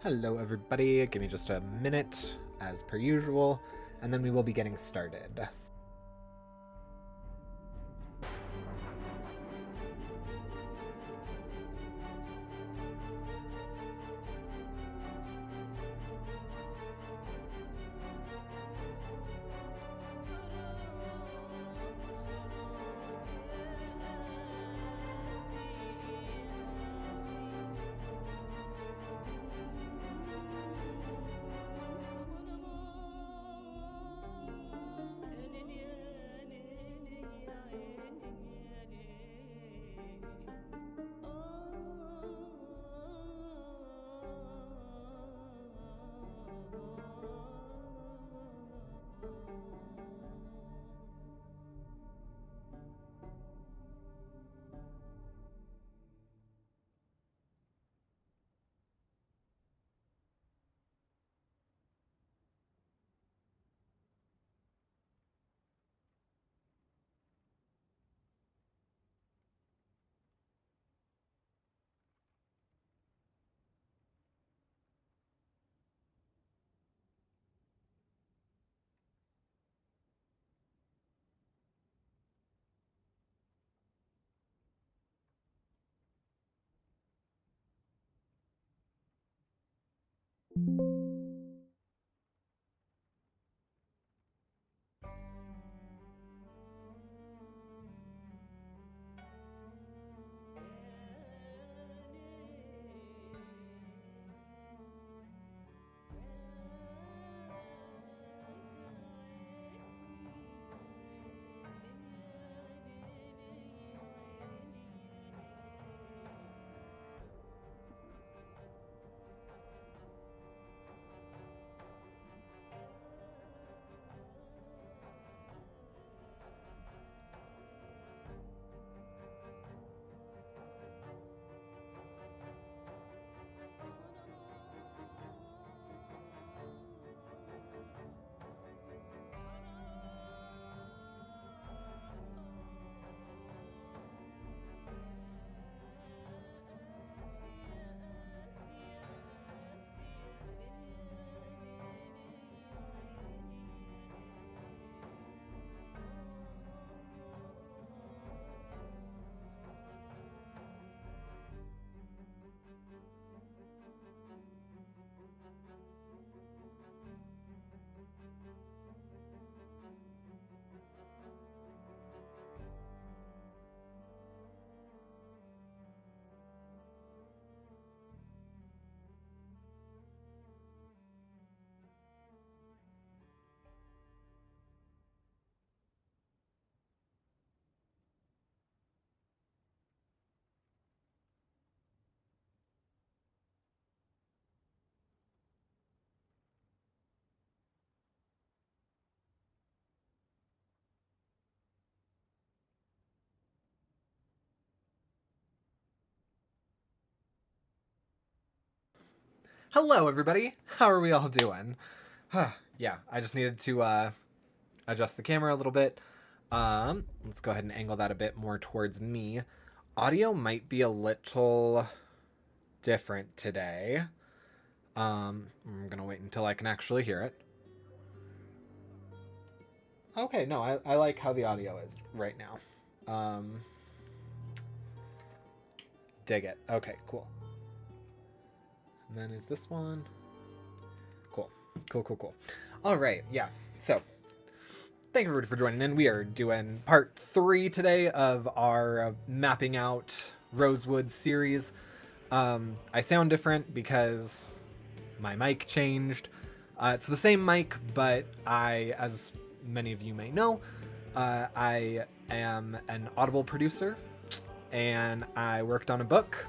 Hello everybody, give me just a minute as per usual, and then we will be getting started. Hello everybody, how are we all doing? Yeah, I just needed to adjust the camera a little bit. Let's go ahead and angle that a bit more towards me. Audio might be a little different today. I'm gonna wait until I can actually hear it. Okay, no, I like how the audio is right now. Dig it. Okay, cool. And then is this one? Cool. All right, yeah. So, thank you everybody for joining in. We are doing part 3 today of our mapping out Rosewood series. I sound different because my mic changed. It's the same mic, but as many of you may know, I am an Audible producer, and I worked on a book,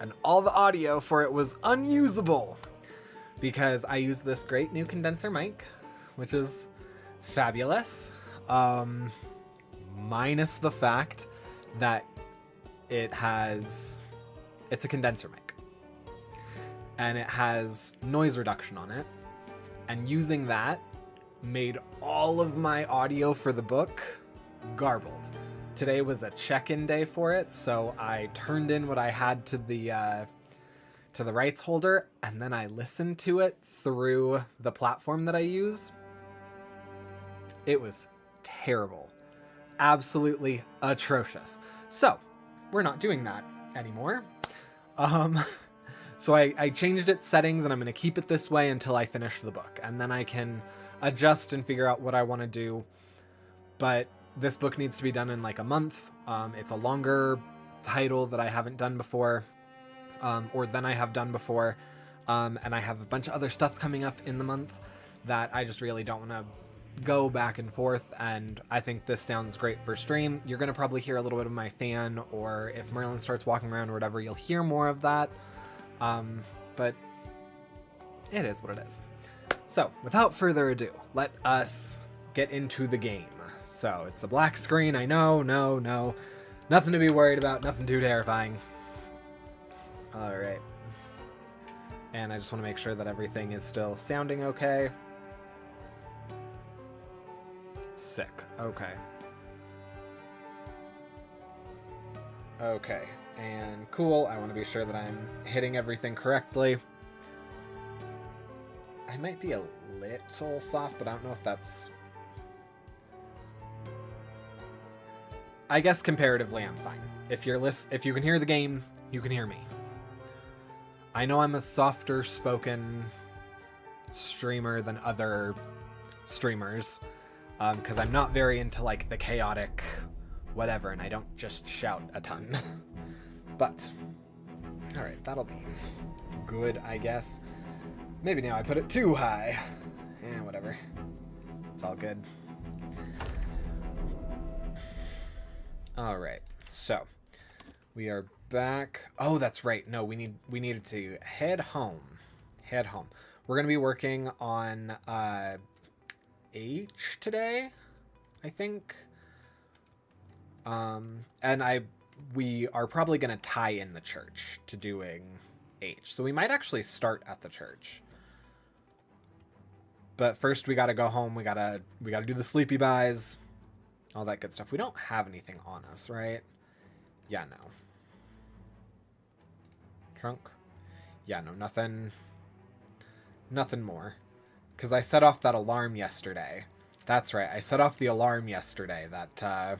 and all the audio for it was unusable because I used this great new condenser mic, which is fabulous, minus the fact that it's a condenser mic, and it has noise reduction on it, and using that made all of my audio for the book garbled. Today was a check-in day for it, so I turned in what I had to to the rights holder, and then I listen to it through the platform that I use. It was terrible. Absolutely atrocious. So, we're not doing that anymore. So I changed its settings, and I'm going to keep it this way until I finish the book. And then I can adjust and figure out what I want to do. But this book needs to be done in like a month. It's a longer title that I haven't done before, or than I have done before. And I have a bunch of other stuff coming up in the month that I just really don't want to go back and forth. And I think this sounds great for stream. You're going to probably hear a little bit of my fan, or if Merlin starts walking around or whatever, you'll hear more of that. But it is what it is. So without further ado, let us get into the game. So it's a black screen. I know, no, nothing to be worried about. Nothing too terrifying. All right. And I just want to make sure that everything is still sounding okay. Sick. Okay. Okay. And cool. I want to be sure that I'm hitting everything correctly. I might be a little soft, but I don't know if that's... I guess comparatively I'm fine. If you can hear the game, you can hear me. I know I'm a softer spoken streamer than other streamers, because I'm not very into like the chaotic whatever, and I don't just shout a ton. But all right, that'll be good, I guess. Maybe now I put it too high. Whatever. It's all good. All right, so we are back. Oh, that's right. No, we needed to head home. We're gonna be working on H today, I think. And we are probably gonna tie in the church to doing H. So we might actually start at the church. But first we gotta go home. We gotta do the sleepy buys, all that good stuff. We don't have anything on us, right? Yeah, no. Trunk? Yeah, no, nothing more. Because I set off that alarm yesterday. That's right, I set off the alarm yesterday that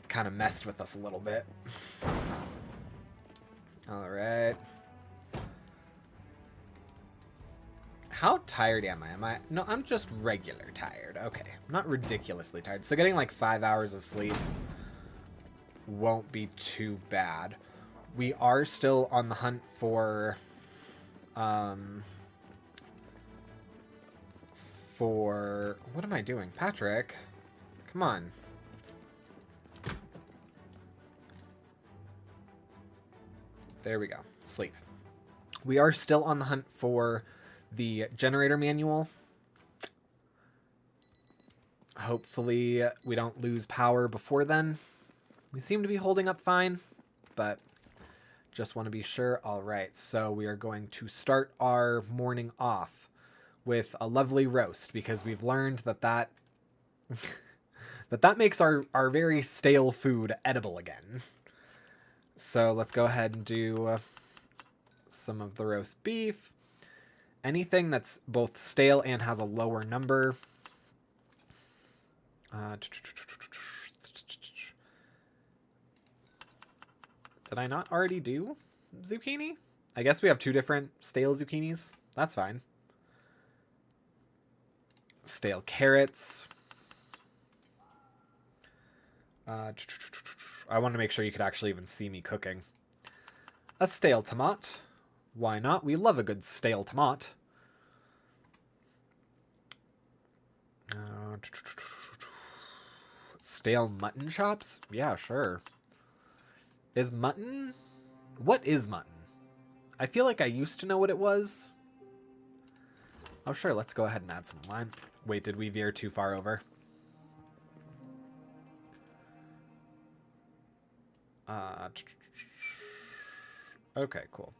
kind of messed with us a little bit. All right. How tired am I? No, I'm just regular tired. Okay, I'm not ridiculously tired. So getting like 5 hours of sleep won't be too bad. We are still on the hunt for what am I doing? Patrick, come on. There we go. Sleep. We are still on the hunt for the generator manual. Hopefully we don't lose power before then. We seem to be holding up fine, but just want to be sure. All right, so we are going to start our morning off with a lovely roast, because we've learned that that makes our very stale food edible again. So let's go ahead and do some of the roast beef. Anything that's both stale and has a lower number. Did I not already do zucchini? I guess we have two different stale zucchinis. That's fine. Stale carrots. I want to make sure you could actually even see me cooking. A stale tomato. Why not? We love a good stale tomato. Stale mutton chops? Yeah, sure. Is mutton? What is mutton? I feel like I used to know what it was. Oh, sure. Let's go ahead and add some lime. Wait, did we veer too far over? Okay, cool.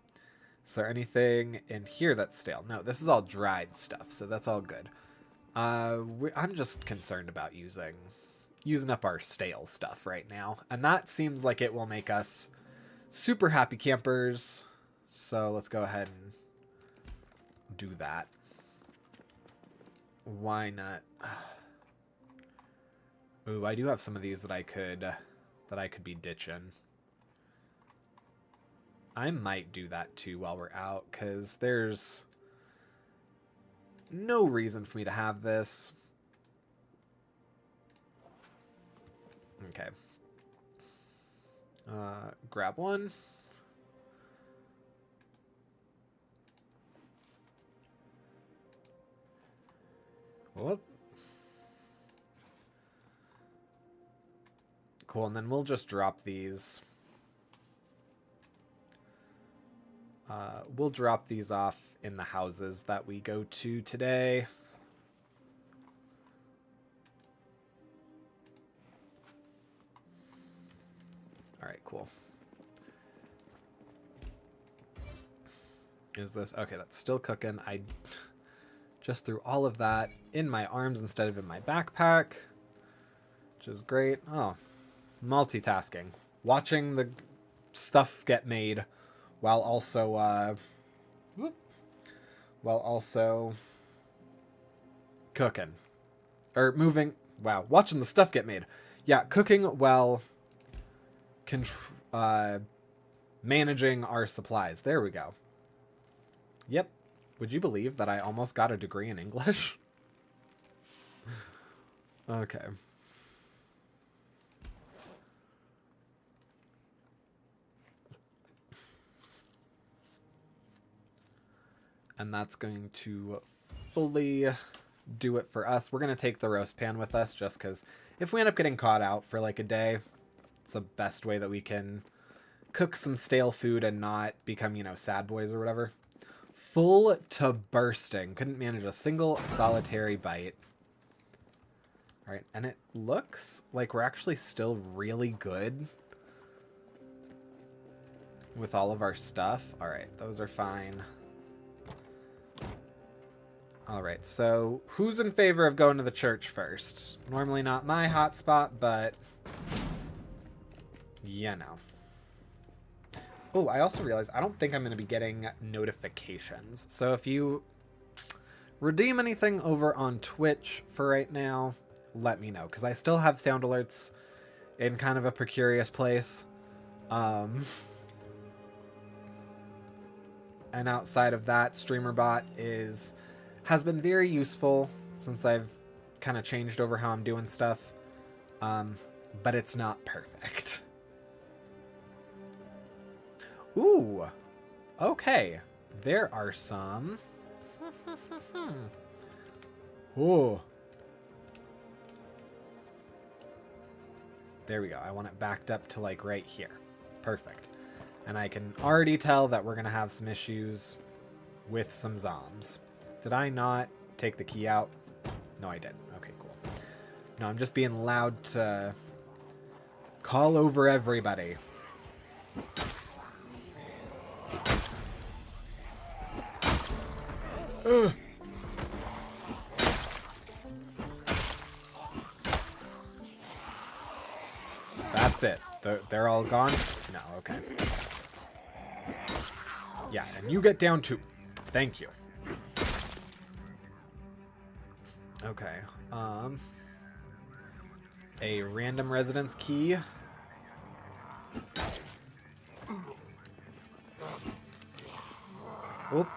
Is there anything in here that's stale? No, this is all dried stuff, so that's all good. I'm just concerned about using up our stale stuff right now, and that seems like it will make us super happy campers. So let's go ahead and do that. Why not? Ooh, I do have some of these that I could be ditching. I might do that too while we're out, because there's no reason for me to have this. Okay. Grab one. Whoop. Cool, and then we'll just drop these. We'll drop these off in the houses that we go to today. Alright, cool. Is this... Okay, that's still cooking. I just threw all of that in my arms instead of in my backpack, which is great. Oh, multitasking. Watching the stuff get made while also cooking. Or moving... Wow, watching the stuff get made. Yeah, cooking while managing our supplies. There we go. Yep. Would you believe that I almost got a degree in English? Okay. And that's going to fully do it for us. We're going to take the roast pan with us just because if we end up getting caught out for like a day, it's the best way that we can cook some stale food and not become, you know, sad boys or whatever. Full to bursting. Couldn't manage a single solitary bite. Alright, and it looks like we're actually still really good with all of our stuff. Alright, those are fine. Alright, so who's in favor of going to the church first? Normally not my hotspot, but you know. Oh, I also realized I don't think I'm going to be getting notifications. So if you redeem anything over on Twitch for right now, let me know. Because I still have sound alerts in kind of a precarious place. And outside of that, StreamerBot has been very useful since I've kind of changed over how I'm doing stuff. But it's not perfect. Ooh, okay. There are some. Ooh. There we go. I want it backed up to like right here. Perfect. And I can already tell that we're going to have some issues with some zombs. Did I not take the key out? No, I didn't. Okay, cool. No, I'm just being loud to call over everybody. Ugh. That's it. They're all gone? No, okay. Yeah, and you get down too. Thank you. Okay. A random residence key. Oop.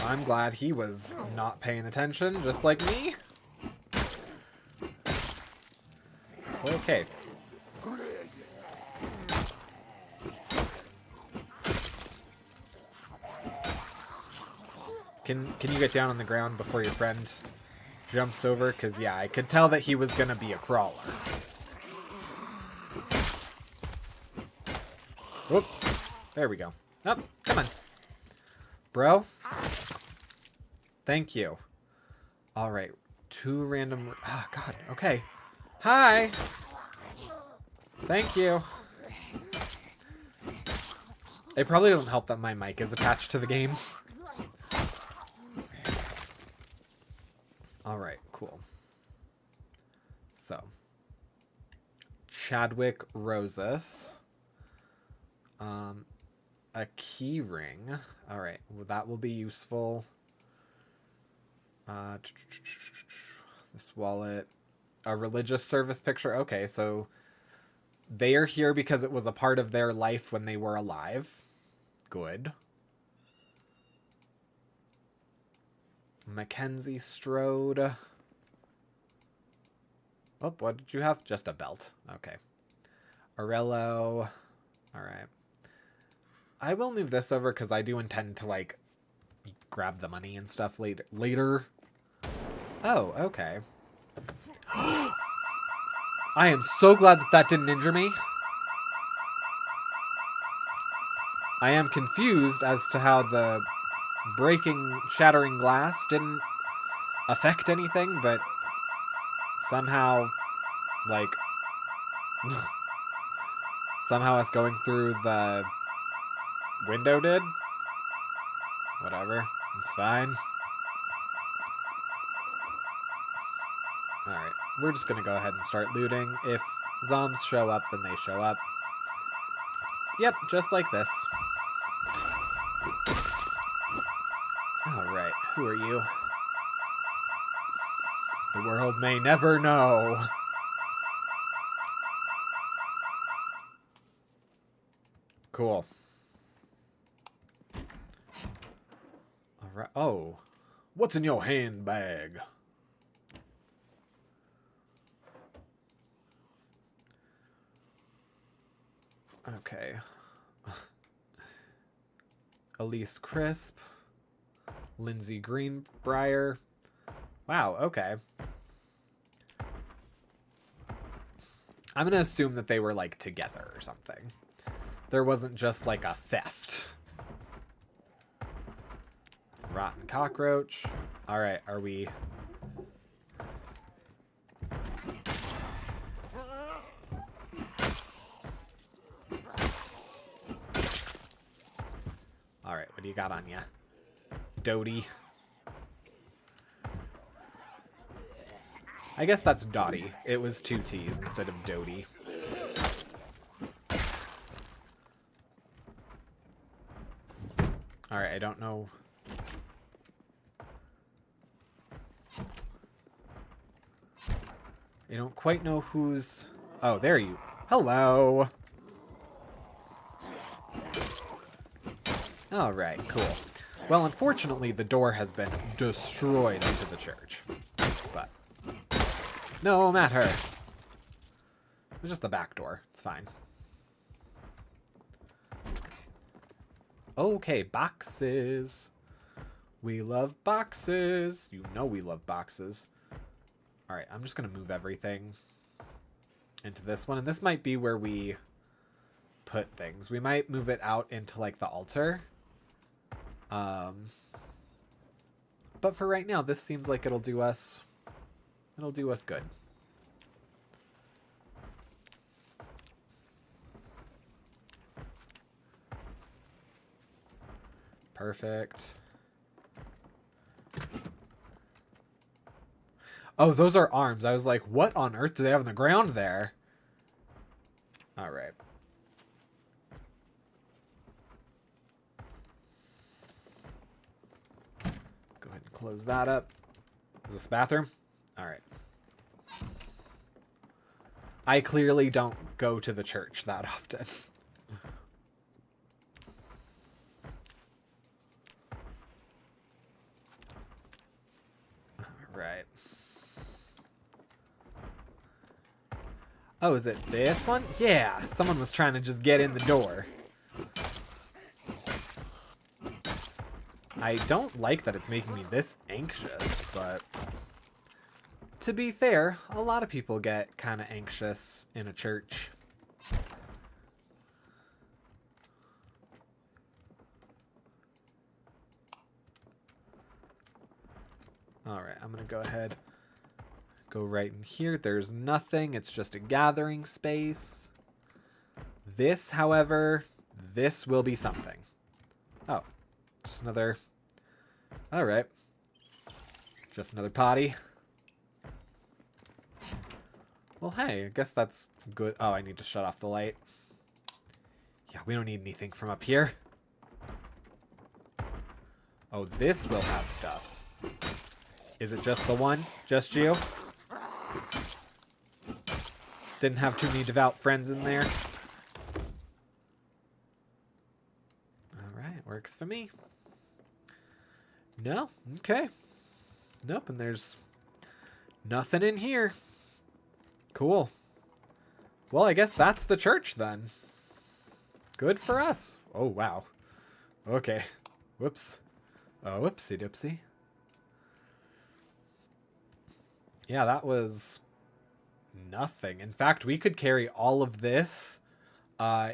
I'm glad he was not paying attention, just like me. Okay. Can you get down on the ground before your friend jumps over? Because, yeah, I could tell that he was going to be a crawler. Whoop. There we go. Oh, come on. Bro. Thank you. All right. 2 random... Oh, God. Okay. Hi. Thank you. It probably doesn't help that my mic is attached to the game. All right, cool. So, Chadwick Rosas. A key ring. All right, well, that will be useful. This wallet. A religious service picture. Okay, so they are here because it was a part of their life when they were alive. Good. Mackenzie Strode. Oh, what did you have? Just a belt. Okay. Arello. All right. I will move this over because I do intend to, like, grab the money and stuff later. Oh, okay. I am so glad that that didn't injure me. I am confused as to how the shattering glass didn't affect anything, but somehow, like, somehow us going through the window did. Whatever. It's fine. Alright. We're just gonna go ahead and start looting. If zombs show up, then they show up. Yep, just like this. Alright, who are you? The world may never know. Cool. Alright. Oh. What's in your handbag? Okay. Elise Crisp. Lindsay Greenbrier. Wow, okay. I'm gonna assume that they were, like, together or something. There wasn't just, like, a theft. Rotten cockroach. Alright, are we... Alright, what do you got on ya? Doty. I guess that's Dottie. It was 2 T's instead of Doty. Alright, I don't know. I don't quite know who's... Oh, there you... Hello! Alright, cool. Well, unfortunately, the door has been destroyed into the church. But... no matter. It was just the back door. It's fine. Okay, boxes. We love boxes. You know we love boxes. Alright, I'm just going to move everything into this one. And this might be where we put things. We might move it out into, like, the altar. But for right now, this seems like it'll do us good. Perfect. Oh, those are arms. I was like, what on earth do they have on the ground there? All right. Go ahead and close that up. Is this bathroom? All right. I clearly don't go to the church that often. Right. Oh, is it this one? Yeah, someone was trying to just get in the door. I don't like that it's making me this anxious, but to be fair, a lot of people get kind of anxious in a church. Alright, I'm going to go ahead. Go right in here. There's nothing. It's just a gathering space. This, however, this will be something. Oh, just another... Alright. Just another potty. Well, hey, I guess that's good. Oh, I need to shut off the light. Yeah, we don't need anything from up here. Oh, this will have stuff. Is it just the one? Just you? Didn't have too many devout friends in there. Alright, works for me. No? Okay. Nope, and there's nothing in here. Cool. Well, I guess that's the church then. Good for us. Oh, wow. Okay. Whoops. Oh, whoopsie doopsie. Yeah, that was nothing. In fact, we could carry all of this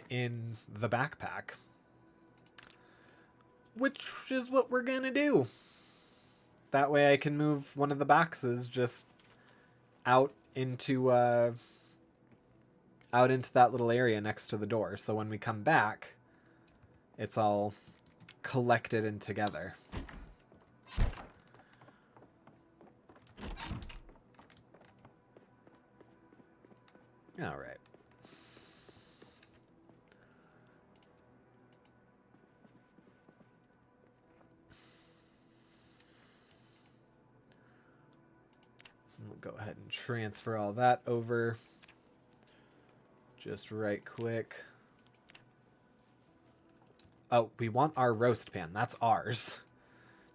in the backpack. Which is what we're gonna do. That way I can move one of the boxes just out into that little area next to the door. So when we come back, it's all collected and together. All right. We'll go ahead and transfer all that over just right quick. Oh, we want our roast pan. That's ours.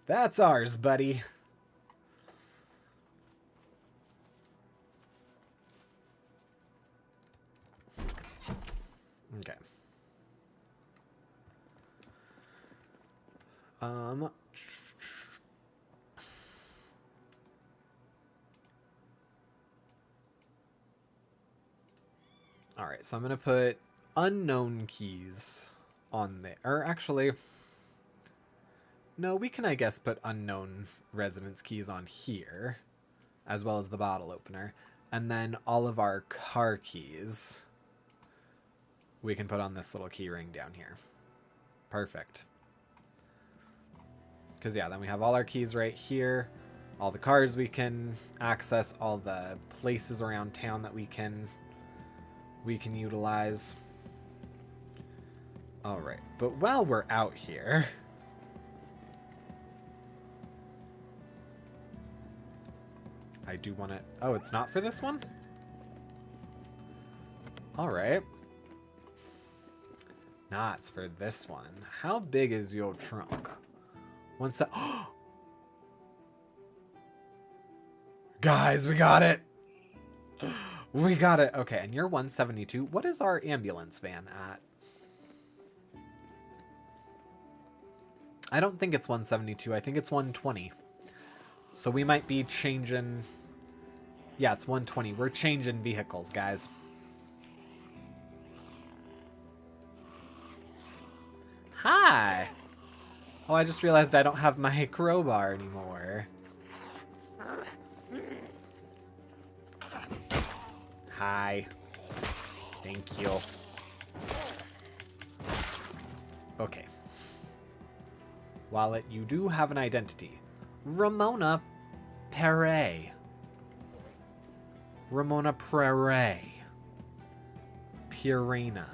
That's ours, buddy. Okay. All right, so I'm going to put unknown keys on there. Or actually, no, we can, I guess, put unknown residence keys on here, as well as the bottle opener. And then all of our car keys we can put on this little key ring down here. Perfect. Because, yeah, then we have all our keys right here. All the cars we can access. All the places around town that we can utilize. All right. But while we're out here, I do want to... Oh, it's not for this one? All right. Nah, it's for this one. How big is your trunk? One sec. Guys, we got it. We got it. Okay, and you're 172. What is our ambulance van at? I don't think it's 172. I think it's 120. So we might be changing... Yeah, it's 120. We're changing vehicles, guys. Hi! Oh, I just realized I don't have my crowbar anymore. Hi. Thank you. Okay. Wallet, you do have an identity. Ramona Perret. Ramona Perret. Purina.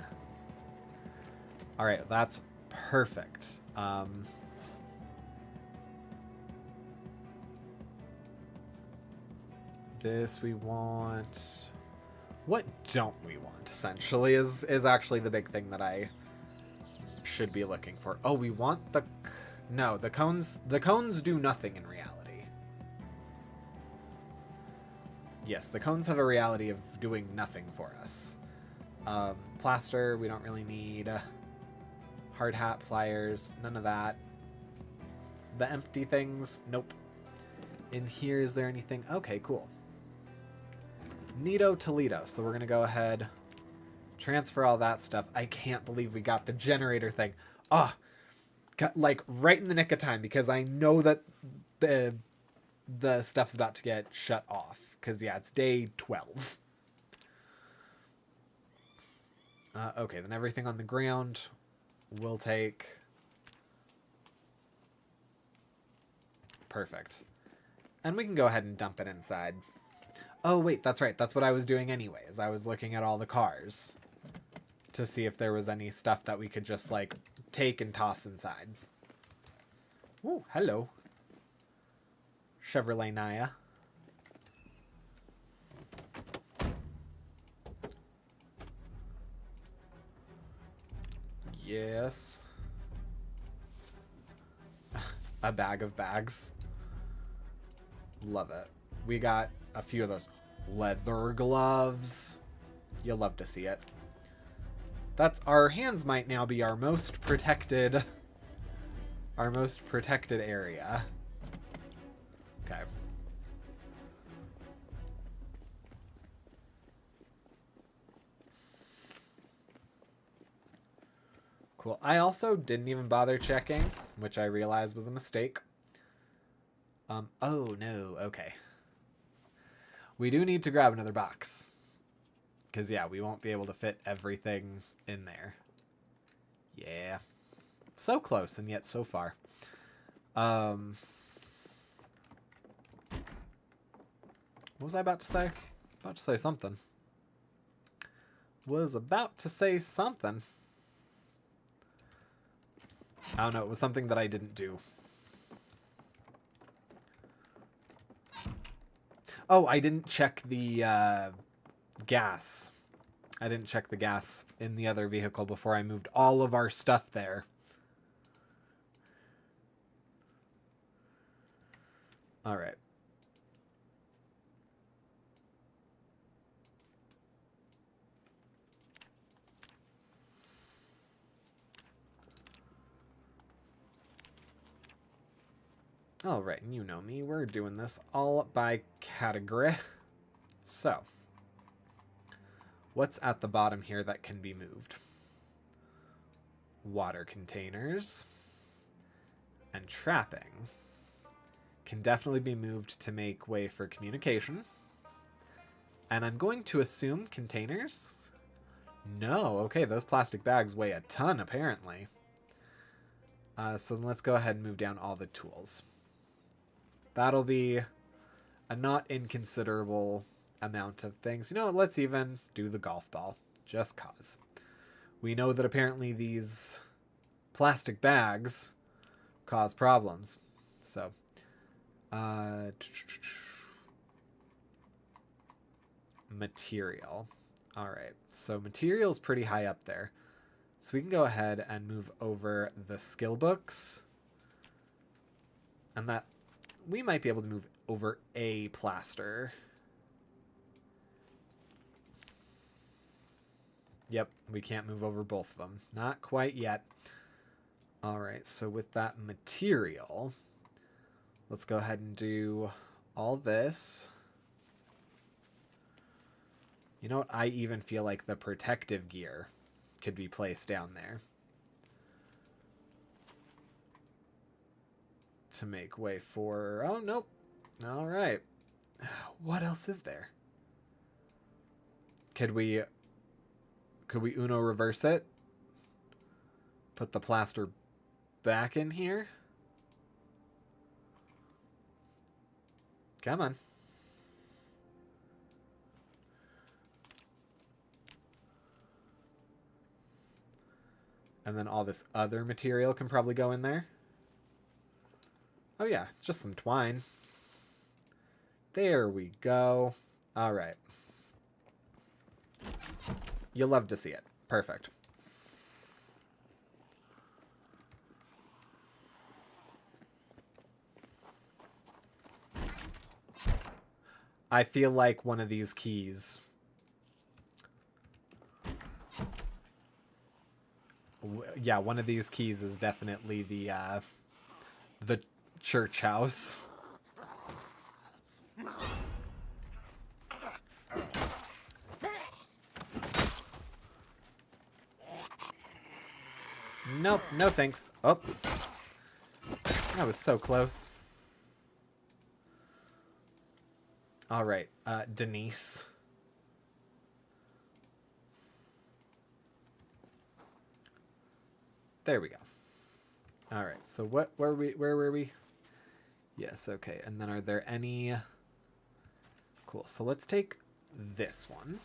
Alright, that's perfect. This we want... What don't we want, essentially, is actually the big thing that I should be looking for. Oh, we want the... No, the cones do nothing in reality. Yes, the cones have a reality of doing nothing for us. Plaster, we don't really need. Hard hat, pliers, none of that. The empty things, nope. In here, is there anything? Okay, cool. Neato Toledo. So we're going to go ahead, transfer all that stuff. I can't believe we got the generator thing. Ah, got like right in the nick of time because I know that the stuff's about to get shut off. Because, yeah, it's day 12. Okay, then everything on the ground we'll take. Perfect. And we can go ahead and dump it inside. Oh, wait, that's right. That's what I was doing anyways. I was looking at all the cars to see if there was any stuff that we could just, like, take and toss inside. Ooh, hello. Chevrolet Naya. Yes. A bag of bags. Love it. We got a few of those leather gloves. You'll love to see it. That's our hands might now be our most protected area. Okay. Cool. I also didn't even bother checking, which I realized was a mistake. Oh no, okay. We do need to grab another box. Because, yeah, we won't be able to fit everything in there. Yeah. So close, and yet so far. What was I about to say? About to say something. Was about to say something. I don't know, it was something that I didn't do. Oh, I didn't check the gas. I didn't check the gas in the other vehicle before I moved all of our stuff there. All right. All right, you know me. We're doing this all by category. So, what's at the bottom here that can be moved? Water containers and trapping can definitely be moved to make way for communication. And I'm going to assume containers? No, okay, those plastic bags weigh a ton, apparently. So then let's go ahead and move down all the tools. That'll be a not inconsiderable amount of things. You know what, let's even do the golf ball, just cause. We know that apparently these plastic bags cause problems. So, material. All right, so material's pretty high up there. So we can go ahead and move over the skill books. And that, we might be able to move over a plaster. Yep, we can't move over both of them. Not quite yet. All right, so with that material, let's go ahead and do all this. You know what? I even feel like the protective gear could be placed down there to make way for... Oh, nope. All right. What else is there? Could we Uno reverse it? Put the plaster back in here? Come on. And then all this other material can probably go in there. Oh yeah, just some twine. There we go. All right. You'll love to see it. Perfect. I feel like one of these keys... Yeah, one of these keys is definitely the church house. Nope, no thanks. Oh. That was so close. All right, Denise. There we go. All right, so where were we? Yes, okay. And then are there any... Cool, so let's take this one.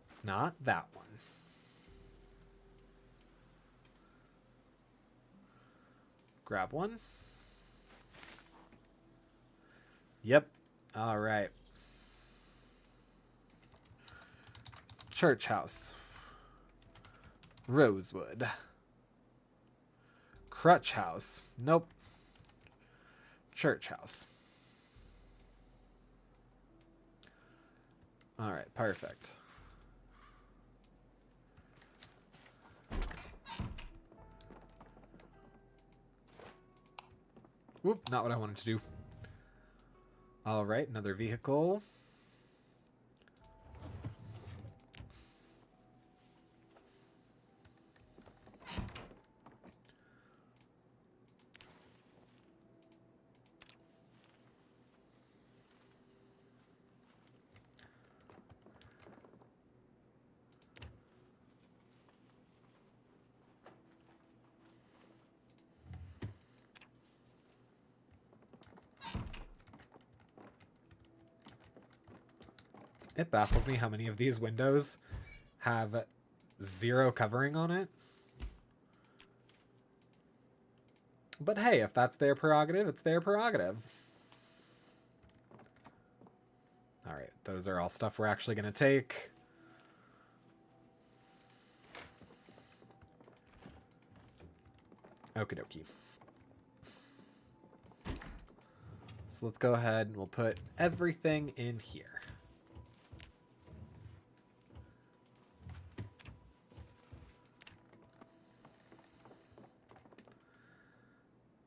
It's not that one. grab one. Yep. All right. Church house. Rosewood. Crutch house. Nope. Church house. All right, perfect. Whoop, not what I wanted to do. All right, another vehicle. It baffles me how many of these windows have 0 covering on it. But hey, if that's their prerogative, it's their prerogative. Alright, those are all stuff we're actually going to take. Okie dokie. So let's go ahead and we'll put everything in here.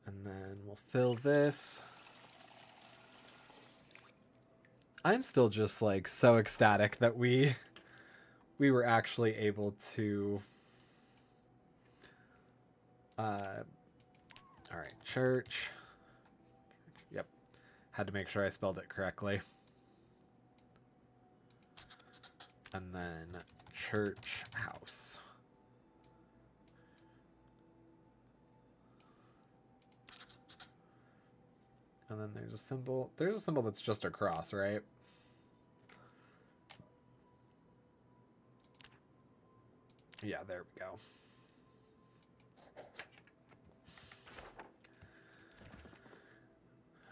And then we'll fill this. I'm still just like so ecstatic that we were actually able to all right, church. Yep. Had to make sure I spelled it correctly. And then church house. And then there's a symbol. There's a symbol that's just a cross, right? Yeah, there we go.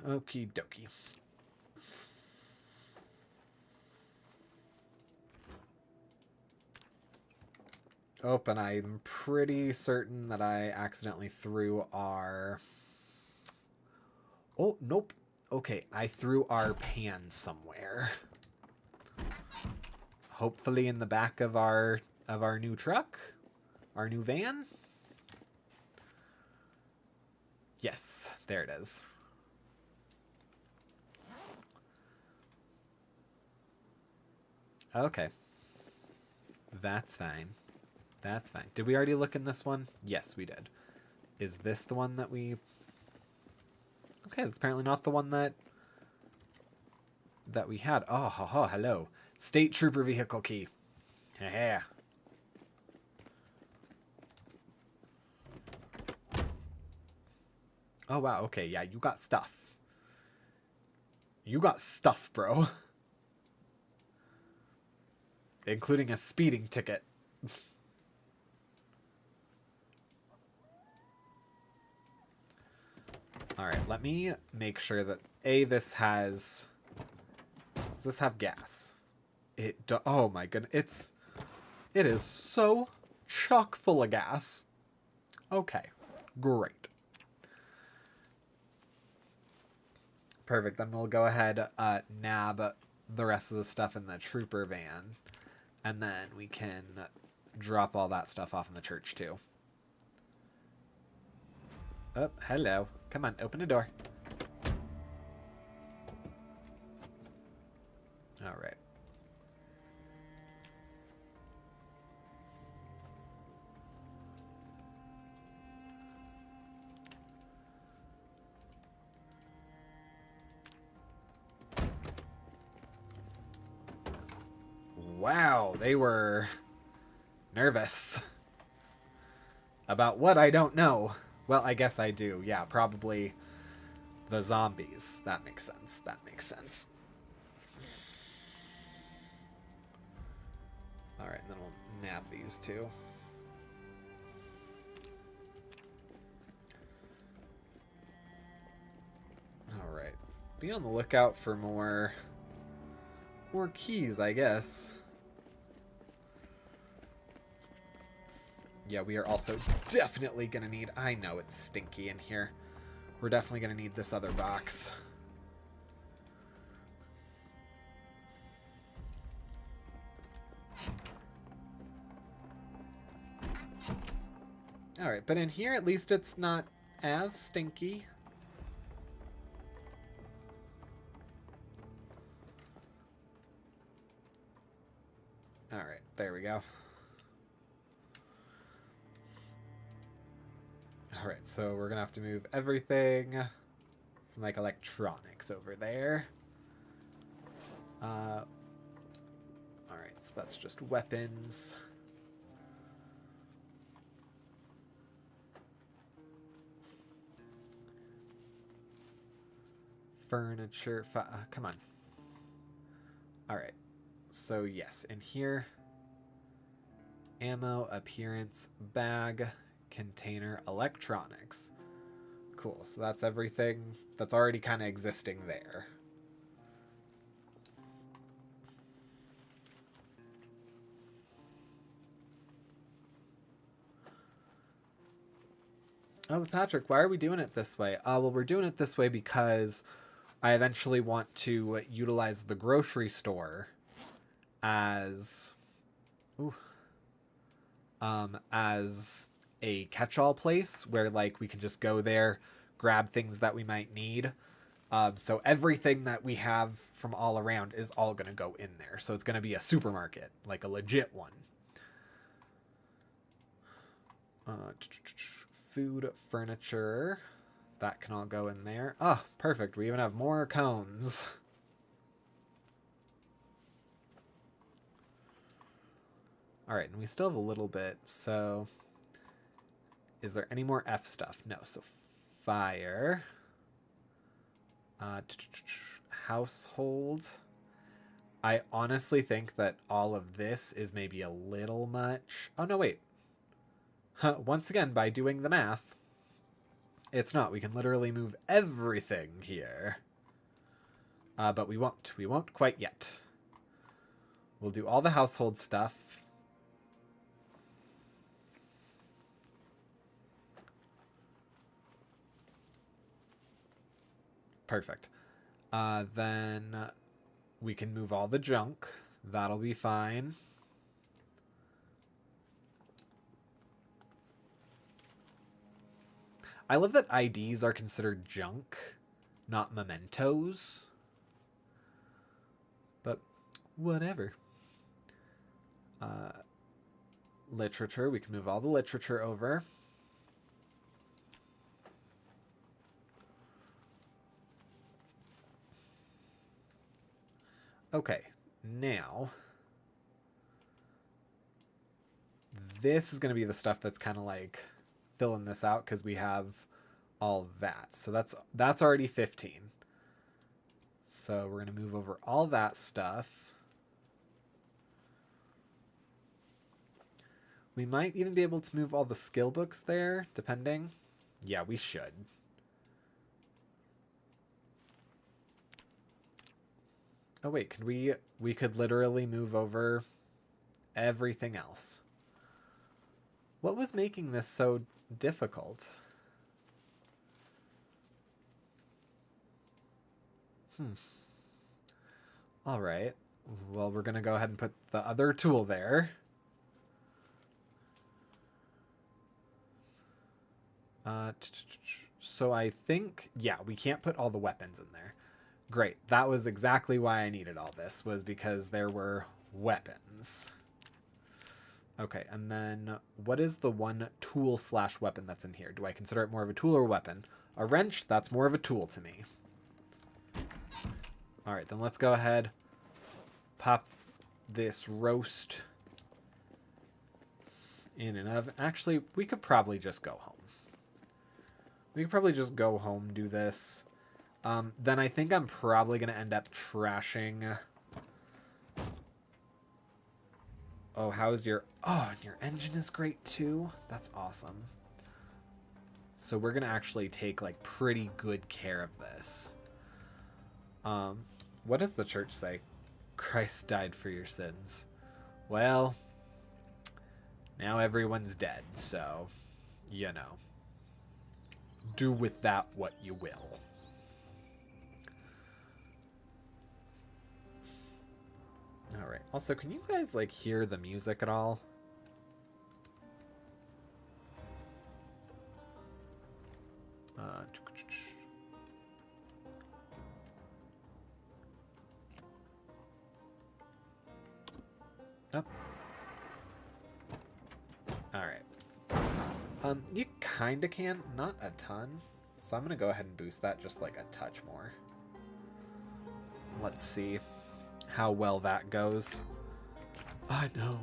Okie dokie. Oh, and I'm pretty certain that I accidentally threw our... Oh, nope. Okay, I threw our pan somewhere. Hopefully in the back of our new truck, our new van. Yes, there it is. Okay. That's fine. That's fine. Did we already look in this one? Yes, we did. Is this the one that we... Okay, that's apparently not the one that we had. Oh, hello. State Trooper vehicle key. Yeah. Oh, wow. Okay, yeah, you got stuff. You got stuff, bro. Including a speeding ticket. Alright, let me make sure that... this has... Does this have gas? It do... Oh my goodness. It is so chock full of gas. Okay, great. Perfect, then we'll go ahead, nab the rest of the stuff in the trooper van. And then we can drop all that stuff off in the church, too. Oh, hello. Come on, open the door. All right. Wow, they were nervous about what I don't know. Well, I guess I do. Yeah, probably the zombies. That makes sense. That makes sense. All right, then we'll nab these 2. be on the lookout for more keys, I guess. Yeah, we are also definitely gonna need... I know it's stinky in here. We're definitely gonna need this other box. Alright, but in here at least it's not as stinky. Alright, there we go. Alright, so we're gonna have to move everything from like electronics over there. Alright, so that's just weapons. Furniture, come on. Alright, so yes, in here, ammo, appearance, bag, container, electronics. Cool, so that's everything that's already kind of existing there. Oh, but Patrick, why are we doing it this way? Well, we're doing it this way because I eventually want to utilize the grocery store as as a catch-all place where like we can just go there, grab things that we might need. So everything that we have from all around is all gonna go in there. So it's gonna be a supermarket, like a legit one. Food, furniture, that can all go in there. Oh, perfect. We even have more cones. All right, and we still have a little bit. So is there any more F stuff? No. So fire, household. I honestly think that all of this is maybe a little much. Oh, no, wait. Once again, by doing the math, it's not. We can literally move everything here. But we won't. We won't quite yet. We'll do all the household stuff. Perfect. Then we can move all the junk. That'll be fine. I love that IDs are considered junk, not mementos. But whatever. Literature. We can move all the literature over. Okay, now this is going to be the stuff that's kind of like filling this out because we have all that. So that's already 15. So we're going to move over all that stuff. We might even be able to move all the skill books there, depending. Yeah, we should. Oh wait, could we could literally move over everything else. What was making this so difficult? All right. Well, we're going to go ahead and put the other tool there. So I think, yeah, we can't put all the weapons in there. Great. That was exactly why I needed all this, was because there were weapons. Okay, and then what is the one tool / weapon that's in here? Do I consider it more of a tool or a weapon? A wrench, that's more of a tool to me. All right, then let's go ahead, pop this roast in an oven. Actually, we could probably just go home. We could probably just go home, do this. Then I think I'm probably going to end up trashing. Oh, how's your... Oh, and your engine is great too? That's awesome. So we're going to actually take like pretty good care of this. What does the church say? Christ died for your sins. Well, now everyone's dead, so, you know. Do with that what you will. Alright. Also, can you guys, like, hear the music at all? Oh. Alright. You kinda can, not a ton. So I'm gonna go ahead and boost that just like a touch more. Let's see how well that goes. I know.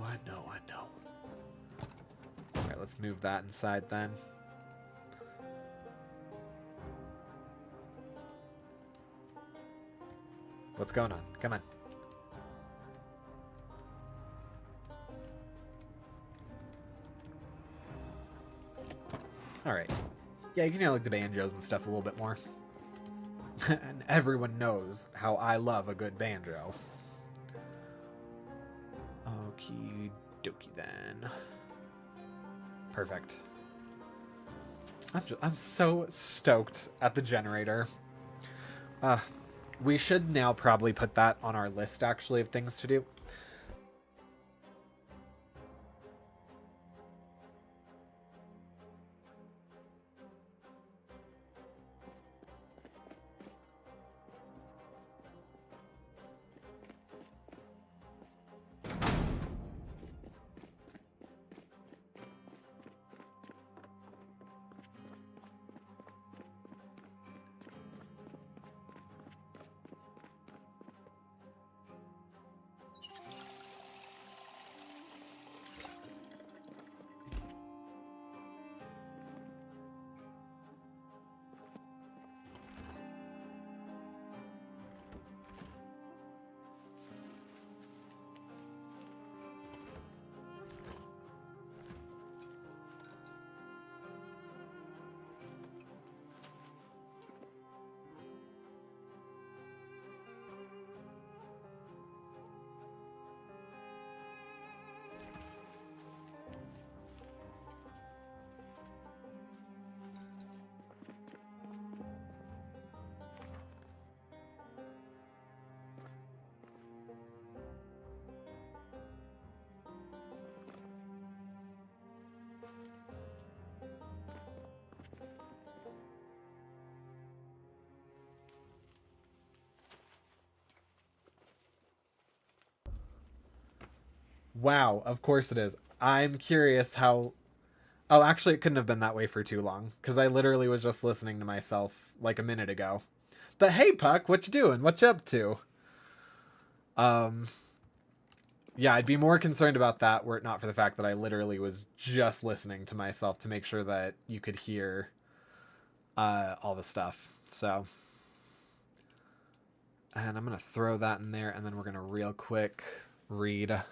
Alright, let's move that inside then. What's going on? Come on. Alright. Yeah, you can hear like the banjos and stuff a little bit more. And everyone knows how I love a good banjo. Okie dokie then. Perfect. I'm so stoked at the generator. We should now probably put that on our list actually of things to do. Wow, of course it is. I'm curious how... Oh, actually, it couldn't have been that way for too long, because I literally was just listening to myself like a minute ago. But hey, Puck, what you doing? What you up to? Yeah, I'd be more concerned about that were it not for the fact that I literally was just listening to myself to make sure that you could hear all the stuff. So... And I'm going to throw that in there, and then we're going to real quick read...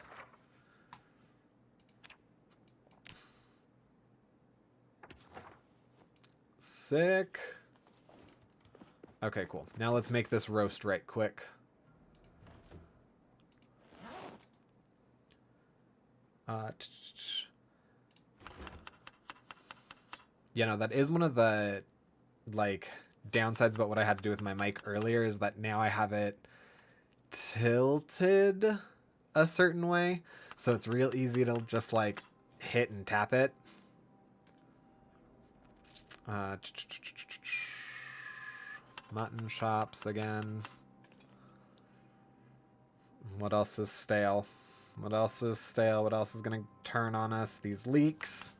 Sick. Okay, cool. Now let's make this roast right quick. You know, that is one of the, like, downsides about what I had to do with my mic earlier is that now I have it tilted a certain way. So it's real easy to just, like, hit and tap it. Mutton chops again. What else is stale? What else is stale? What else is going to turn on us? These leeks.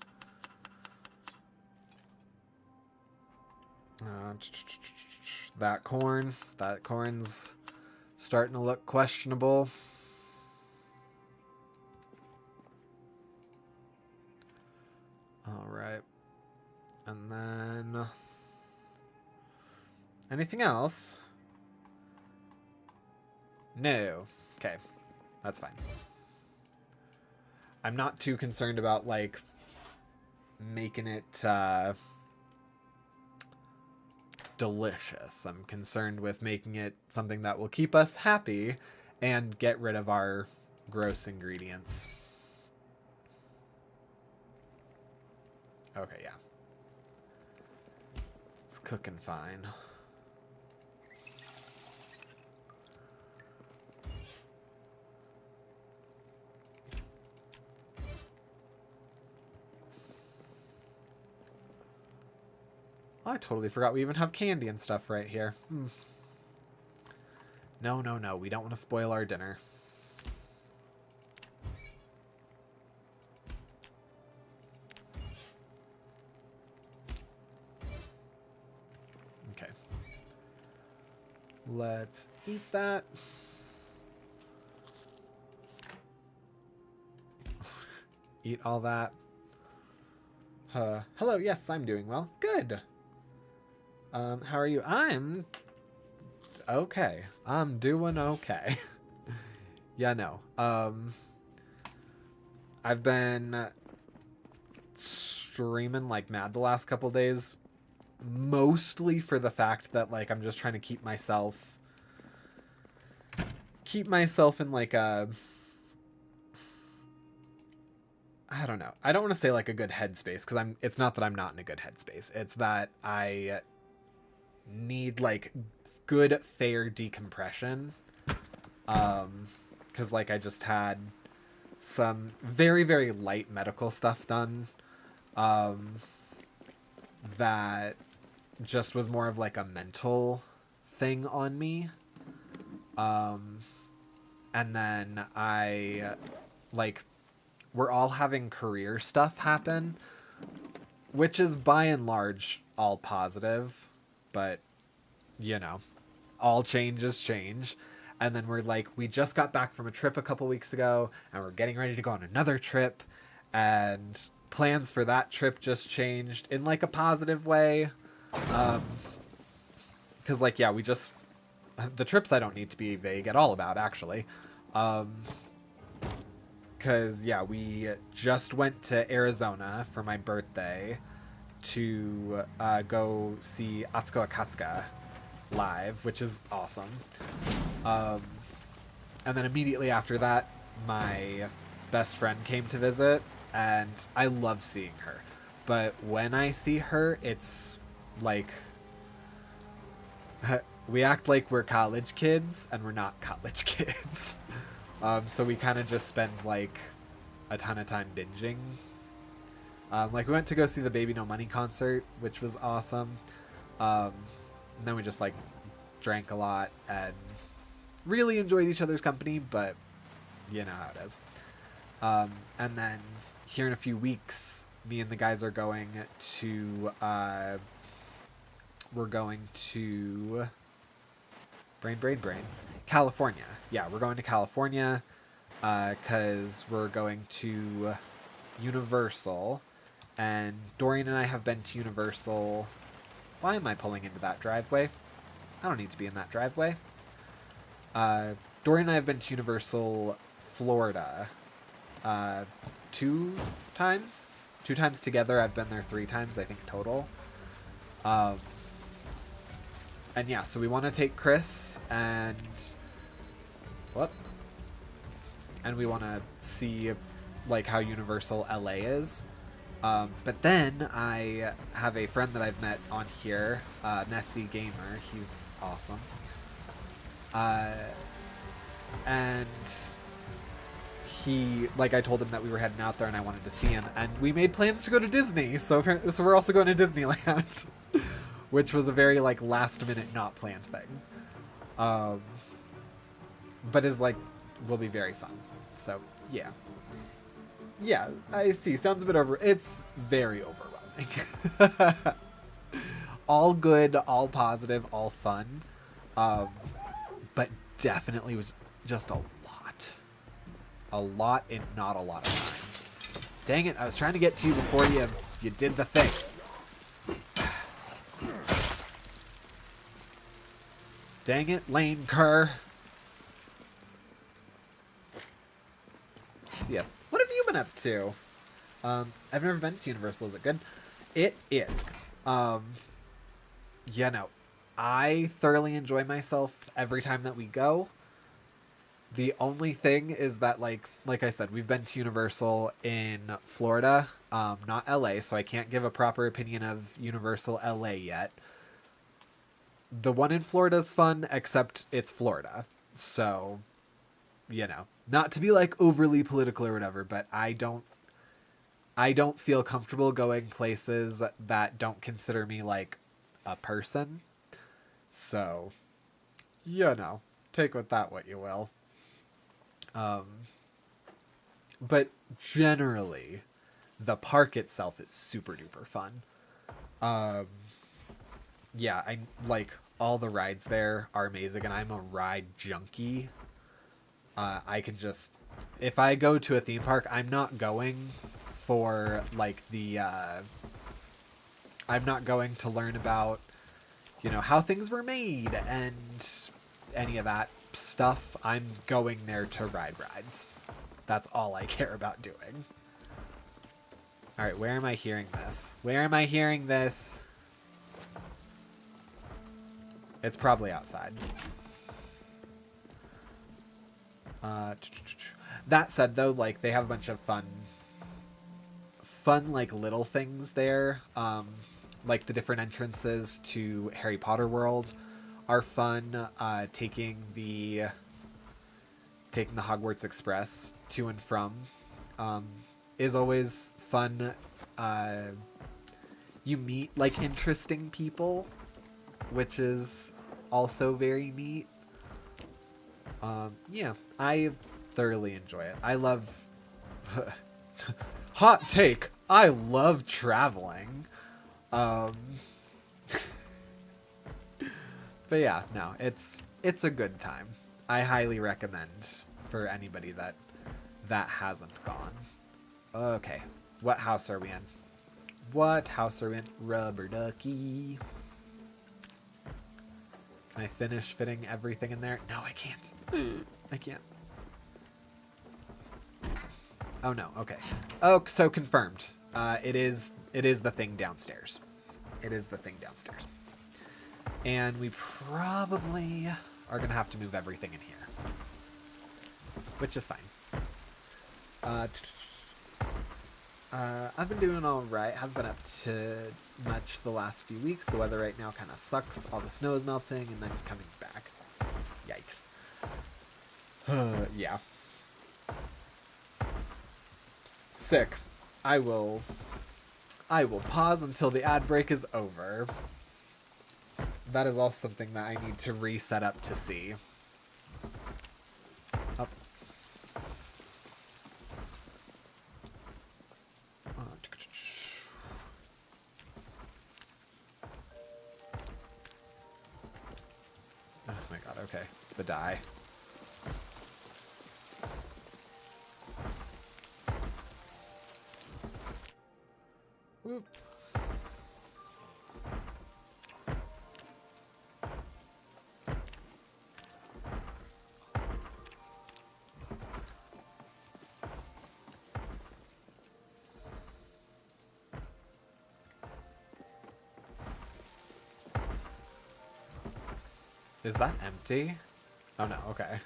That corn. That corn's starting to look questionable. All right. And then... Anything else? No. Okay. That's fine. I'm not too concerned about, like, making it, delicious. I'm concerned with making it something that will keep us happy and get rid of our gross ingredients. Okay, yeah. It's cooking fine. Oh, I totally forgot we even have candy and stuff right here. No, no, no. We don't want to spoil our dinner. Okay. Let's eat that. Eat all that. Hello, yes, I'm doing well. Good. How are you? I'm okay. I'm doing okay. Yeah, no. I've been streaming like mad the last couple days, mostly for the fact that like I'm just trying to keep myself in like a, I don't know. I don't want to say like a good headspace because it's not that I'm not in a good headspace. It's that I need like good fair decompression. Because like I just had some very, very light medical stuff done. That just was more of like a mental thing on me. And then we're all having career stuff happen, which is by and large all positive, but you know, all change is change. And then we just got back from a trip a couple weeks ago and we're getting ready to go on another trip, and plans for that trip just changed in like a positive way. Cause like, yeah, the trips I don't need to be vague at all about actually. Cause yeah, we just went to Arizona for my birthday to go see Atsuko Akatsuka live, which is awesome. And then immediately after that, my best friend came to visit, and I love seeing her. But when I see her, it's like we act like we're college kids, and we're not college kids. So we kind of just spend like a ton of time binging. Like we went to go see the Baby No Money concert, which was awesome. And then we just like drank a lot and really enjoyed each other's company, but you know how it is. And then here in a few weeks, me and the guys are going to brain California. Yeah, we're going to California because we're going to Universal, and Dorian and I have been to Universal. Why am I pulling into that driveway? I don't need to be in that driveway. Dorian and I have been to Universal Florida 2 times. 2 times together. I've been there 3 times, I think, total. And yeah, so we want to take Chris and... What? And we want to see, like, how Universal LA is. But then I have a friend that I've met on here, Messy Gamer. He's awesome. And he, like, I told him that we were heading out there and I wanted to see him, and we made plans to go to Disney. So we're also going to Disneyland, which was a very like last minute not planned thing. But is like will be very fun. So yeah. Yeah, I see. Sounds a bit it's very overwhelming. All good, all positive, all fun. But definitely was just a lot. A lot in not a lot of time. Dang it, I was trying to get to you before you did the thing. Dang it, Lane Kerr. Yes. What have you been up to? I've never been to Universal. Is it good? It is. Yeah, no. I thoroughly enjoy myself every time that we go. The only thing is that, like I said, we've been to Universal in Florida, not LA, so I can't give a proper opinion of Universal LA yet. The one in Florida is fun, except it's Florida. So, not to be like overly political or whatever, but I don't feel comfortable going places that don't consider me like a person. So, take with that what you will. Um, but generally, the park itself is super duper fun. Um, yeah, I like all the rides there are amazing, and I'm a ride junkie. I can just, if I go to a theme park, I'm not going for like I'm not going to learn about, how things were made and any of that stuff. I'm going there to ride rides. That's all I care about doing. All right, where am I hearing this? Where am I hearing this? It's probably outside. That said, though, like, they have a bunch of fun, like, little things there. Like the different entrances to Harry Potter World are fun. Taking the Hogwarts Express to and from is always fun. You meet like interesting people, which is also very neat. Yeah, I thoroughly enjoy it. I love hot take. I love traveling. But yeah, no, it's a good time. I highly recommend for anybody that hasn't gone. Okay, what house are we in? What house are we in? Rubber ducky. Can I finish fitting everything in there? No, I can't. I can't. Oh no, okay. Oh, so confirmed. It is the thing downstairs. It is the thing downstairs. And we probably are gonna have to move everything in here, which is fine. I've been doing all right. Haven't been up to much the last few weeks. The weather right now kind of sucks. All the snow is melting and then coming back. Yikes. Yeah. Sick. I will pause until the ad break is over. That is also something that I need to reset up to see. Up. Oh my god, okay. The die. Whoop. Is that empty? Oh no, okay.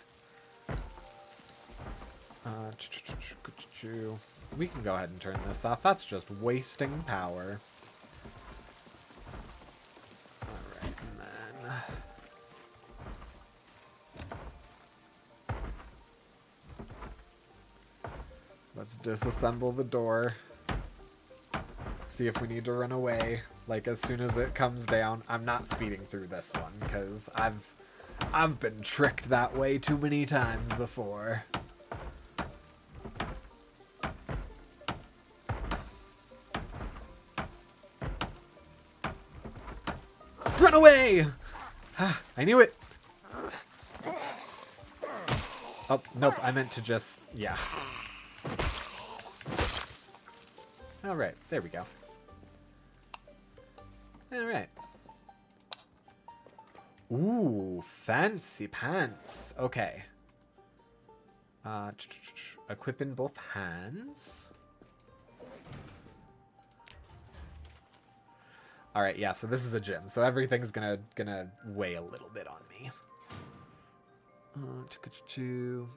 We can go ahead and turn this off. That's just wasting power. Alright, and then... let's disassemble the door. See if we need to run away. Like, as soon as it comes down. I'm not speeding through this one, because I've been tricked that way too many times before. Run away! I knew it! Oh, nope, I meant to just... yeah. Alright, there we go. Alright. Ooh, fancy pants. Okay. Equip in both hands. All right, yeah. So this is a gym, so everything's gonna weigh a little bit on me.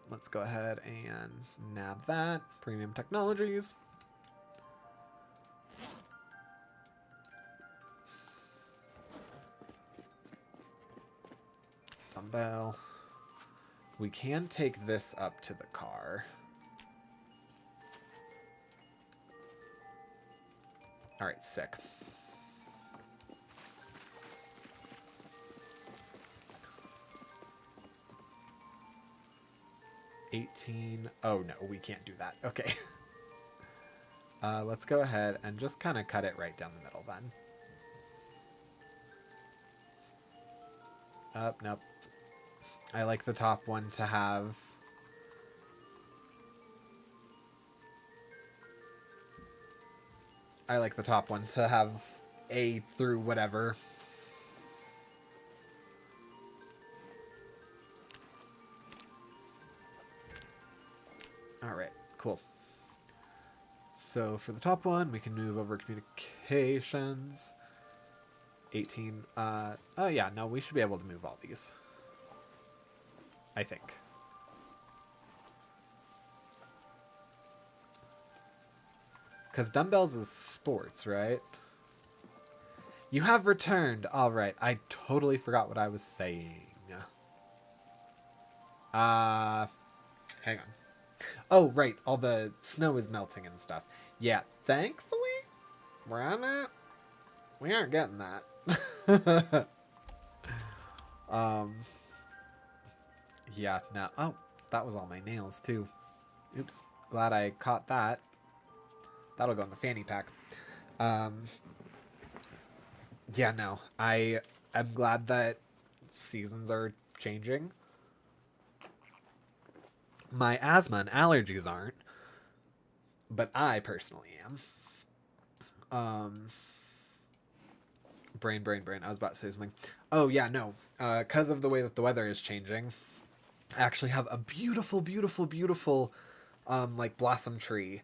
Let's go ahead and nab that. Premium technologies. Dumbbell. We can take this up to the car. All right, sick. Oh no, we can't do that. Okay. Let's go ahead and just kind of cut it right down the middle then. Nope. I like the top one to have... I like the top one to have A through whatever. Alright, cool. So for the top one, we can move over communications. 18. Oh yeah, no, we should be able to move all these. I think. Because dumbbells is sports, right? You have returned. All right, I totally forgot what I was saying. Hang on. Oh, right, all the snow is melting and stuff. Yeah, thankfully, where I'm at, we aren't getting that. Yeah, no. Oh, that was all my nails, too. Oops, glad I caught that. That'll go in the fanny pack. Yeah, no. I'm glad that seasons are changing. My asthma and allergies aren't, but I personally am. Brain. I was about to say something. Oh, yeah, no. Because of the way that the weather is changing, I actually have a beautiful, like, blossom tree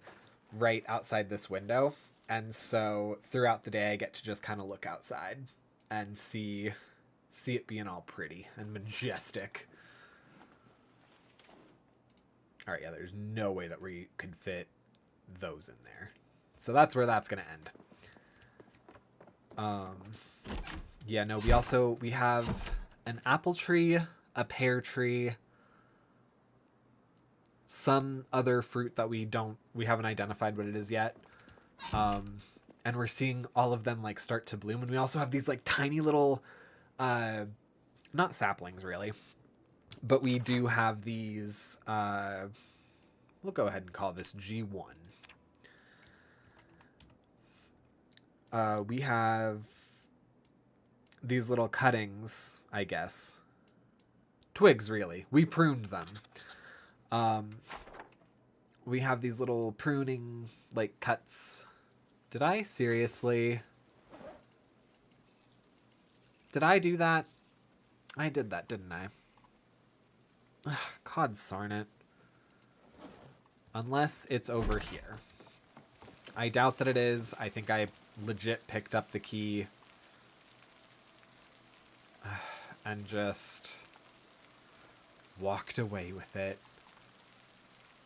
right outside this window. And so throughout the day, I get to just kind of look outside and see it being all pretty and majestic. All right, yeah, there's no way that we could fit those in there. So that's where that's going to end. Yeah, no, we have an apple tree, a pear tree, some other fruit that we haven't identified what it is yet. And we're seeing all of them like start to bloom. And we also have these like tiny little, not saplings really, but we do have these, we'll go ahead and call this G1. We have these little cuttings, I guess. Twigs, really. We pruned them. We have these little pruning, like, cuts. Did I seriously? Did I do that? I did that, didn't I? Ugh, God darn it. Unless it's over here. I doubt that it is. I think I legit picked up the key and just walked away with it.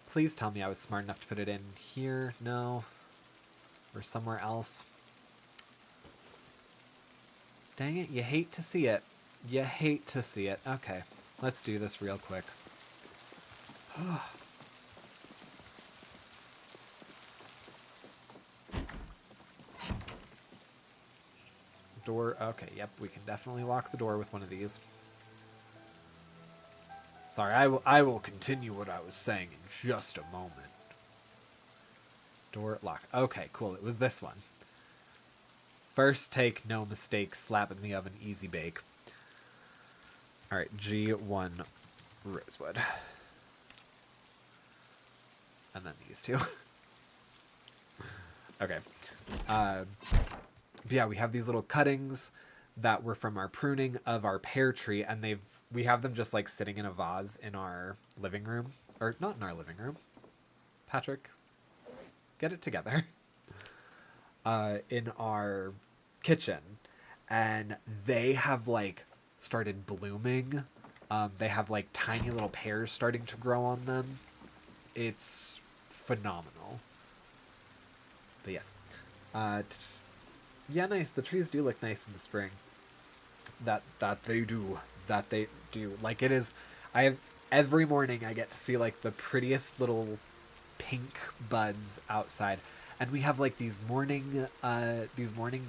Please tell me I was smart enough to put it in here. No. Or somewhere else. Dang it, you hate to see it. You hate to see it. Okay, let's do this real quick. Door, okay, yep, we can definitely lock the door with one of these. Sorry, I will continue what I was saying in just a moment. Door lock. Okay, cool, it was this one. First take, no mistake, slap in the oven, easy bake. Alright, G1 Rosewood. And then these two. Okay. Yeah, we have these little cuttings that were from our pruning of our pear tree, and we have them just like sitting in a vase in our living room. Or not in our living room. Patrick, get it together. In our kitchen, and they have like started blooming. They have like tiny little pears starting to grow on them. It's phenomenal. But yes, yeah, nice. The trees do look nice in the spring. That they do. That they do. Like it is. I have every morning I get to see like the prettiest little pink buds outside, and we have like these morning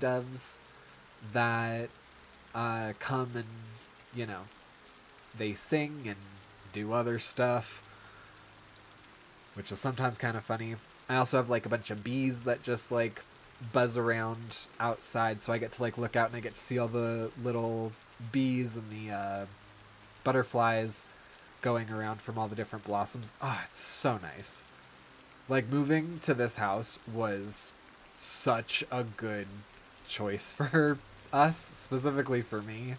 doves that come and you know they sing and do other stuff, which is sometimes kind of funny. I also have like a bunch of bees that just like buzz around outside, so I get to like look out and I get to see all the little bees and the butterflies going around from all the different blossoms. Oh, it's so nice. Like moving to this house was such a good choice for us, specifically for me.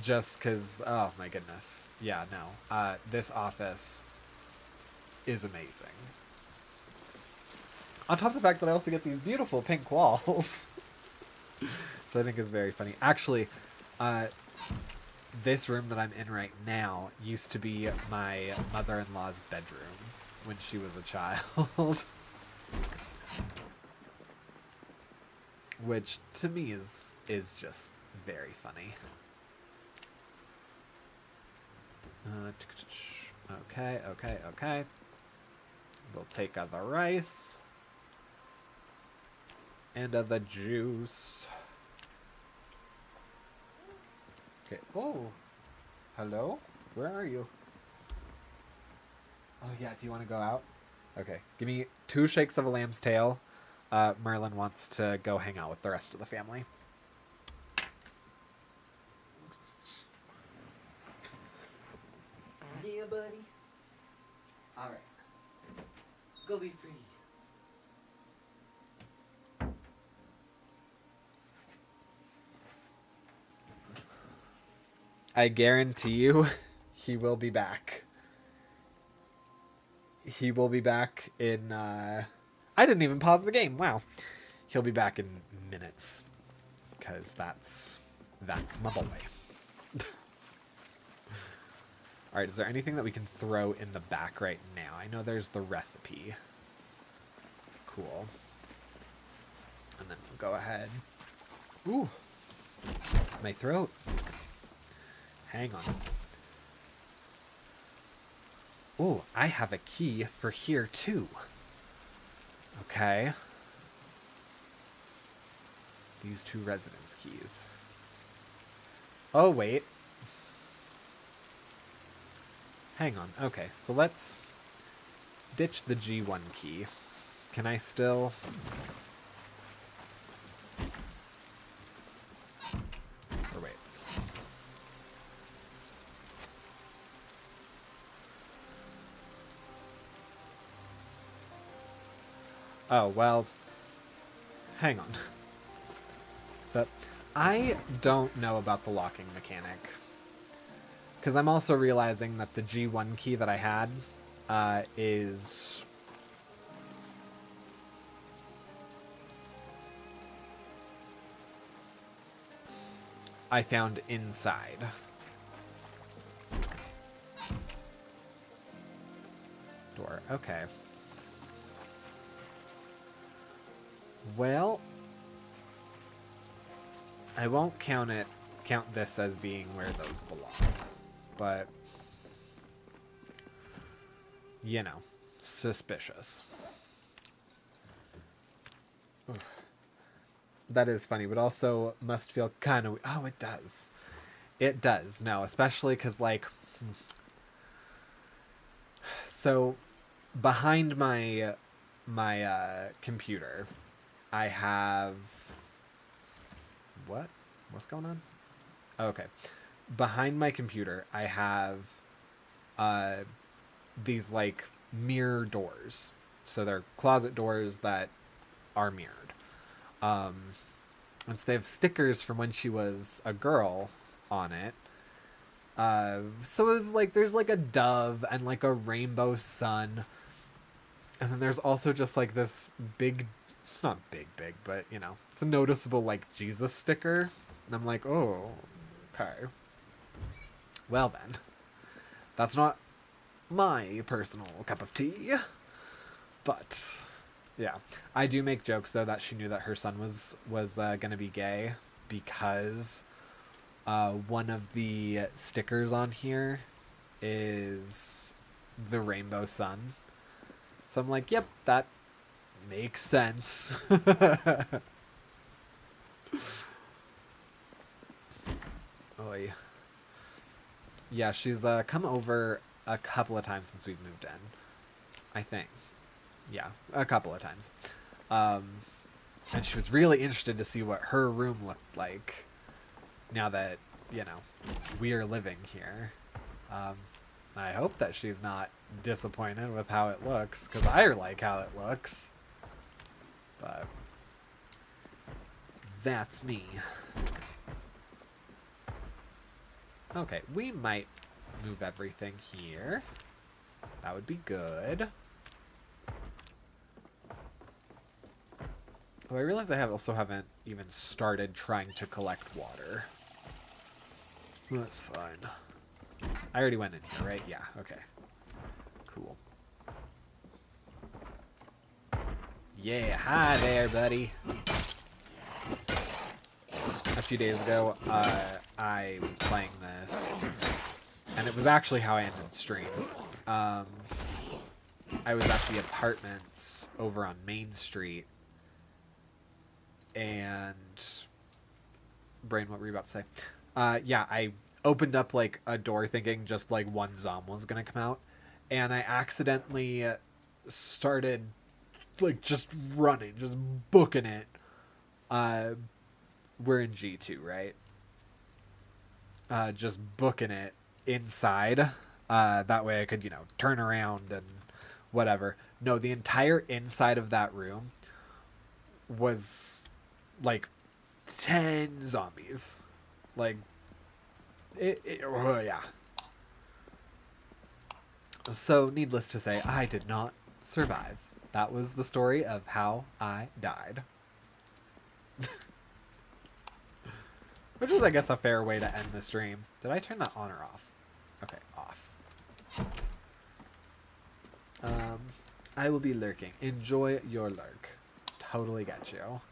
Just because, oh my goodness. Yeah, no. This office is amazing. On top of the fact that I also get these beautiful pink walls. Which I think is very funny. Actually, this room that I'm in right now used to be my mother-in-law's bedroom when she was a child. Which, to me, is just very funny. Okay. We'll take the rice. And the juice. Okay. Oh. Hello? Where are you? Oh, yeah. Do you want to go out? Okay. Give me 2 shakes of a lamb's tail. Merlin wants to go hang out with the rest of the family. Yeah, buddy. All right. Go be free. I guarantee you, he will be back. He will be back in, I didn't even pause the game. Wow. He'll be back in minutes. Because that's my boy. Alright, is there anything that we can throw in the back right now? I know there's the recipe. Cool. And then we'll go ahead. Ooh. My throat. Hang on. Ooh, I have a key for here too. Okay. These 2 residence keys. Oh, wait. Hang on. Okay, so let's ditch the G1 key. Can I still... Or wait. Oh, well... Hang on. I don't know about the locking mechanic. Because I'm also realizing that the G1 key that I had is... I found inside. Door. Okay. Well... I won't count this as being where those belong. But, you know, suspicious. Oof. That is funny, but also must feel kind of... Oh, it does. It does. No, especially because, like... So, behind my computer, I have... What? What's going on? Oh, okay. Behind my computer, I have these, like, mirror doors. So they're closet doors that are mirrored. And so they have stickers from when she was a girl on it. So it was like, there's like a dove and like a rainbow sun. And then there's also just like this big It's not big, but, you know, it's a noticeable, like, Jesus sticker. And I'm like, oh, okay. Well, then. That's not my personal cup of tea. But, yeah. I do make jokes, though, that she knew that her son was going to be gay because one of the stickers on here is the rainbow sun. So I'm like, yep, that makes sense. Oy. Yeah, she's come over a couple of times since we've moved in. I think. Yeah, a couple of times. And she was really interested to see what her room looked like now that, you know, we're living here. I hope that she's not disappointed with how it looks, because I like how it looks. But that's me. Okay, we might move everything here. That would be good. Oh, I realize I also haven't even started trying to collect water. That's fine. I already went in here, right? Yeah, okay. Cool. Yeah, hi there, buddy. A few days ago, I was playing this, and it was actually how I ended stream. I was at the apartments over on Main Street, and Brain, what were you about to say? Yeah, I opened up like a door thinking just like one zombie was gonna come out, and I accidentally started like just running, just booking it. We're in G2, right? Just booking it inside. That way I could, you know, turn around and whatever. No, the entire inside of that room was like 10 zombies. Like, oh, yeah. So, needless to say, I did not survive. That was the story of how I died. Which was, I guess, a fair way to end the stream. Did I turn that on or off? Okay, off. I will be lurking. Enjoy your lurk. Totally get you.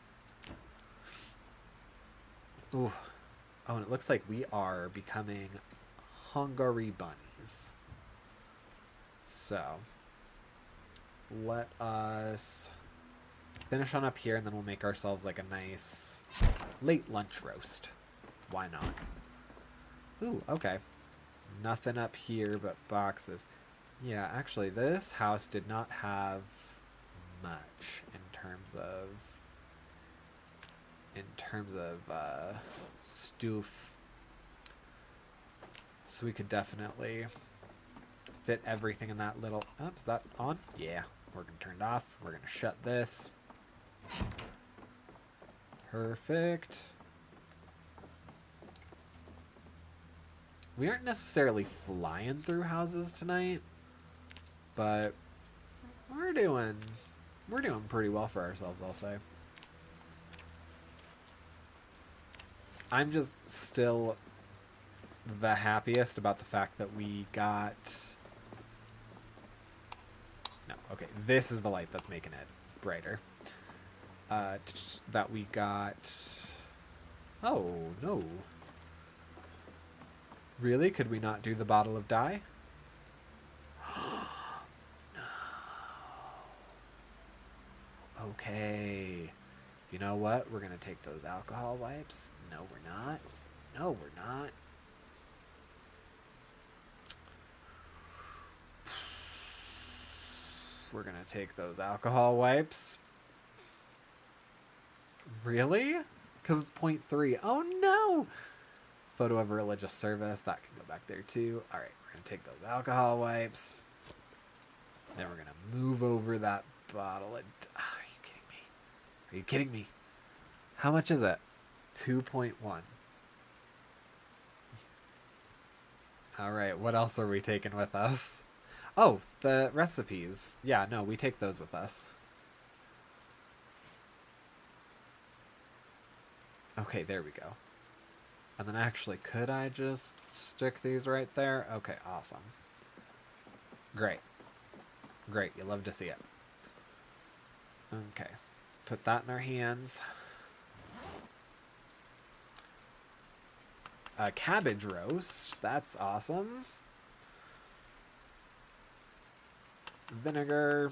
Ooh. Oh, and it looks like we are becoming hungry bunnies. So, let us finish on up here, and then we'll make ourselves like a nice late lunch roast. Why not? Ooh, okay. Nothing up here but boxes. Yeah, actually, this house did not have much in terms of stoof. So we could definitely fit everything in that little... Oh, is that on? Yeah. We're going to turn it off. We're going to shut this. Perfect. We aren't necessarily flying through houses tonight, but we're doing pretty well for ourselves, I'll say. I'm just still the happiest about the fact that we got... No, okay, this is the light that's making it brighter. That we got... Oh, no. Really? Could we not do the bottle of dye? No. Okay. You know what? We're going to take those alcohol wipes. No, we're not. No, we're not. We're going to take those alcohol wipes. Really? Because it's 0.3. Oh, no! Photo of a religious service. That can go back there, too. All right, we're going to take those alcohol wipes. Then we're going to move over that bottle. Are you kidding me? Are you kidding me? How much is it? 2.1. All right, what else are we taking with us? Oh, the recipes. Yeah, no, we take those with us. Okay, there we go. And then actually, could I just stick these right there? Okay, awesome. Great. Great, you love to see it. Okay, put that in our hands. A cabbage roast, that's awesome. Vinegar.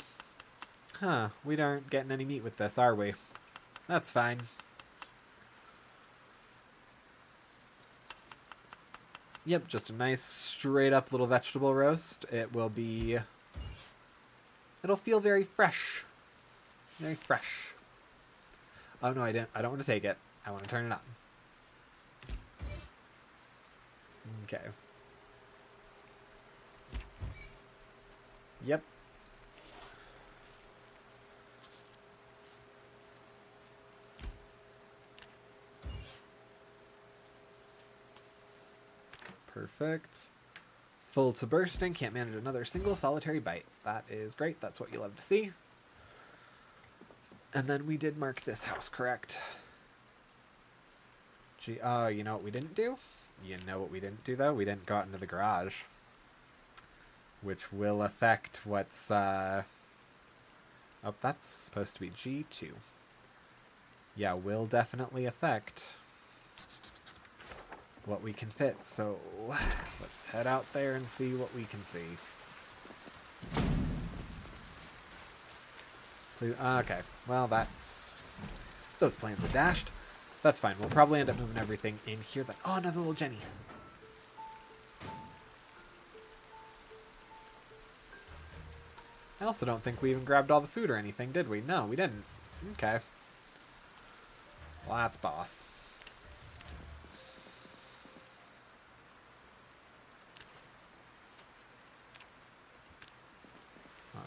Huh, we aren't getting any meat with this, are we? That's fine. Yep, just a nice straight up little vegetable roast. It'll feel very fresh. Very fresh. Oh no, I don't want to take it. I want to turn it on. Okay. Yep. Perfect. Full to bursting. Can't manage another single solitary bite. That is great. That's what you love to see. And then we did mark this house, correct? Gee, you know what we didn't do? You know what we didn't do, though? We didn't go out into the garage. Which will affect what's, Oh, that's supposed to be G2. Yeah, will definitely affect what we can fit. So, let's head out there and see what we can see. Please, okay, well, that's... Those plans are dashed. That's fine. We'll probably end up moving everything in here. Oh, another little Jenny. I also don't think we even grabbed all the food or anything, did we? No, we didn't. Okay. Well, that's boss.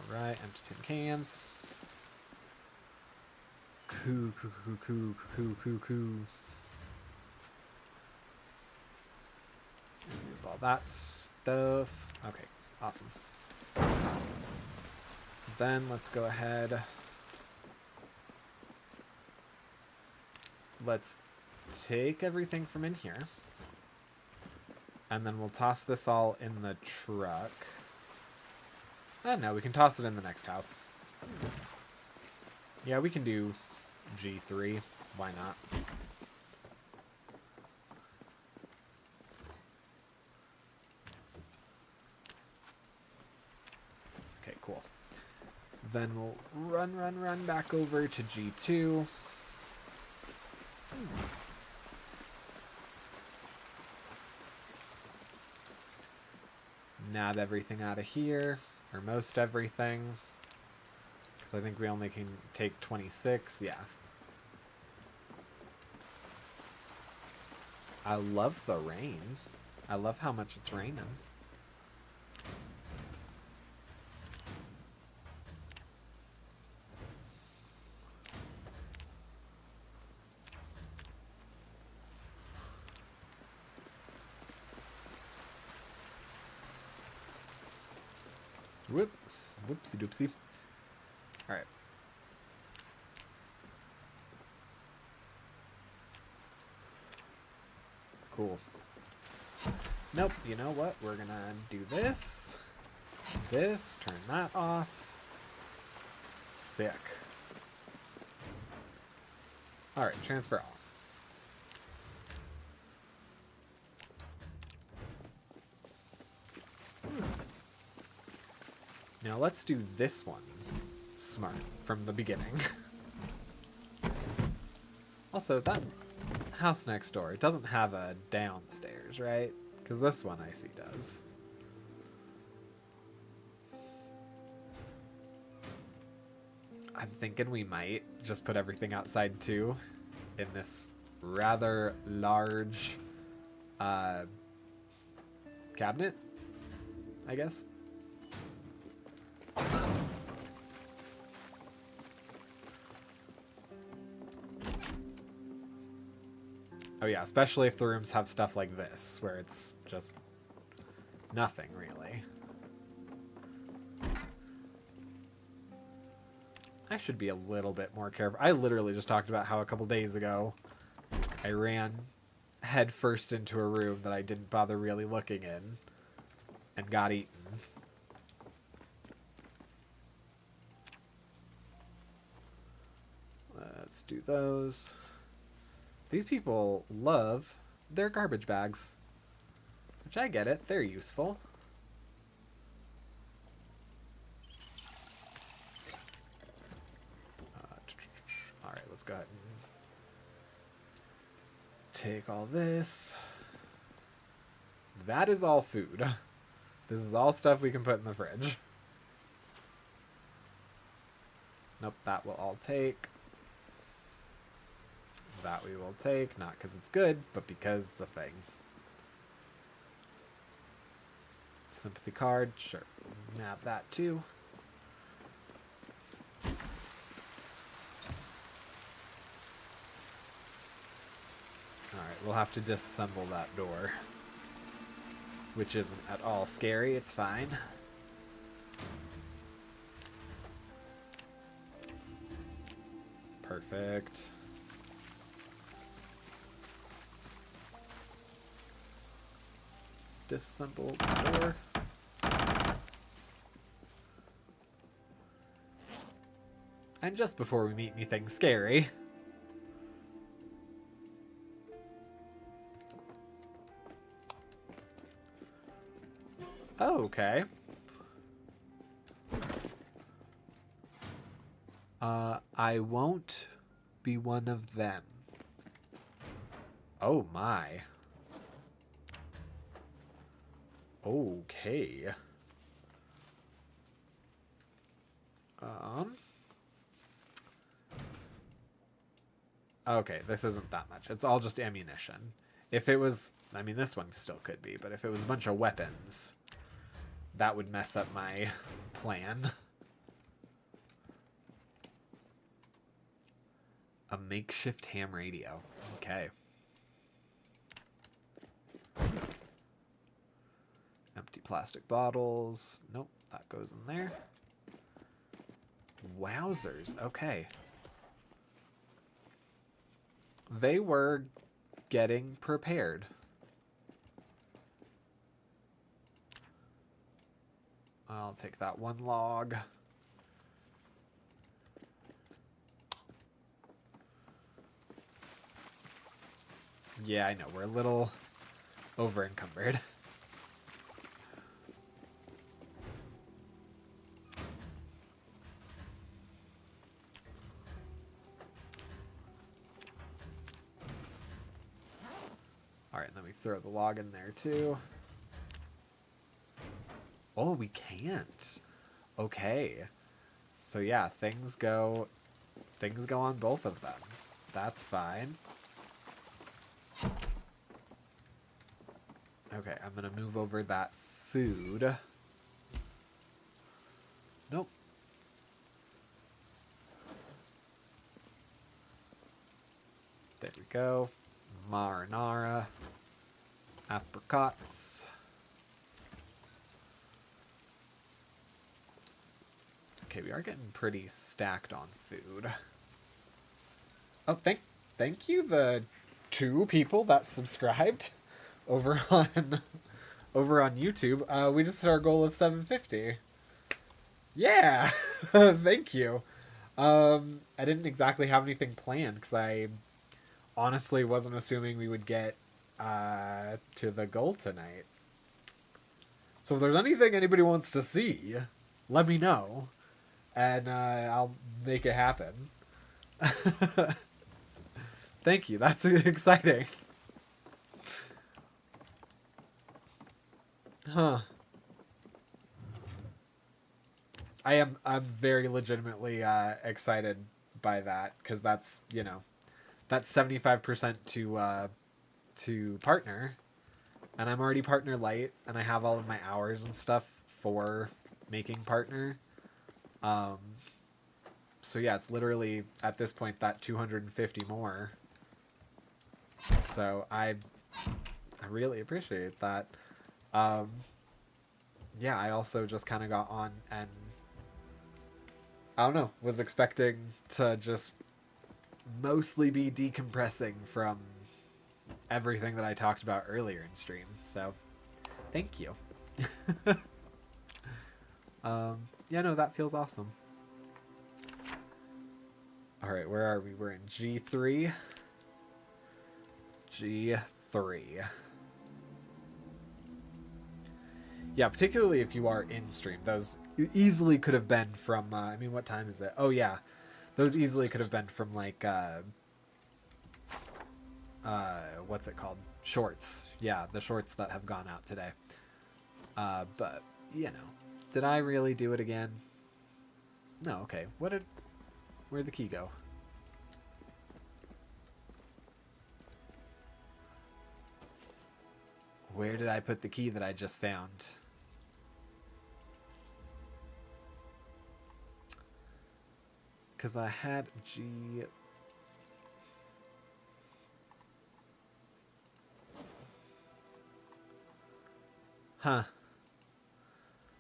Alright, empty tin cans. Coo. Remove all that stuff. Okay, awesome. Then let's go ahead. Let's take everything from in here. And then we'll toss this all in the truck. No, we can toss it in the next house. Yeah, we can do G3. Why not? Okay, cool. Then we'll run back over to G2. Nab everything out of here, or most everything. Because I think we only can take 26, yeah. I love the rain. I love how much it's raining. Whoopsie doopsie. All right. Cool. Nope, you know what? We're gonna do this. This, turn that off. Sick. Alright, transfer all. Now let's do this one smart from the beginning. Also, that house next door, it doesn't have a downstairs, right? Because this one I see does. I'm thinking we might just put everything outside too in this rather large cabinet, I guess. Oh yeah, especially if the rooms have stuff like this, where it's just nothing, really. I should be a little bit more careful. I literally just talked about how a couple days ago I ran head first into a room that I didn't bother really looking in and got eaten. Let's do those. These people love their garbage bags, which I get it. They're useful. Alright, let's go ahead and take all this. That is all food. This is all stuff we can put in the fridge. Nope, that will all take. That we will take, not because it's good, but because it's a thing. Sympathy card, sure. Nab that too. Alright, we'll have to disassemble that door. Which isn't at all scary, it's fine. Perfect. Disassemble the door. And just before we meet anything scary... Oh, okay. I won't be one of them. Oh my. Okay. Okay, this isn't that much. It's all just ammunition. If it was... I mean, this one still could be, but if it was a bunch of weapons, that would mess up my plan. A makeshift ham radio. Okay. Empty plastic bottles. Nope, that goes in there. Wowzers. Okay. They were getting prepared. I'll take that one log. Yeah, I know. We're a little over encumbered. Alright, then we throw the log in there too. Oh, we can't. Okay. So yeah, things go on both of them. That's fine. Okay, I'm gonna move over that food. Nope. There we go. Marinara. Apricots. Okay, we are getting pretty stacked on food. Oh, thank you, the 2 people that subscribed over on YouTube. We just hit our goal of 750. Yeah, thank you. I didn't exactly have anything planned because I honestly wasn't assuming we would get to the goal tonight. So if there's anything anybody wants to see, let me know, and I'll make it happen. Thank you. That's exciting. Huh. I'm very legitimately excited by that, because that's, you know, that's 75% to partner, and I'm already partner light, and I have all of my hours and stuff for making partner. So yeah, it's literally at this point that 250 more. So I really appreciate that. Yeah, I also just kind of got on and I don't know, was expecting to just mostly be decompressing from everything that I talked about earlier in stream. So, thank you. Yeah, no, that feels awesome. All right, where are we? We're in G3. G3. Yeah, particularly if you are in stream. Those easily could have been from, I mean, what time is it? Oh, yeah. Those easily could have been from, like, what's it called? Shorts. Yeah, the shorts that have gone out today. But, you know. Did I really do it again? No, okay. Where'd the key go? Where did I put the key that I just found? Because I had G... Huh.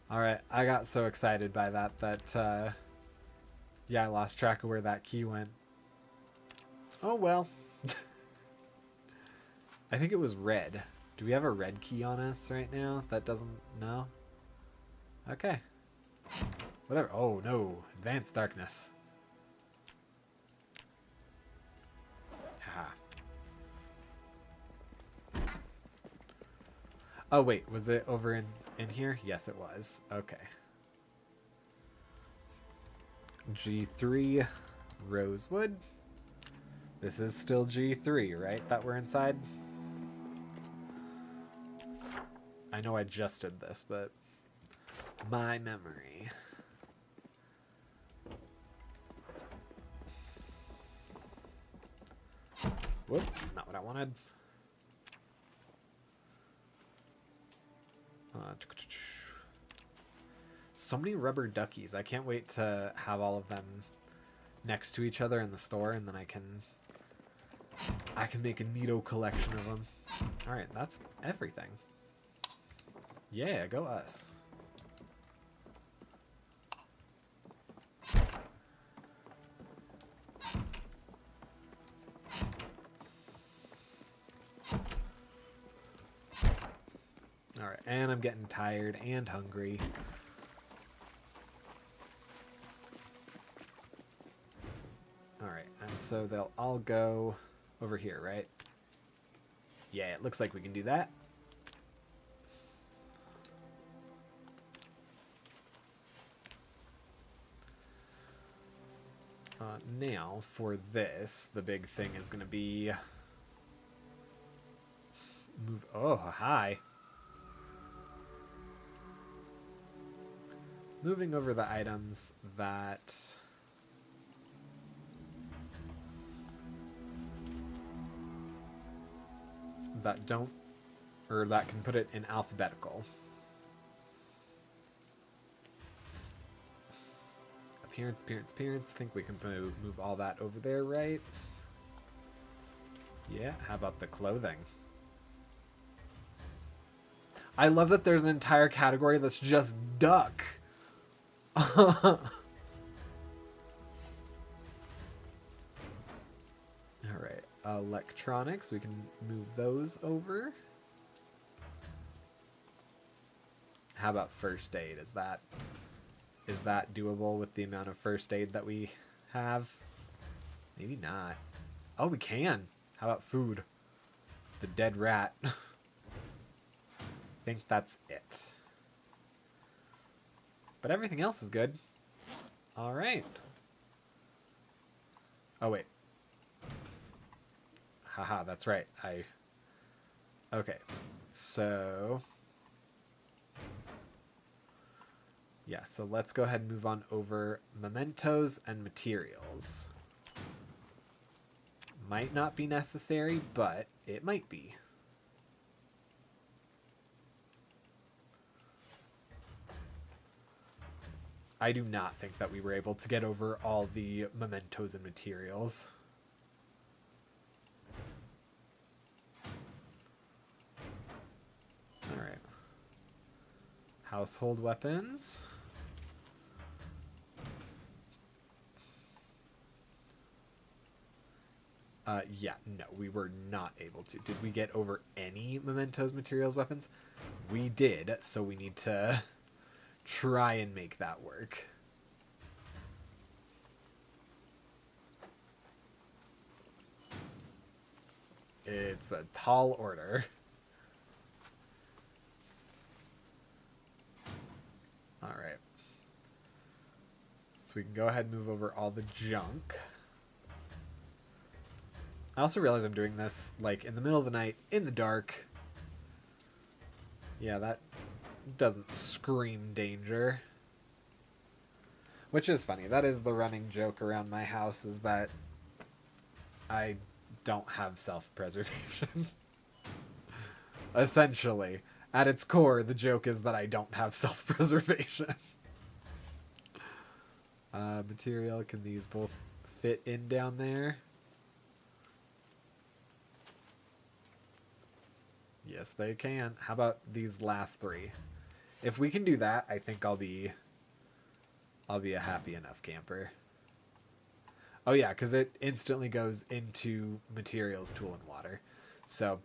Alright, I got so excited by that, yeah, I lost track of where that key went. Oh, well. I think it was red. Do we have a red key on us right now? That doesn't... No? Okay. Whatever. Oh, no. Advanced darkness. Haha. Oh, wait. Was it over in here? Yes, it was. Okay. G3 Rosewood. This is still G3, right? That we're inside? I know I just did this, but my memory. Whoop, not what I wanted. So many rubber duckies. I can't wait to have all of them next to each other in the store, and then I can make a neato collection of them. All right, that's everything. Yeah, go us. All right, and I'm getting tired and hungry. All right, and so they'll all go over here, right? Yeah, it looks like we can do that. Now, for this, the big thing is going to be... Move... Oh, hi. Moving over the items that... that don't... or that can put it in alphabetical. Appearance, appearance, appearance. Think we can move all that over there, right? Yeah, how about the clothing? I love that there's an entire category that's just duck. Alright, electronics. We can move those over. How about first aid? Is that doable with the amount of first aid that we have? Maybe not. Oh, we can. How about food? The dead rat. I think that's it. But everything else is good. All right. Oh, wait. Haha, that's right. Okay. So... yeah, so let's go ahead and move on over mementos and materials. Might not be necessary, but it might be. I do not think that we were able to get over all the mementos and materials. All right. Household weapons. Yeah, no, we were not able to. Did we get over any mementos, materials, weapons? We did, so we need to try and make that work. It's a tall order. Alright. So we can go ahead and move over all the junk. I also realize I'm doing this, like, in the middle of the night, in the dark. Yeah, that doesn't scream danger. Which is funny. That is the running joke around my house, is that I don't have self-preservation. Essentially. At its core, the joke is that I don't have self-preservation. Material, can these both fit in down there? Yes, they can. How about these last three? If we can do that, I think I'll be a happy enough camper. Oh yeah, because it instantly goes into materials, tool, and water. So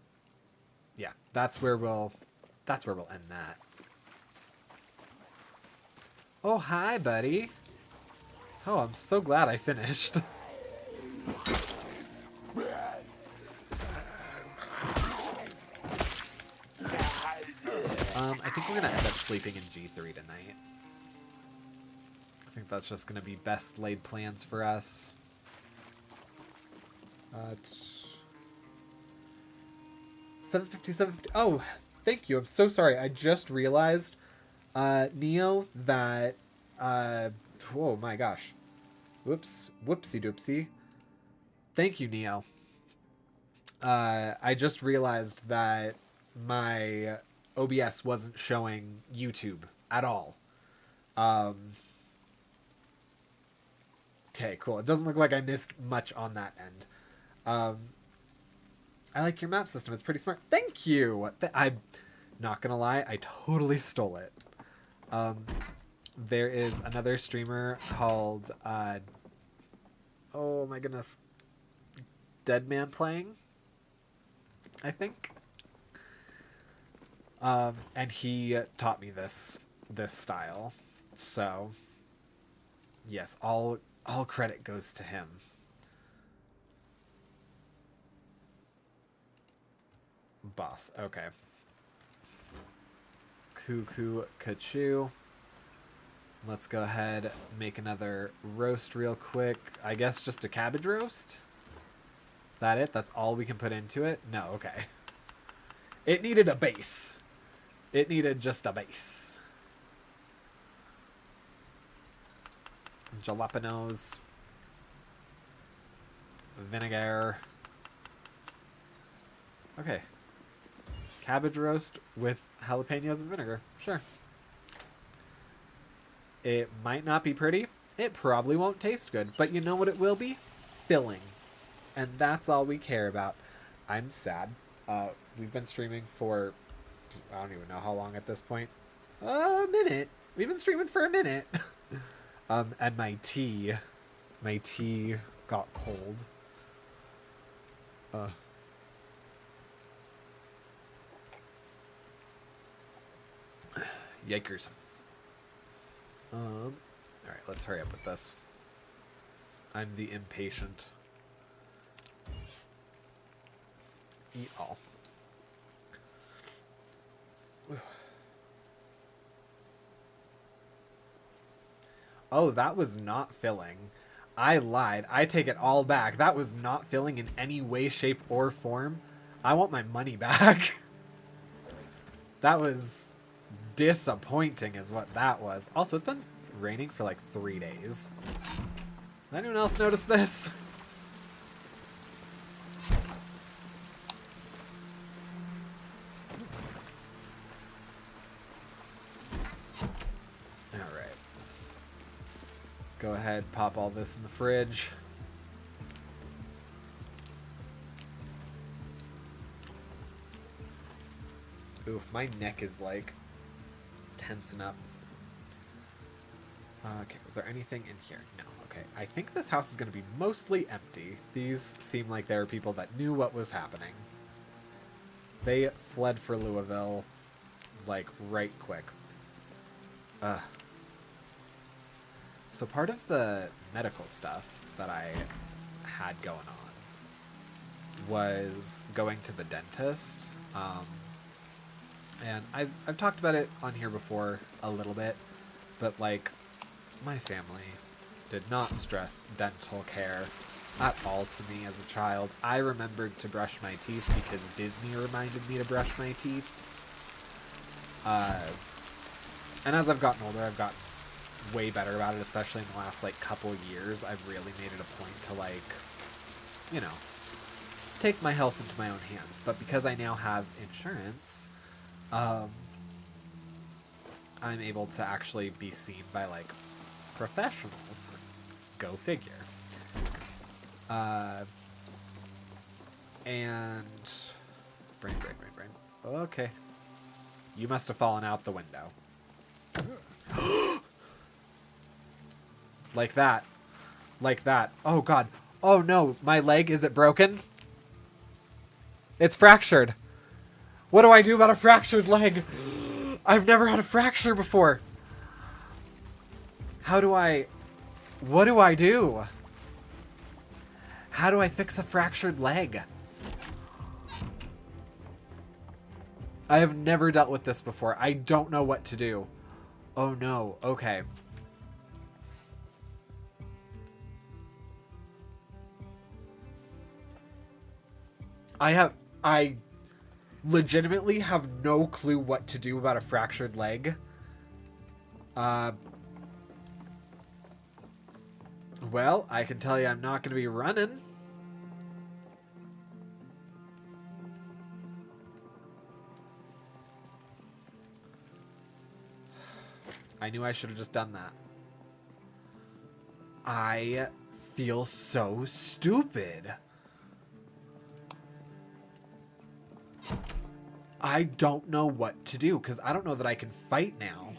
yeah, that's where we'll end that. Oh, hi, buddy. Oh, I'm so glad I finished. I think we're gonna end up sleeping in G3 tonight. I think that's just gonna be best laid plans for us. 750, 750. Oh, thank you. I'm so sorry. I just realized, Neo, that, oh my gosh. Whoops. Whoopsie doopsie. Thank you, Neo. I just realized that my OBS wasn't showing YouTube at all. Okay, cool. It doesn't look like I missed much on that end. I like your map system. It's pretty smart. Thank you. I'm not gonna lie. I totally stole it. There is another streamer called, oh my goodness, Dead Man Playing, I think. And he taught me this style. So, yes, all credit goes to him. Boss. Okay. Cuckoo Kachoo. Let's go ahead, make another roast real quick. I guess just a cabbage roast? Is that it? That's all we can put into it? No, okay. It needed a base. It needed just a base. Jalapenos. Vinegar. Okay. Cabbage roast with jalapenos and vinegar. Sure. It might not be pretty. It probably won't taste good. But you know what it will be? Filling. And that's all we care about. I'm sad. We've been streaming for, I don't even know how long at this point. A minute. We've been streaming for a minute. And my tea got cold. Yikers. Alright, let's hurry up with this. I'm the impatient. Eat all. Oh, that was not filling. I lied. I take it all back. That was not filling in any way, shape, or form. I want my money back. That was disappointing is what that was. Also, it's been raining for like 3 days. Did anyone else notice this? Alright. Let's go ahead, pop all this in the fridge. Ooh, my neck is like tensing up. Okay, was there anything in here? No. Okay, I think this house is going to be mostly empty. These seem like they were people that knew what was happening. They fled for Louisville, like, right quick. So part of the medical stuff that I had going on was going to the dentist. And I've talked about it on here before a little bit, but, like, my family did not stress dental care at all to me as a child. I remembered to brush my teeth because Disney reminded me to brush my teeth. And as I've gotten older, I've gotten way better about it, especially in the last, like, couple years. I've really made it a point to, like, you know, take my health into my own hands. But because I now have insurance, I'm able to actually be seen by, like, professionals. Go figure. And brain. Okay. You must have fallen out the window. Like that. Like that. Oh, God. Oh, no. My leg, is it broken? It's fractured. What do I do about a fractured leg? I've never had a fracture before. How do I... What do I do? How do I fix a fractured leg? I have never dealt with this before. I don't know what to do. Oh, no. Okay. I legitimately have no clue what to do about a fractured leg. Well, I can tell you I'm not going to be running. I knew I should have just done that. I feel so stupid. I don't know what to do, because I don't know that I can fight now.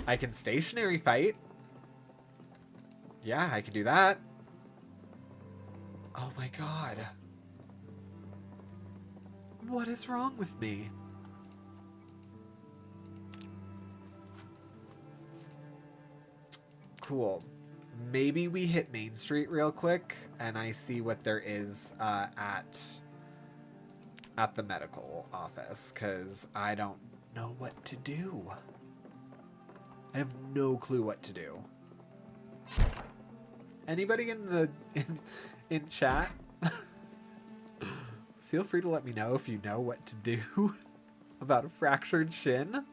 I can stationary fight. Yeah, I can do that. Oh my God. What is wrong with me? Cool. Maybe we hit Main Street real quick and I see what there is at the medical office, because I don't know what to do. I have no clue what to do. Anybody in the in chat? Feel free to let me know if you know what to do about a fractured shin.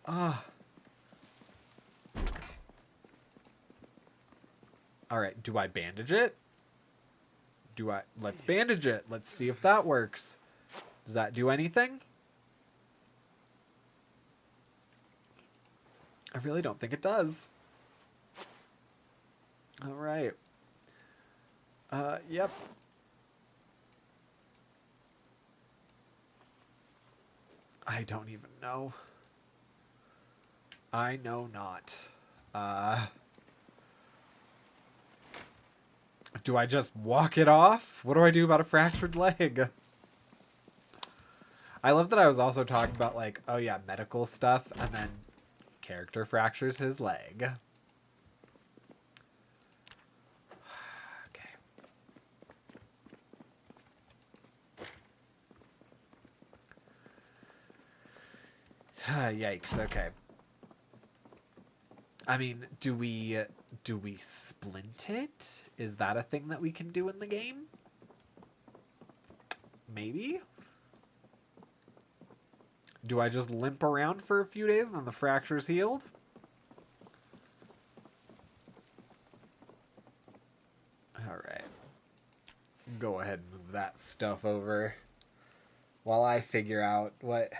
Ah. Alright, do I bandage it? Let's bandage it. Let's see if that works. Does that do anything? I really don't think it does. Alright. Yep. I don't even know. I know not. Do I just walk it off? What do I do about a fractured leg? I love that I was also talking about, like, oh yeah, medical stuff, and then character fractures his leg. Okay. Yikes, okay. I mean, do we splint it? Is that a thing that we can do in the game? Maybe? Do I just limp around for a few days and then the fracture's healed? Alright. Go ahead and move that stuff over while I figure out what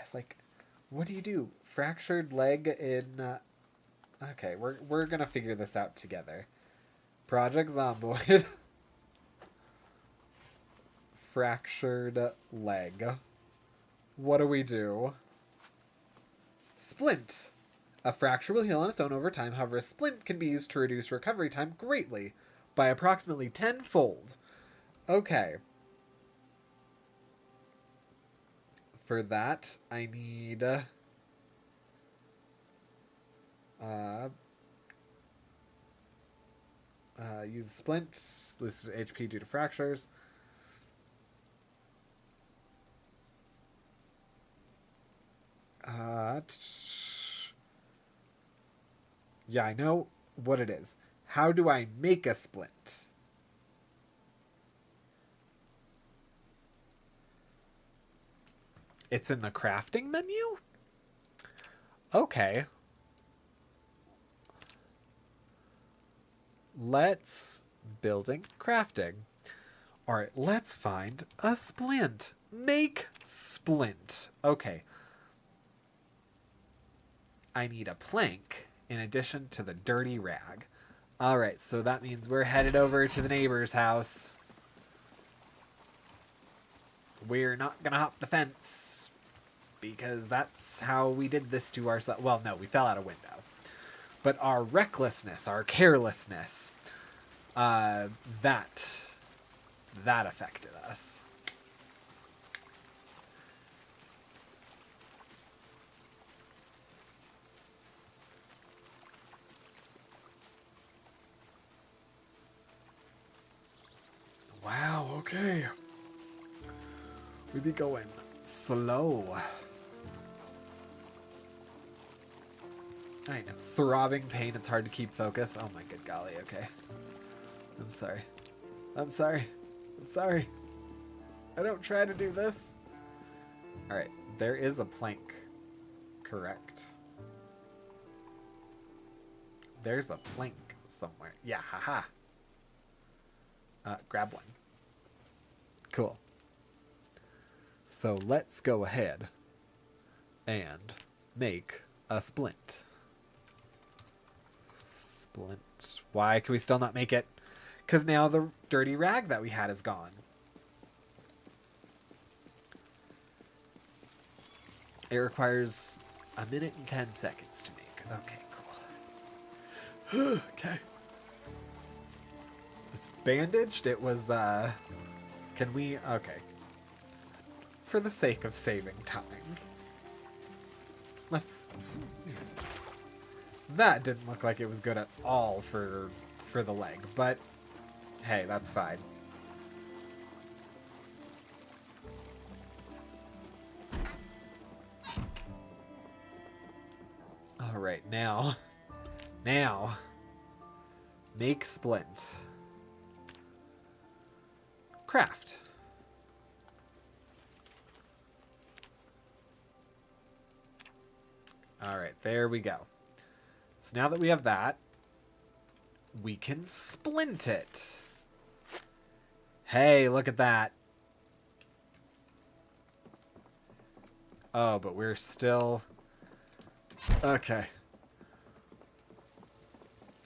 do you do? Fractured leg in... Okay, we're gonna figure this out together. Project Zomboid. Fractured leg. What do we do? Splint. A fracture will heal on its own over time. However, a splint can be used to reduce recovery time greatly by approximately tenfold. Okay. For that, I need... use splint. Lose HP due to fractures. Yeah, I know what it is. How do I make a splint? It's in the crafting menu? Okay. Let's building crafting. All right, let's find a splint. Make splint. Okay. I need a plank in addition to the dirty rag. All right, so that means we're headed over to the neighbor's house. We're not gonna hop the fence because that's how we did this to ourselves. Well, no, we fell out a window. But our recklessness, our carelessness, that affected us. Wow, okay. We be going slow. I know. Throbbing pain, it's hard to keep focus. Oh my good golly, okay. I'm sorry. I'm sorry. I'm sorry. I don't try to do this. Alright, there is a plank. Correct. There's a plank somewhere. Yeah, haha. Grab one. Cool. So let's go ahead and make a splint. Splint. Why can we still not make it? Because now the dirty rag that we had is gone. It requires 1 minute and 10 seconds to make. Okay, cool. Okay. It's bandaged. It was, can we... Okay. For the sake of saving time. Let's... That didn't look like it was good at all for the leg, but hey, that's fine. All right, now, make splint. Craft. All right, there we go. So now that we have that, we can splint it. Hey, look at that. Oh, but we're still... Okay.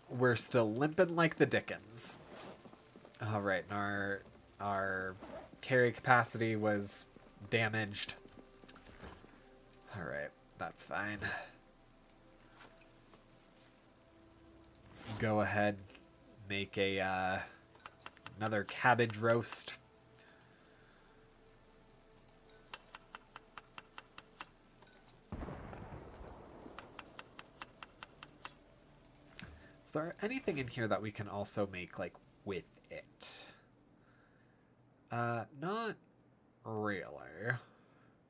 We're still limping like the dickens. All right, and our carry capacity was damaged. All right, that's fine. Let's go ahead, make a another cabbage roast. Is there anything in here that we can also make like with it? Not really.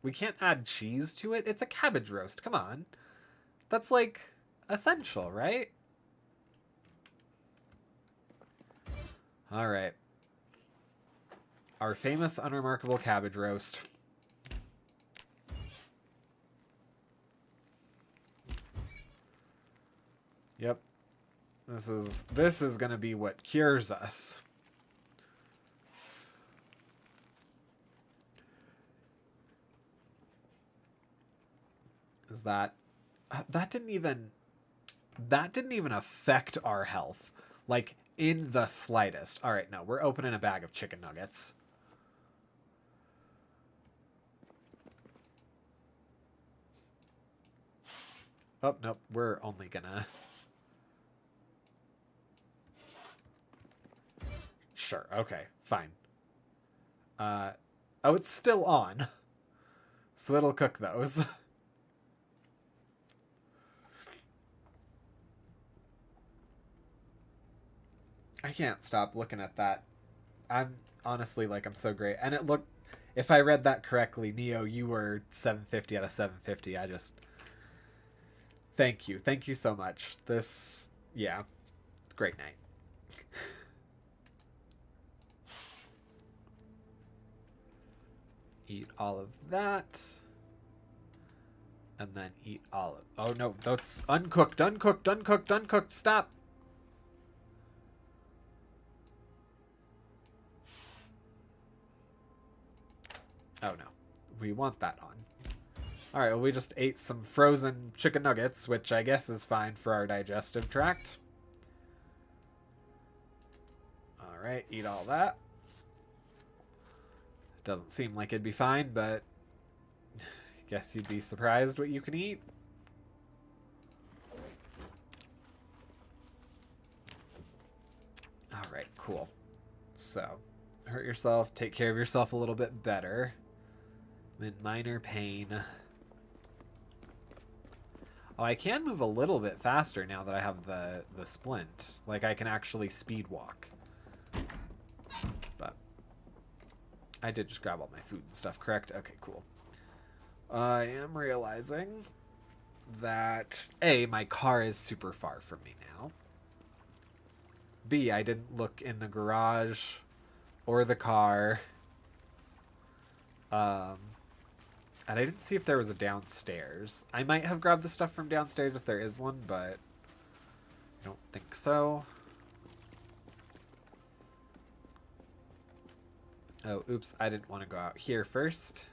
We can't add cheese to it. It's a cabbage roast. Come on. That's like essential, right? All right. Our famous unremarkable cabbage roast. Yep. This is going to be what cures us. Is that that didn't even affect our health, like in the slightest. All right, no, we're opening a bag of chicken nuggets. Oh, nope. We're only gonna... Sure. Okay. Fine. Oh, it's still on. So it'll cook those. I can't stop looking at that. I'm honestly like, I'm so great. And it looked, if I read that correctly, Neo, you were 750 out of 750. I just, thank you. Thank you so much. This, yeah, great night. Eat all of that. And then eat all of, oh no, that's uncooked, uncooked, uncooked, uncooked. Stop. Oh no, we want that on. Alright, well we just ate some frozen chicken nuggets, which I guess is fine for our digestive tract. Alright, eat all that. Doesn't seem like it'd be fine, but I guess you'd be surprised what you can eat. Alright, cool. So, hurt yourself, take care of yourself a little bit better. I'm in minor pain. Oh, I can move a little bit faster now that I have the splint. Like, I can actually speed walk. But I did just grab all my food and stuff, correct? Okay, cool. I am realizing that, A, my car is super far from me now. B, I didn't look in the garage or the car. And I didn't see if there was a downstairs. I might have grabbed the stuff from downstairs if there is one, but I don't think so. Oh, oops, I didn't want to go out here first.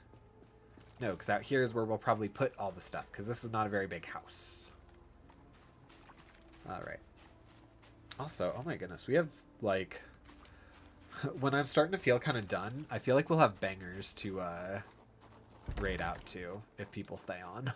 No, because out here is where we'll probably put all the stuff, because this is not a very big house. Alright. Also, oh my goodness, we have, like... when I'm starting to feel kind of done, I feel like we'll have bangers to, raid out to if people stay on.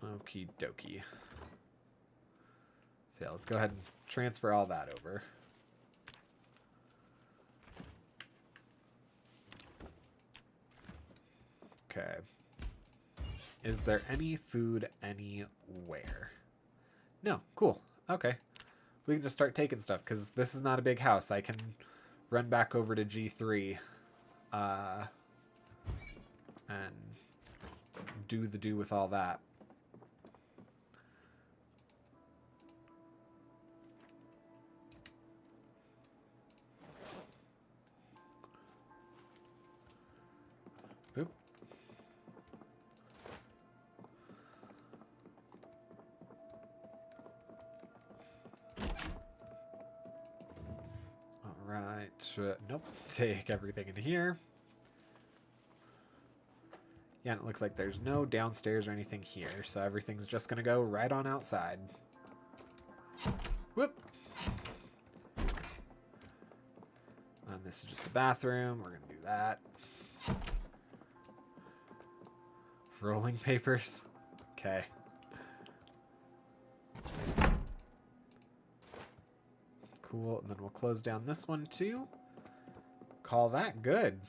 Okie dokie. So yeah, let's go ahead and transfer all that over. Okay. Is there any food anywhere? No. Cool. Okay. We can just start taking stuff, because this is not a big house. I can run back over to G3 and do with all that. Oop. Alright. Nope. Take everything in here. Yeah, and it looks like there's no downstairs or anything here, so everything's just gonna go right on outside. Whoop! And this is just the bathroom. We're gonna do that. Rolling papers. Okay. Cool, and then we'll close down this one too. Call that good.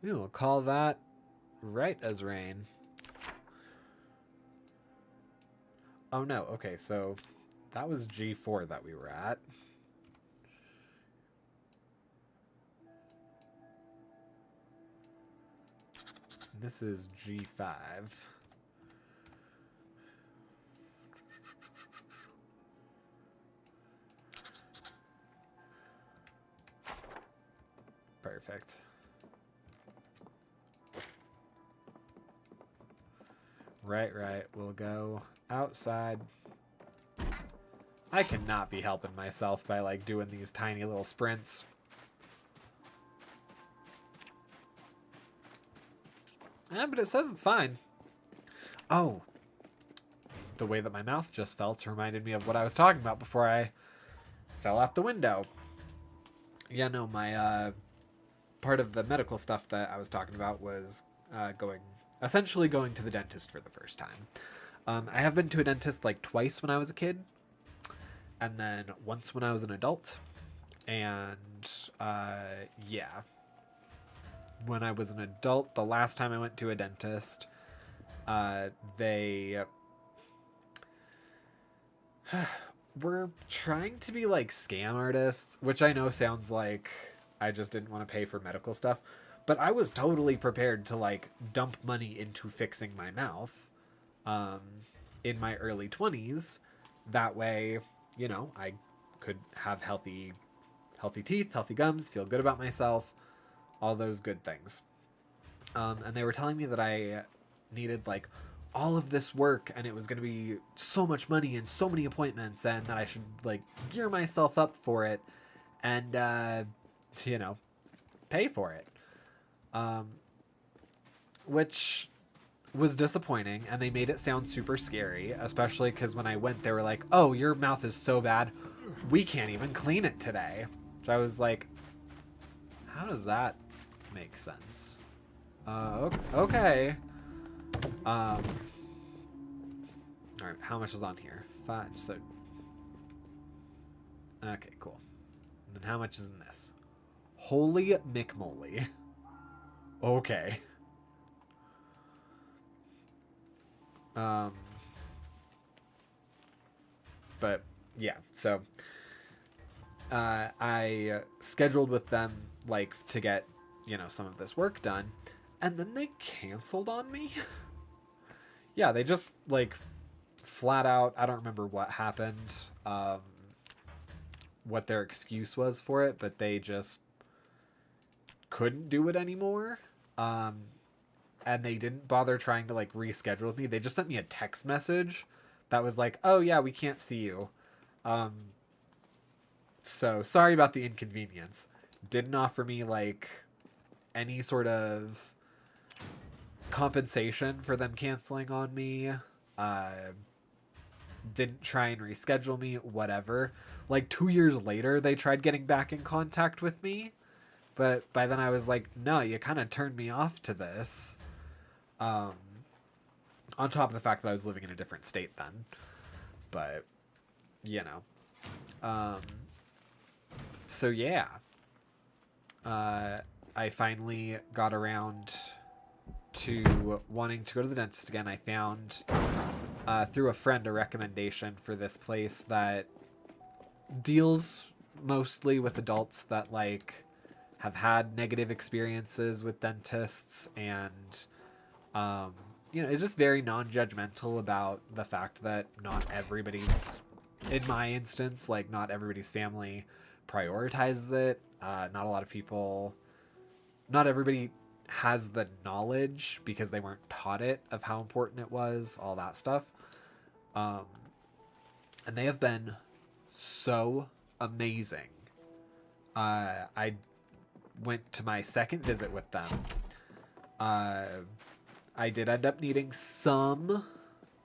We will call that right as rain. Oh no, okay, so that was G4 that we were at. This is G5. Perfect. Right. We'll go outside. I cannot be helping myself by, like, doing these tiny little sprints. Yeah, but it says it's fine. Oh. the way that my mouth just felt reminded me of what I was talking about before I fell out the window. Yeah, no, my part of the medical stuff that I was talking about was essentially going to the dentist for the first time. I have been to a dentist like twice when I was a kid, and then once when I was an adult. And yeah, when I was an adult, the last time I went to a dentist, they were trying to be like scam artists, which I know sounds like I just didn't want to pay for medical stuff, but I was totally prepared to like dump money into fixing my mouth in my early 20s. That way, you know, I could have healthy teeth, healthy gums, feel good about myself, all those good things. And they were telling me that I needed like all of this work and it was going to be so much money and so many appointments, and that I should like gear myself up for it and you know, pay for it. Which was disappointing, and they made it sound super scary, especially because when I went, they were like, oh, your mouth is so bad, we can't even clean it today. Which I was like, how does that make sense? Okay. All right, how much is on here? 5, so... Okay, cool. And then how much is in this? Holy McMoly. Okay. But yeah, so I scheduled with them like to get, you know, some of this work done, and then they canceled on me. Yeah, they just like flat out, I don't remember what happened, what their excuse was for it, but they just couldn't do it anymore. And they didn't bother trying to like reschedule with me. They just sent me a text message that was like, oh yeah, we can't see you. So sorry about the inconvenience. Didn't offer me like any sort of compensation for them canceling on me. Didn't try and reschedule me, whatever. Like 2 years later, they tried getting back in contact with me. But by then I was like, no, you kind of turned me off to this. On top of the fact that I was living in a different state then. But, you know. So yeah. I finally got around to wanting to go to the dentist again. I found, through a friend, a recommendation for this place that deals mostly with adults that, like, have had negative experiences with dentists, and you know, is just very non-judgmental about the fact that not everybody's, in my instance, like not everybody's family prioritizes it. Not a lot of people, not everybody has the knowledge because they weren't taught it of how important it was, all that stuff. And they have been so amazing. I went to my second visit with them. I did end up needing some,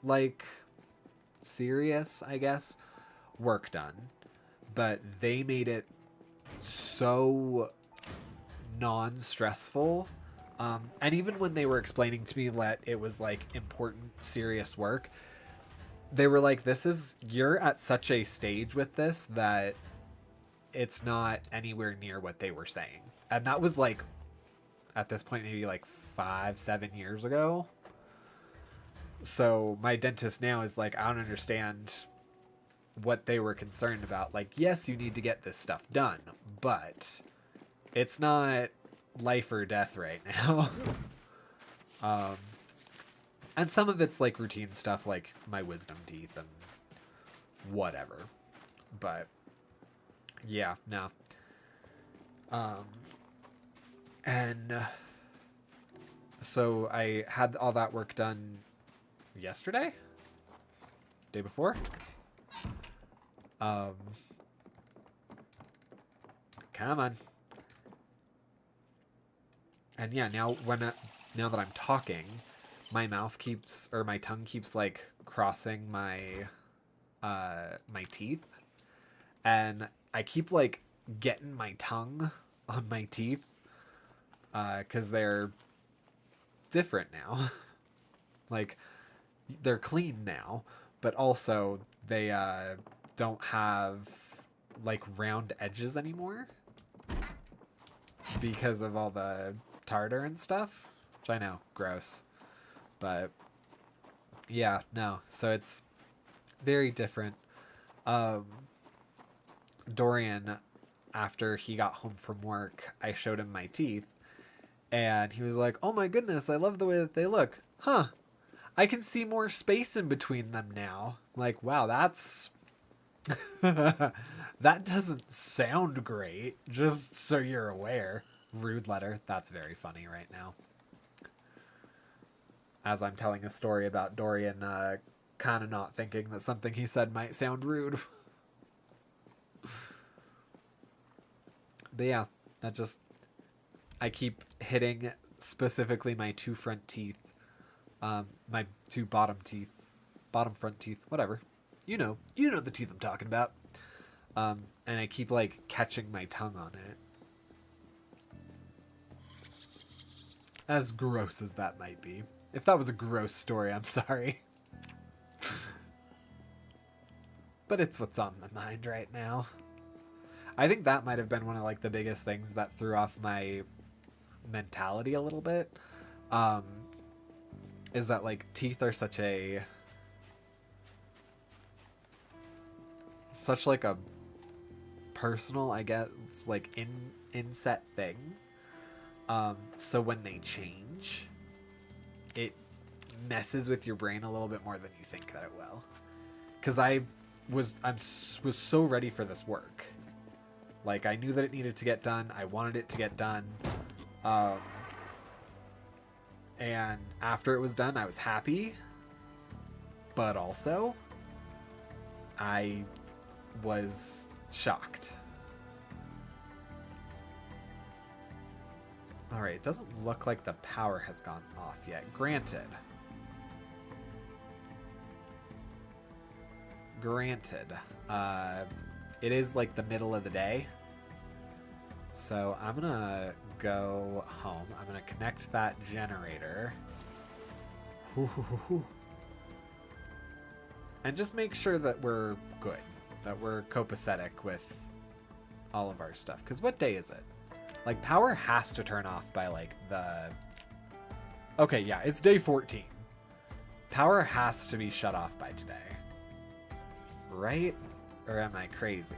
like, serious, I guess, work done. But they made it so non-stressful. And even when they were explaining to me that it was, like, important, serious work, they were like, you're at such a stage with this that it's not anywhere near what they were saying. And that was, like, at this point, maybe, like, 5-7 years ago. So my dentist now is like, I don't understand what they were concerned about. Like, yes, you need to get this stuff done, but it's not life or death right now. And some of it's like routine stuff, like my wisdom teeth and whatever. But yeah, no. And so I had all that work done yesterday? Day before? Come on. And yeah, now that I'm talking, my mouth keeps, or my tongue keeps like crossing my my teeth, and I keep like getting my tongue on my teeth because they're different now. Like they're clean now, but also they don't have like round edges anymore because of all the tartar and stuff, which I know, gross. But yeah, no. So it's very different. Um, Dorian, after he got home from work, I showed him my teeth, and he was like, "Oh my goodness, I love the way that they look." Huh. I can see more space in between them now. Like, wow, that's that doesn't sound great. Just so you're aware. Rude letter. That's very funny right now. As I'm telling a story about Dorian kind of not thinking that something he said might sound rude. But yeah, that just... I keep hitting specifically my two front teeth. My two bottom teeth. Bottom front teeth. Whatever. You know the teeth I'm talking about. And I keep like catching my tongue on it. As gross as that might be. If that was a gross story, I'm sorry. But it's what's on my mind right now. I think that might have been one of like the biggest things that threw off my mentality a little bit. Is that like teeth are such like a personal, I guess, it's like inset thing. So when they change, it messes with your brain a little bit more than you think that it will. Because I was so ready for this work. Like, I knew that it needed to get done. I wanted it to get done. And after it was done, I was happy. But also, I was shocked. Alright, it doesn't look like the power has gone off yet. Granted. It is like the middle of the day. So I'm gonna go home. I'm gonna connect that generator. And just make sure that we're good. That we're copacetic with all of our stuff. Because what day is it? Like, power has to turn off by, like, the... Okay, yeah, it's day 14. Power has to be shut off by today. Right? Or am I crazy?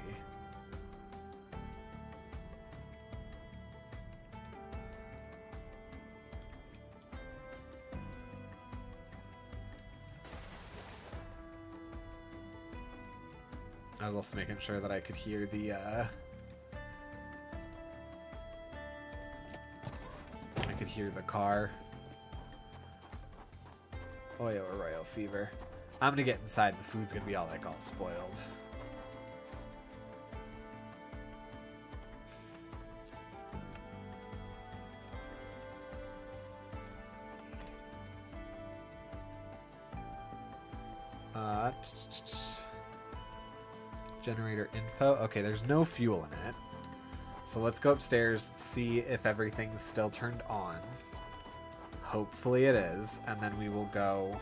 I was also making sure that I could hear the, I could hear the car. Oyo Arroyo fever. I'm gonna get inside. The food's gonna be all spoiled. Generator info. Okay, there's no fuel in it. So let's go upstairs, see if everything's still turned on. Hopefully it is, and then we will go...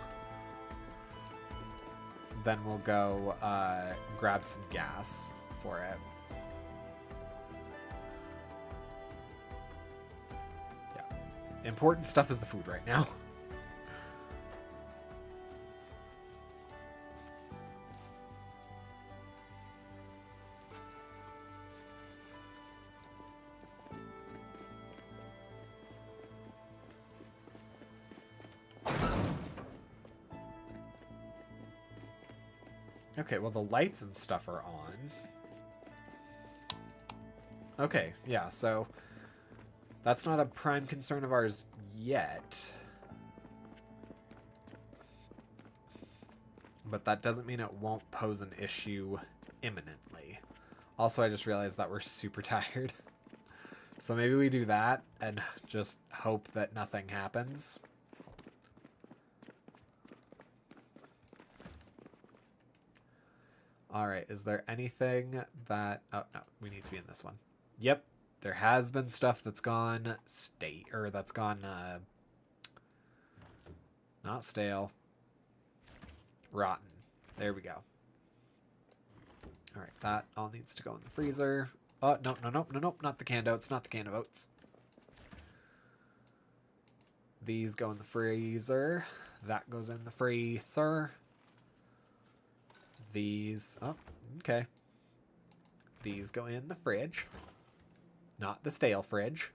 Then we'll go grab some gas for it. Yeah. Important stuff is the food right now. Okay, well, the lights and stuff are on. Okay, yeah, so that's not a prime concern of ours yet. But that doesn't mean it won't pose an issue imminently. Also, I just realized that we're super tired. So maybe we do that and just hope that nothing happens. All right, is there anything that... Oh, no, we need to be in this one. Yep, there has been stuff that's gone that's gone, not stale, rotten. There we go. All right, that all needs to go in the freezer. Oh, no, no, no, no, no, not the canned oats, not the can of oats. These go in the freezer. That goes in the freezer. These, oh, okay. These go in the fridge. Not the stale fridge.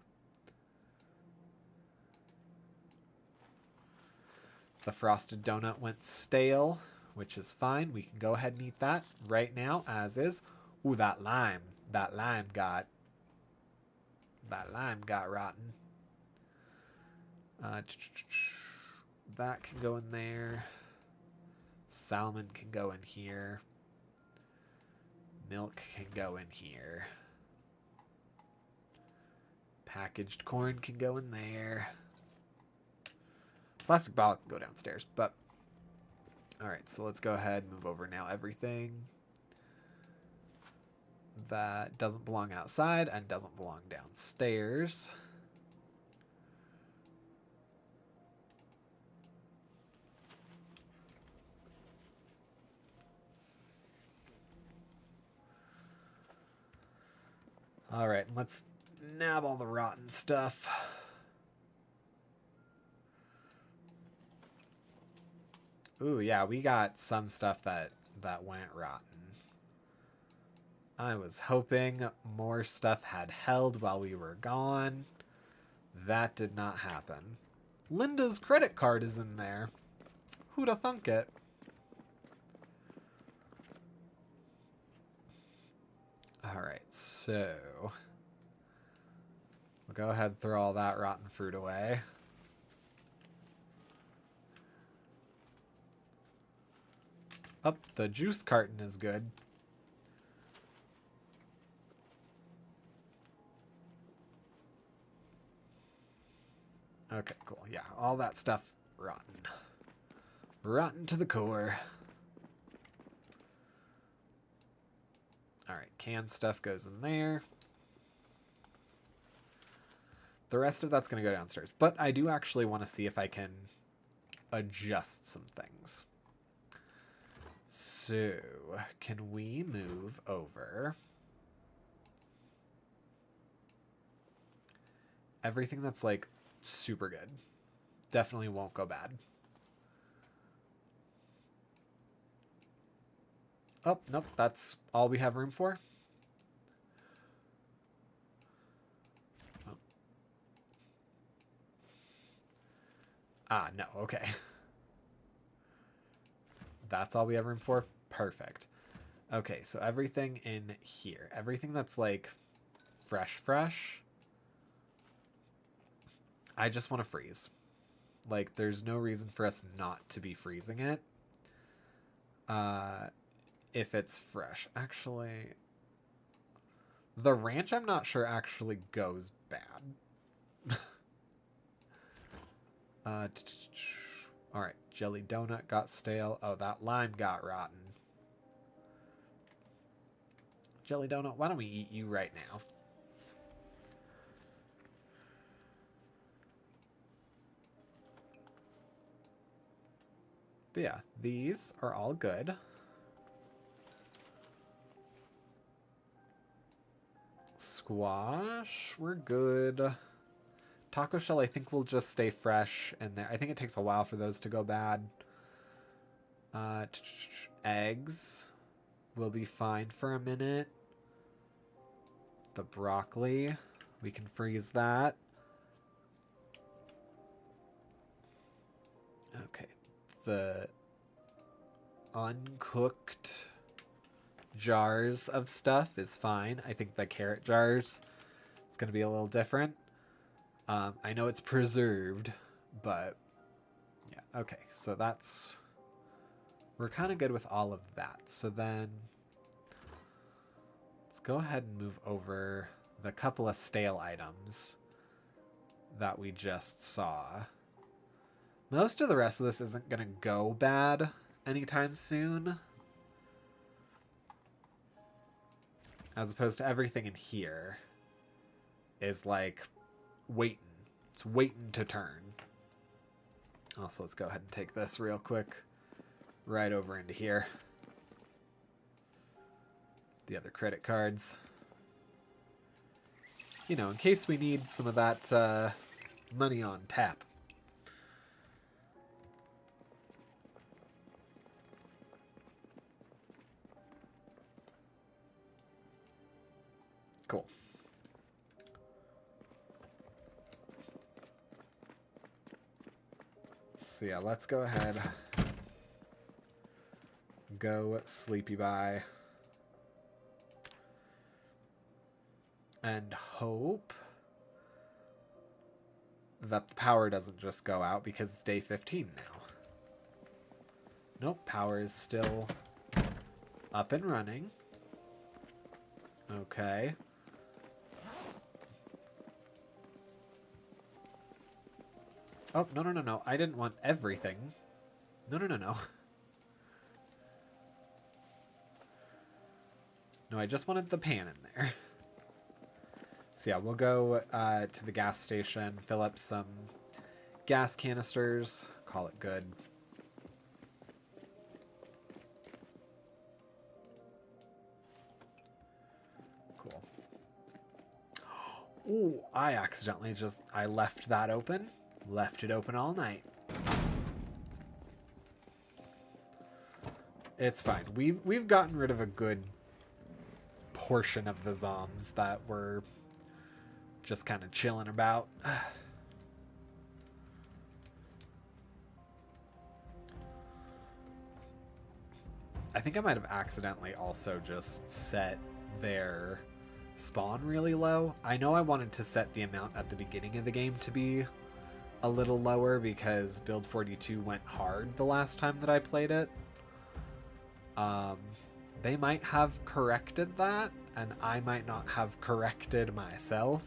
The frosted donut went stale, which is fine. We can go ahead and eat that right now, as is. Ooh, that lime. That lime got rotten. That can go in there. Salmon can go in here. Milk can go in here. Packaged corn can go in there. Plastic bottle can go downstairs, but... Alright, so let's go ahead and move over now. Everything that doesn't belong outside and doesn't belong downstairs. Alright, let's nab all the rotten stuff. Ooh, yeah, we got some stuff that went rotten. I was hoping more stuff had held while we were gone. That did not happen. Linda's credit card is in there. Who'da thunk it? Alright, so... we'll go ahead and throw all that rotten fruit away. Oh, the juice carton is good. Okay, cool. Yeah, all that stuff rotten. Rotten to the core. Alright, canned stuff goes in there. The rest of that's going to go downstairs. But I do actually want to see if I can adjust some things. So, can we move over everything that's like super good? Definitely won't go bad. Oh, nope, that's all we have room for. Oh. Ah, no, okay. That's all we have room for? Perfect. Okay, so everything in here. Everything that's like fresh. I just want to freeze. Like, there's no reason for us not to be freezing it. If it's fresh. Actually, the ranch I'm not sure actually goes bad. Alright, jelly donut got stale. Oh, that lime got rotten. Jelly donut, why don't we eat you right now? But yeah, these are all good. Squash, we're good. Taco shell, I think will just stay fresh in there. I think it takes a while for those to go bad. Eggs will be fine for a minute. The broccoli, we can freeze that. Okay, the uncooked jars of stuff is fine. I think the carrot jars is going to be a little different. I know it's preserved, but yeah, okay, so that's... we're kind of good with all of that. So then let's go ahead and move over the couple of stale items that we just saw. Most of the rest of this isn't going to go bad anytime soon. as opposed to everything in here is like waiting. It's waiting to turn. Also, let's go ahead and take this real quick right over into here. The other credit cards. You know, in case we need some of that money on tap. Cool. So yeah, let's go ahead. Go sleepy bye. And hope that the power doesn't just go out because it's day 15 now. Nope, power is still up and running. Okay. Oh, no, no, no, no. I didn't want everything. No, no, no, no. No, I just wanted the pan in there. So yeah, we'll go to the gas station, fill up some gas canisters, call it good. Cool. Ooh, I accidentally I left that open. Left it open all night. It's fine. We've gotten rid of a good portion of the zombs that were just kind of chilling about. I think I might have accidentally also just set their spawn really low. I know I wanted to set the amount at the beginning of the game to be a little lower because Build 42 went hard the last time that I played it. They might have corrected that, and I might not have corrected myself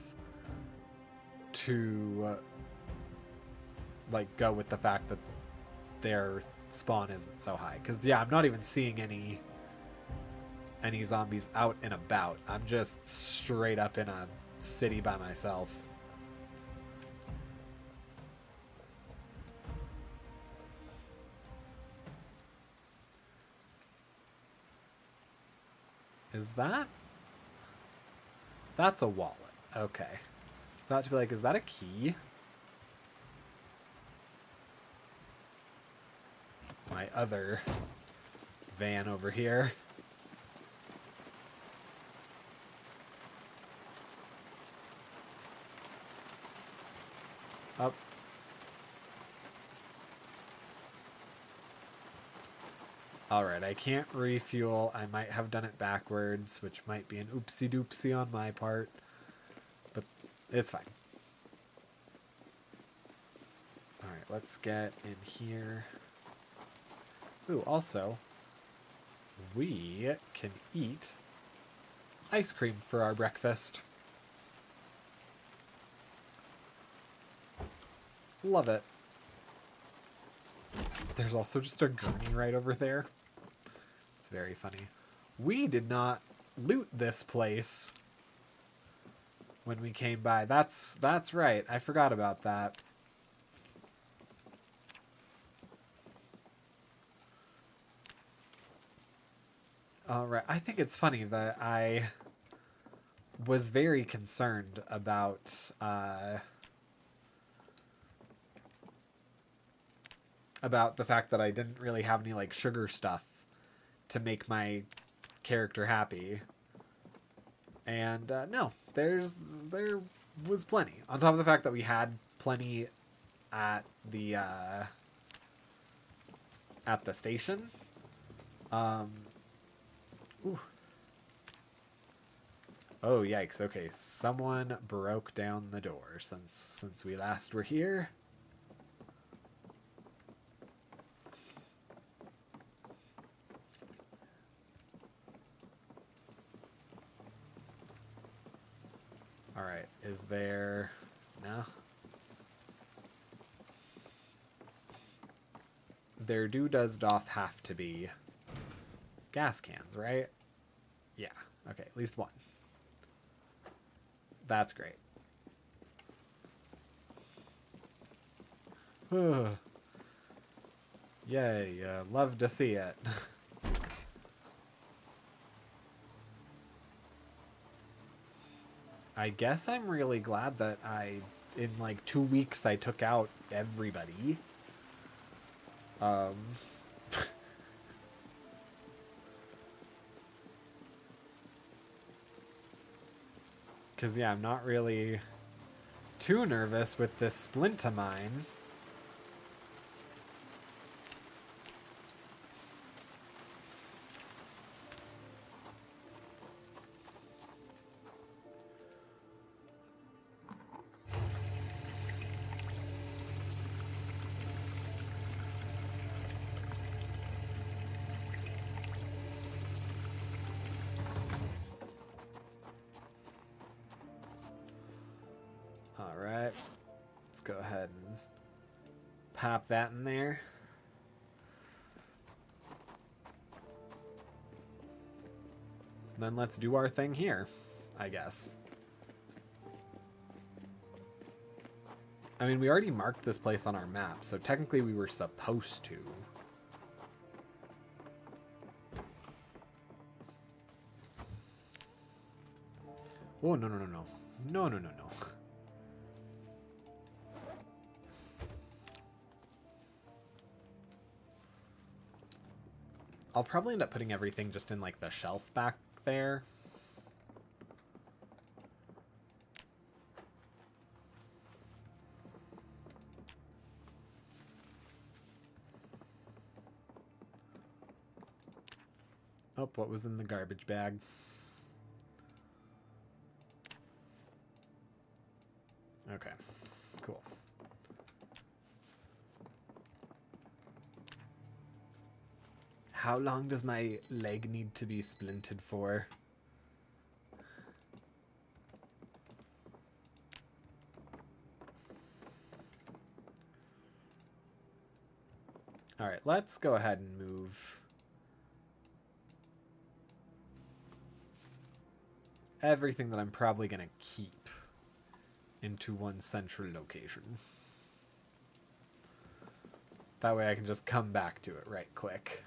to like go with the fact that their spawn isn't so high. Because yeah, I'm not even seeing any zombies out and about. I'm just straight up in a city by myself. Is that? That's a wallet. Okay. About to be like, is that a key? My other van over here. Up. Alright, I can't refuel. I might have done it backwards, which might be an oopsie doopsie on my part. But it's fine. Alright, let's get in here. Ooh, also, we can eat ice cream for our breakfast. Love it. There's also just a gurney right over there. It's very funny. We did not loot this place when we came by. That's right. I forgot about that. Alright, I think it's funny that I was very concerned about the fact that I didn't really have any like sugar stuff to make my character happy. And no, there was plenty. On top of the fact that we had plenty at the station. Ooh. Oh yikes! Okay, someone broke down the door since we last were here. All right, is there? No. There doth have to be gas cans, right? Yeah. Okay, at least one. That's great. Yay, love to see it. I guess I'm really glad that in like 2 weeks, I took out everybody. Because, yeah, I'm not really too nervous with this splint of mine. Alright. Let's go ahead and pop that in there. Then let's do our thing here, I guess. I mean, we already marked this place on our map, so technically we were supposed to. Oh, no, no, no, no. No, no, no, no. I'll probably end up putting everything just in, like, the shelf back there. Oh, what was in the garbage bag? Okay, cool. How long does my leg need to be splinted for? Alright, let's go ahead and move everything that I'm probably going to keep into one central location. That way I can just come back to it right quick.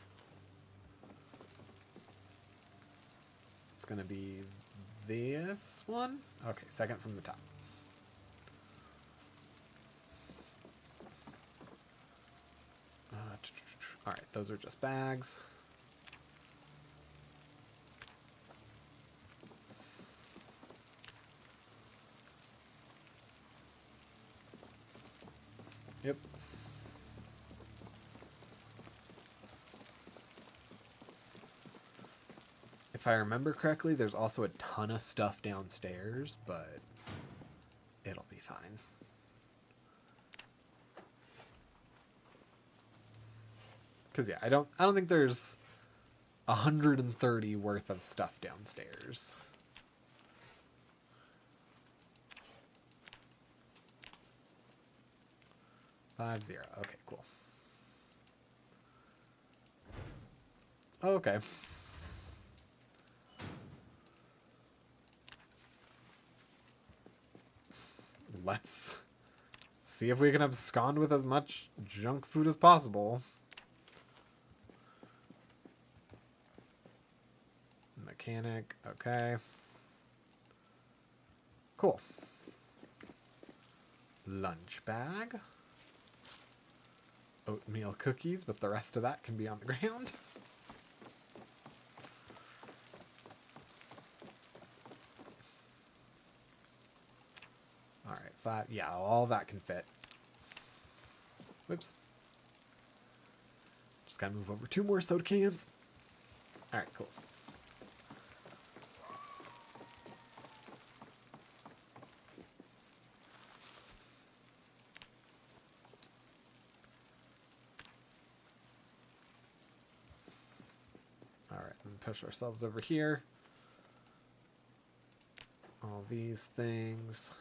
It's going to be this one. Okay, second from the top. Alright, those are just bags. Yep. If I remember correctly, there's also a ton of stuff downstairs, but it'll be fine. Because, yeah, I don't think there's 130 worth of stuff downstairs. $5-0. Okay, cool. Okay. Let's see if we can abscond with as much junk food as possible. Mechanic, okay. Cool. Lunch bag. Oatmeal cookies, but the rest of that can be on the ground. Alright, 5. Yeah, all that can fit. Whoops. Just gotta move over 2 more soda cans. Alright, cool. Alright, and push ourselves over here. All these things.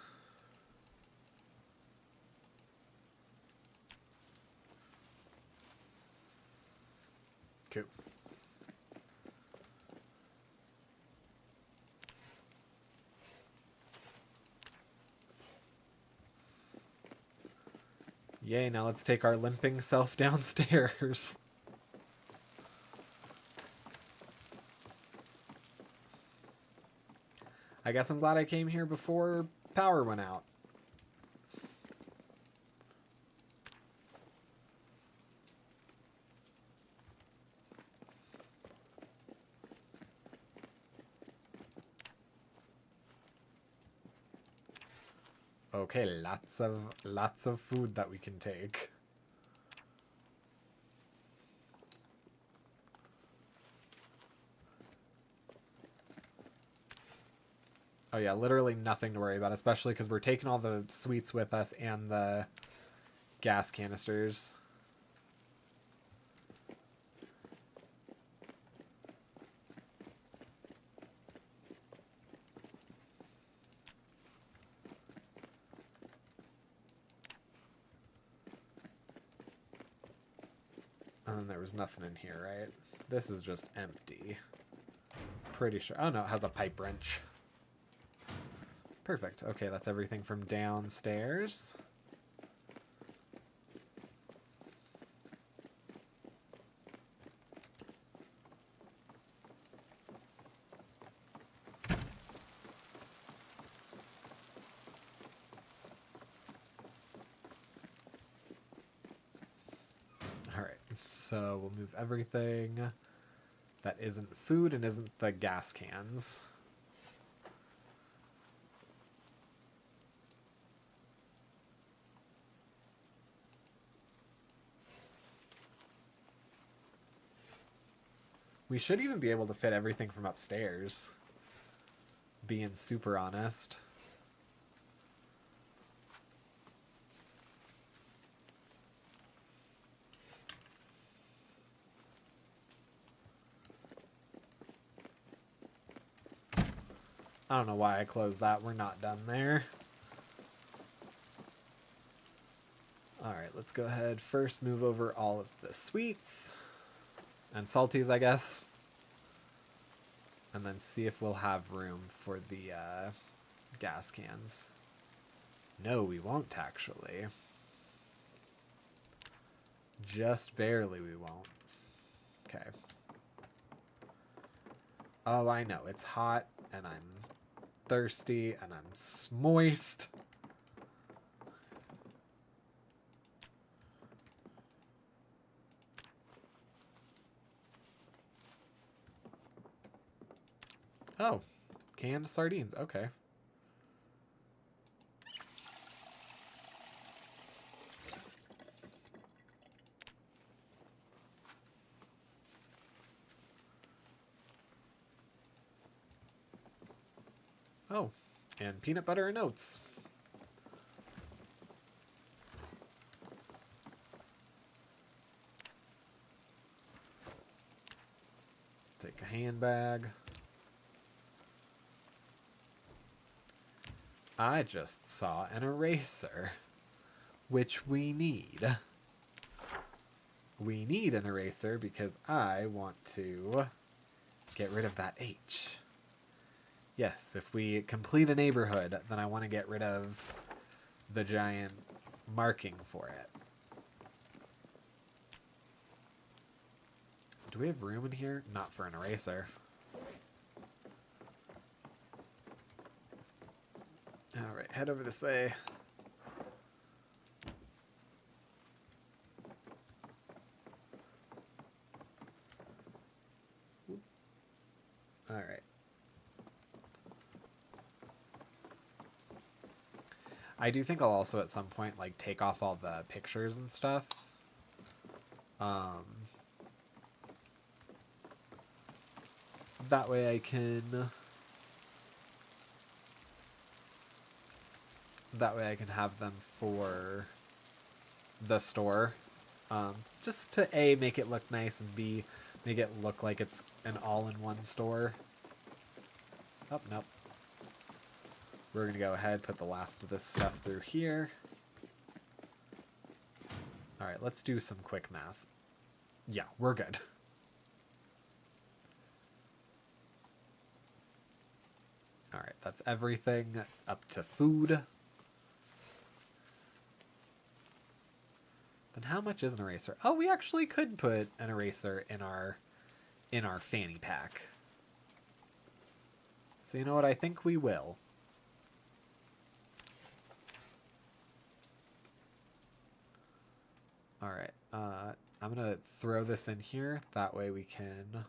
Cool. Yay, now let's take our limping self downstairs. I guess I'm glad I came here before power went out. Okay, lots of food that we can take. Oh yeah, literally nothing to worry about, especially because we're taking all the sweets with us and the gas canisters. And then there was nothing in here, right? This is just empty. Pretty sure. Oh no, it has a pipe wrench. Perfect. Okay, that's everything from downstairs. Alright, so we'll move everything that isn't food and isn't the gas cans. We should even be able to fit everything from upstairs. Being super honest. I don't know why I closed that. We're not done there. Alright, let's go ahead. First move over all of the sweets. And salties, I guess. And then see if we'll have room for the gas cans. No, we won't actually. Just barely we won't. Okay. Oh, I know. It's hot and I'm thirsty and I'm moist. Oh, canned sardines. Okay. Oh, and peanut butter and oats. Take a handbag. I just saw an eraser, which we need. We need an eraser because I want to get rid of that H. Yes, if we complete a neighborhood, then I want to get rid of the giant marking for it. Do we have room in here? Not for an eraser. Alright, head over this way. Alright. I do think I'll also at some point like take off all the pictures and stuff. That way I can have them for the store. Just to A, make it look nice, and B, make it look like it's an all-in-one store. Oh, nope. We're going to go ahead, put the last of this stuff through here. Alright, let's do some quick math. Yeah, we're good. Alright, that's everything up to food. Then how much is an eraser? Oh, we actually could put an eraser in our fanny pack. So you know what? I think we will. All right. I'm going to throw this in here. That way we can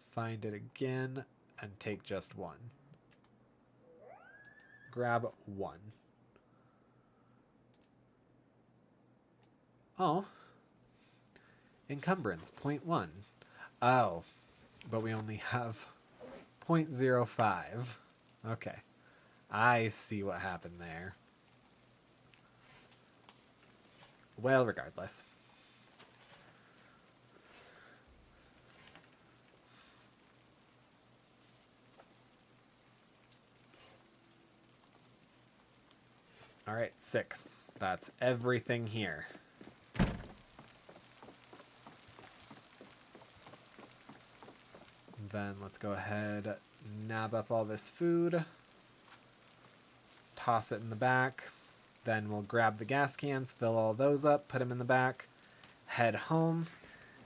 find it again and take just one. Grab one. Oh. Encumbrance, 0.1. Oh. But we only have 0.05. Okay. I see what happened there. Well, regardless. Alright, sick. That's everything here. Then let's go ahead, nab up all this food, toss it in the back. Then we'll grab the gas cans, fill all those up, put them in the back, head home,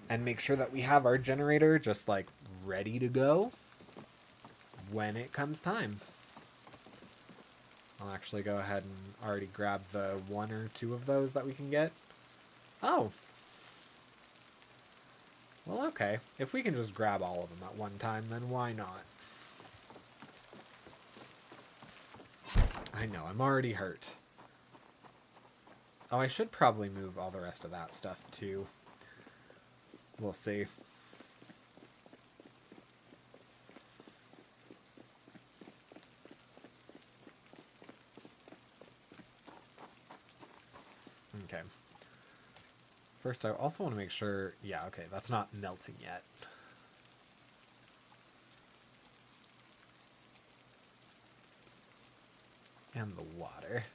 and make sure that we have our generator just like ready to go when it comes time. I'll actually go ahead and already grab the 1 or 2 of those that we can get. Oh. Well, okay. If we can just grab all of them at one time, then why not? I know, I'm already hurt. Oh, I should probably move all the rest of that stuff, too. We'll see. Okay. First, I also want to make sure... Yeah, okay, that's not melting yet. And the water.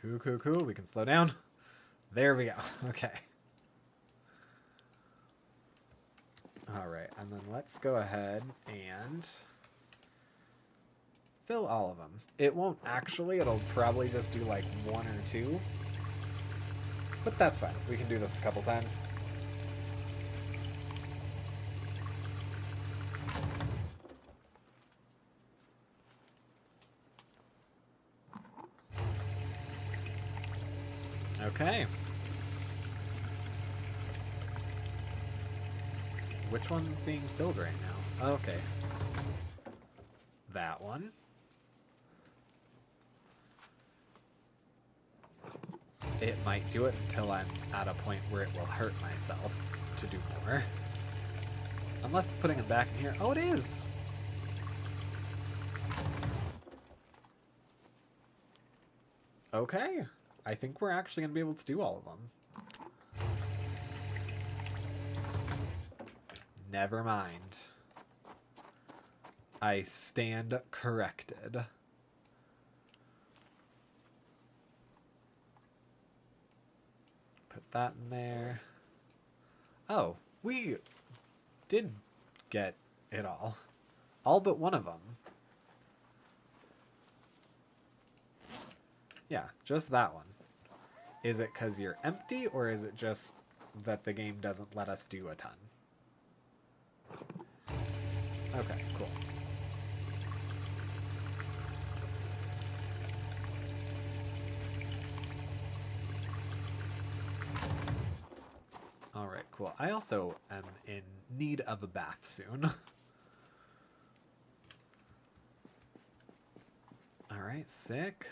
Cool. We can slow down. There we go. Okay. Alright, and then let's go ahead and fill all of them. It won't actually. It'll probably just do like 1 or 2. But that's fine. We can do this a couple times. Okay. Which one's being filled right now? Okay. That one. It might do it until I'm at a point where it will hurt myself to do more. Unless it's putting it back in here. Oh, it is! Okay. I think we're actually going to be able to do all of them. Never mind. I stand corrected. Put that in there. Oh, we did get it all. All but one of them. Yeah, just that one. Is it because you're empty, or is it just that the game doesn't let us do a ton? Okay, cool. Alright, cool. I also am in need of a bath soon. Alright, sick.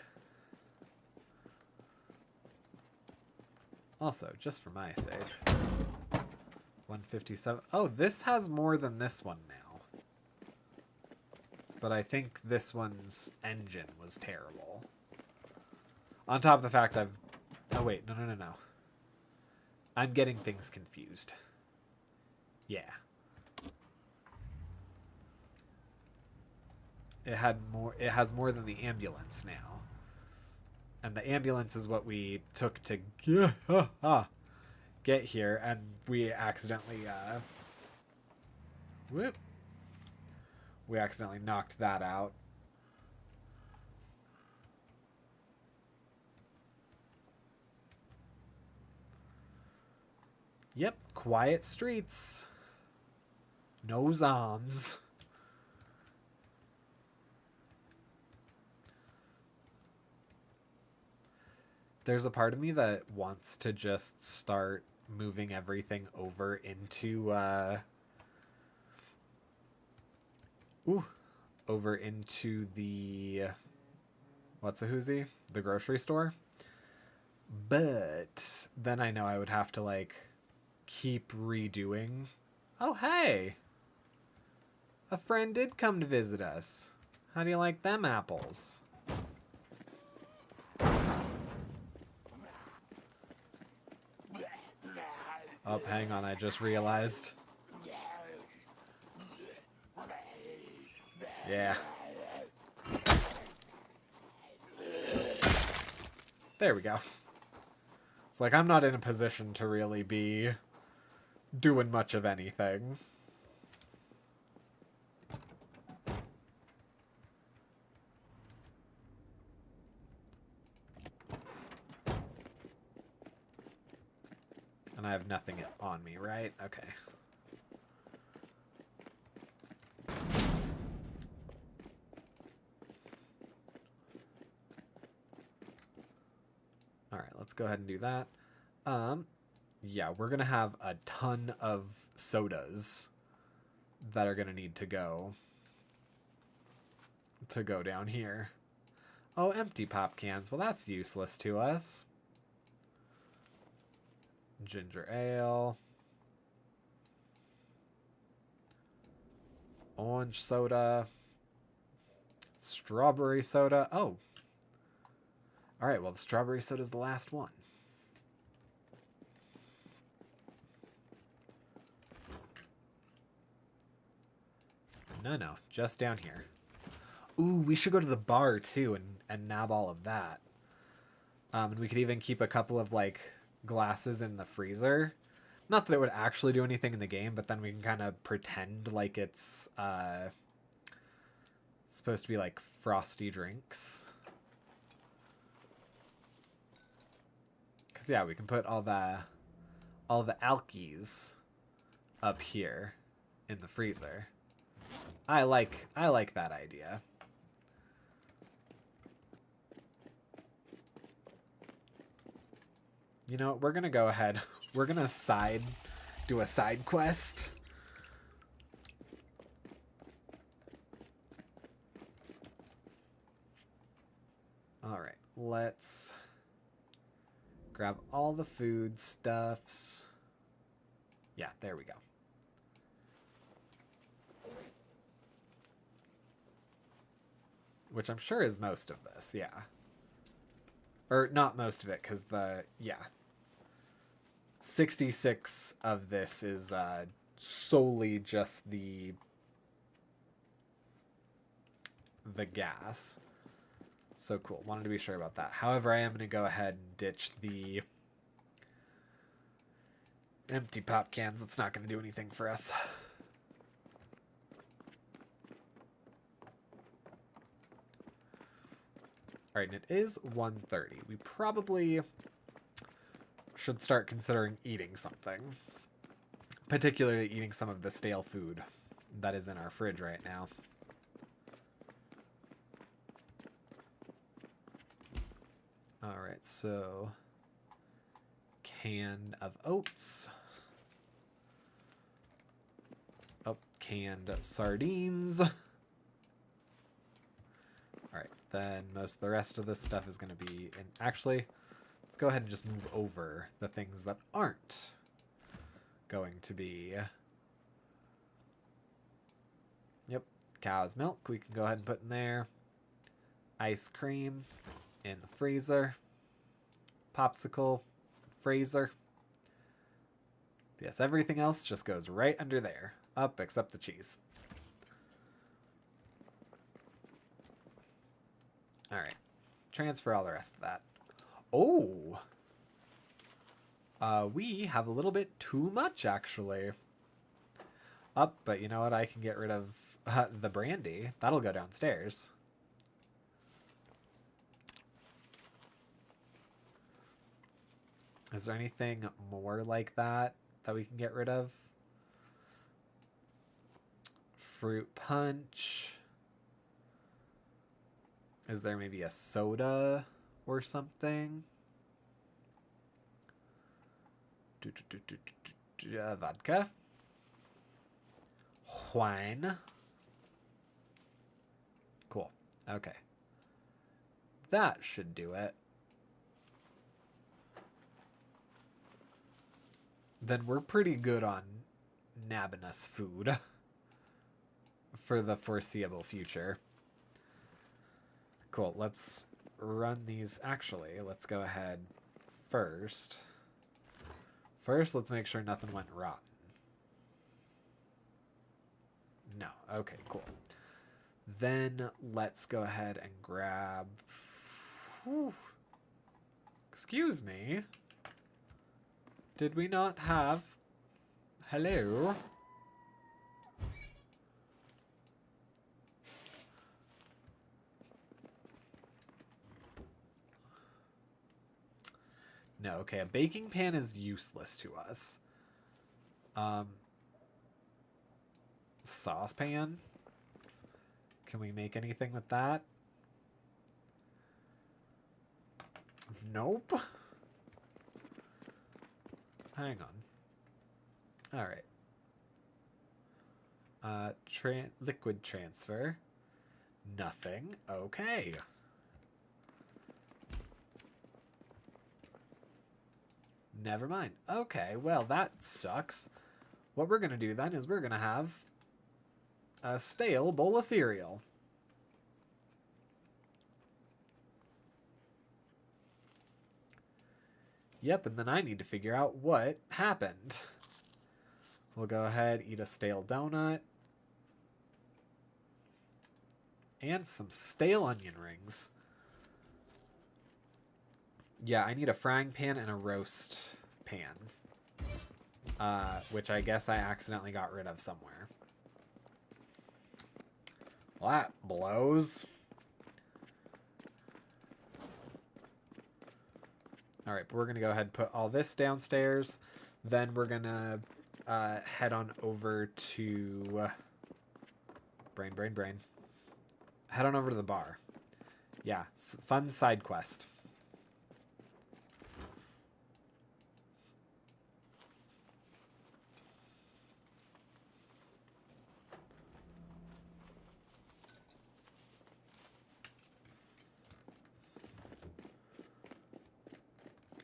Also, just for my sake. 157. Oh, this has more than this one now. But I think this one's engine was terrible. On top of the fact I've... Oh, wait. No. I'm getting things confused. Yeah. It has more than the ambulance now. And the ambulance is what we took to get here, and we accidentally We accidentally knocked that out. Yep, quiet streets. No zombs. There's a part of me that wants to just start moving everything over into over into the what's-a-hoozy? The grocery store. But then I know I would have to like keep redoing. Oh, hey. A friend did come to visit us. How do you like them apples? Oh, hang on, I just realized. Yeah. There we go. It's like I'm not in a position to really be doing much of anything. And I have nothing on me, right? Okay. Alright, let's go ahead and do that. Yeah, we're gonna have a ton of sodas that are gonna need to go down here. Oh, empty pop cans. Well, that's useless to us. Ginger ale. Orange soda. Strawberry soda. Oh. Alright, well, the strawberry soda is the last one. No, just down here. Ooh, we should go to the bar, too, and nab all of that. And we could even keep a couple of, like, glasses in the freezer. Not that it would actually do anything in the game, but then we can kind of pretend like it's supposed to be, like, frosty drinks. Because, yeah, we can put all the alkies up here in the freezer. I like that idea. You know, we're gonna go ahead. We're gonna do a side quest. Alright, let's grab all the food stuffs. Yeah, there we go. Which I'm sure is most of this, yeah. Or not most of it, because yeah. 66 of this is solely just the gas. So cool. Wanted to be sure about that. However, I am going to go ahead and ditch the empty pop cans. It's not going to do anything for us. Alright, and it is 1:30. We probably should start considering eating something. Particularly eating some of the stale food that is in our fridge right now. Alright, so can of oats. Oh, canned sardines. Alright, then most of the rest of this stuff is going to be in... Actually, let's go ahead and just move over the things that aren't going to be... Yep, cow's milk we can go ahead and put in there. Ice cream in the freezer. Popsicle, freezer. Yes, everything else just goes right under there. Up, except the cheese. Alright. Transfer all the rest of that. Oh! We have a little bit too much, actually. Up, but you know what? I can get rid of The brandy. That'll go downstairs. Is there anything more like that that we can get rid of? Fruit punch. Is there maybe a soda or something? Vodka. Wine. Cool. Okay. That should do it. Then we're pretty good on nabbing us food for the foreseeable future. Cool. Let's run these. Actually, let's go ahead first. First, let's make sure nothing went rotten. No. Okay, cool. Then let's go ahead and grab... Whew. Excuse me. Did we not have... Hello? No, okay, a baking pan is useless to us. Saucepan? Can we make anything with that? Nope. Hang on. Alright. Liquid transfer. Nothing. Okay. Never mind. Okay, well, that sucks. What we're going to do then is we're going to have a stale bowl of cereal. Yep, and then I need to figure out what happened. We'll go ahead, eat a stale donut. And some stale onion rings. Yeah, I need a frying pan and a roast pan. Which I guess I accidentally got rid of somewhere. Well, that blows. Alright, but we're going to go ahead and put all this downstairs. Then we're going to head on over to... Brain. Head on over to the bar. Yeah, fun side quest.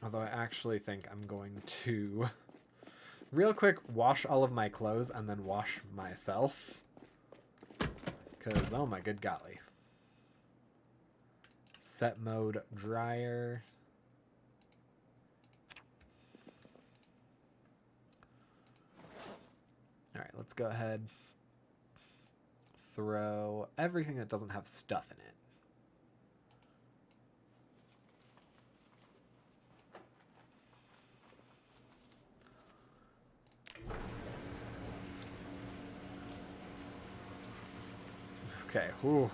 Although I actually think I'm going to real quick wash all of my clothes and then wash myself. Because, oh my good golly. Set mode dryer. Alright, let's go ahead. Throw everything that doesn't have stuff in it. Okay, whew.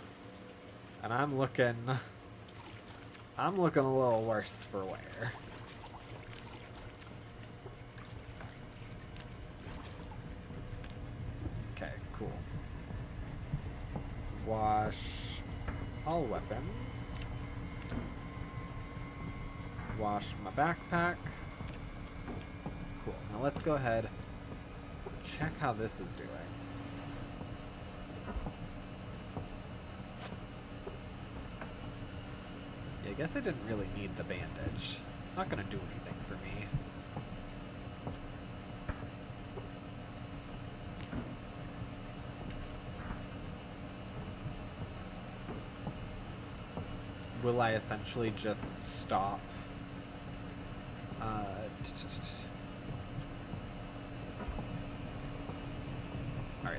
And I'm looking a little worse for wear. Okay, cool. Wash all weapons. Wash my backpack. Cool. Now let's go ahead, check how this is doing. I guess I didn't really need the bandage. It's not going to do anything for me. Will I essentially just stop? Alright,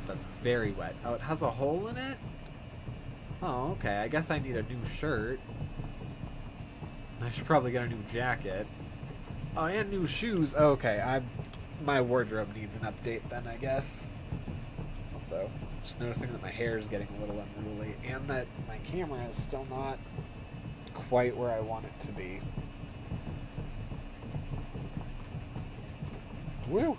that's very wet. Oh, it has a hole in it? Oh, okay. I guess I need a new shirt. I should probably get a new jacket. Oh, and new shoes. Okay, my wardrobe needs an update then, I guess. Also, Just noticing that my hair is getting a little unruly and that my camera is still not quite where I want it to be. Woo!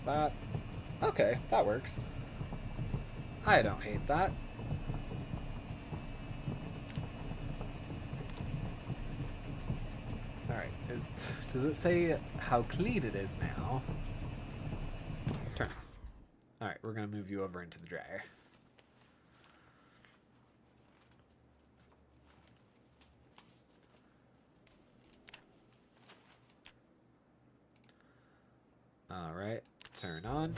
That... Okay, that works. I don't hate that. Alright, does it say how clean it is now? Turn off. Alright, we're going to move you over into the dryer. Alright, turn on.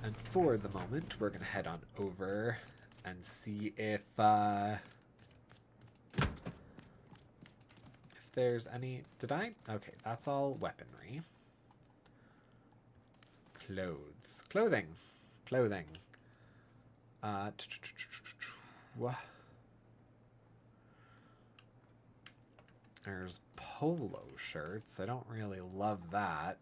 And for the moment, we're going to head on over and see if there's any... Did I? Okay, that's all weaponry. Clothes. Clothing. Clothing. There's polo shirts. I don't really love that.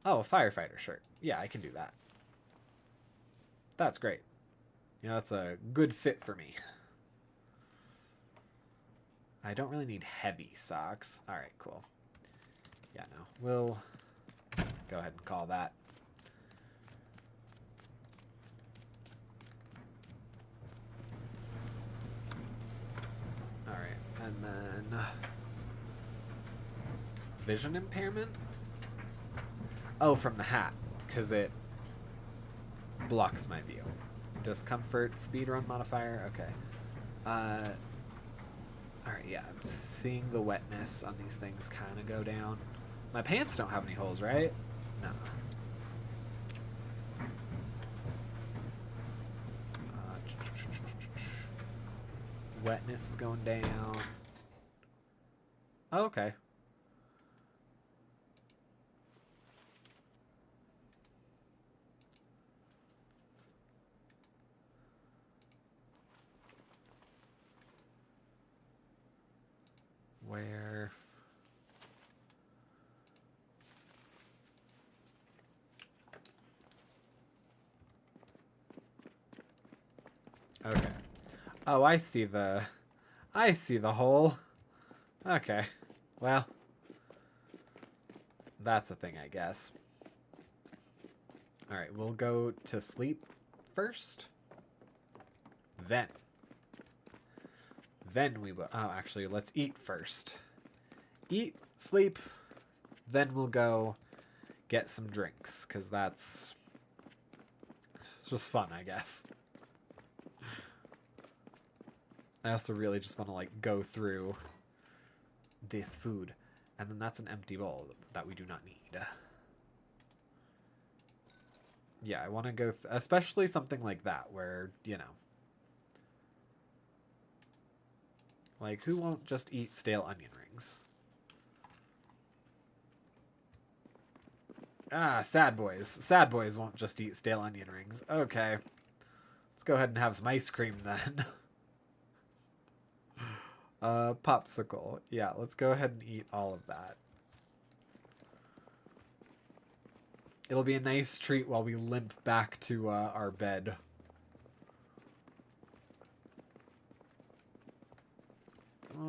Oh, a firefighter shirt. Yeah, I can do that. That's great. You know, that's a good fit for me. I don't really need heavy socks. Alright, cool. Yeah, no. We'll go ahead and call that. Alright, and then... vision impairment? Oh, from the hat, because it blocks my view. Discomfort, speedrun modifier, okay. Alright, yeah, I'm seeing the wetness on these things kind of go down. My pants don't have any holes, right? No. Wetness is going down. Oh, okay. Where... Okay. Oh, I see the hole. Okay. Well, that's a thing, I guess. Alright, we'll go to sleep first. Then we will... Oh, actually, let's eat first. Eat, sleep, then we'll go get some drinks, because it's just fun, I guess. I also really just want to, like, go through this food. And then that's an empty bowl that we do not need. Yeah, I want to go... especially something like that, where, you know... like, who won't just eat stale onion rings? Ah, sad boys. Sad boys won't just eat stale onion rings. Okay. Let's go ahead and have some ice cream, then. Popsicle. Yeah, let's go ahead and eat all of that. It'll be a nice treat while we limp back to our bed.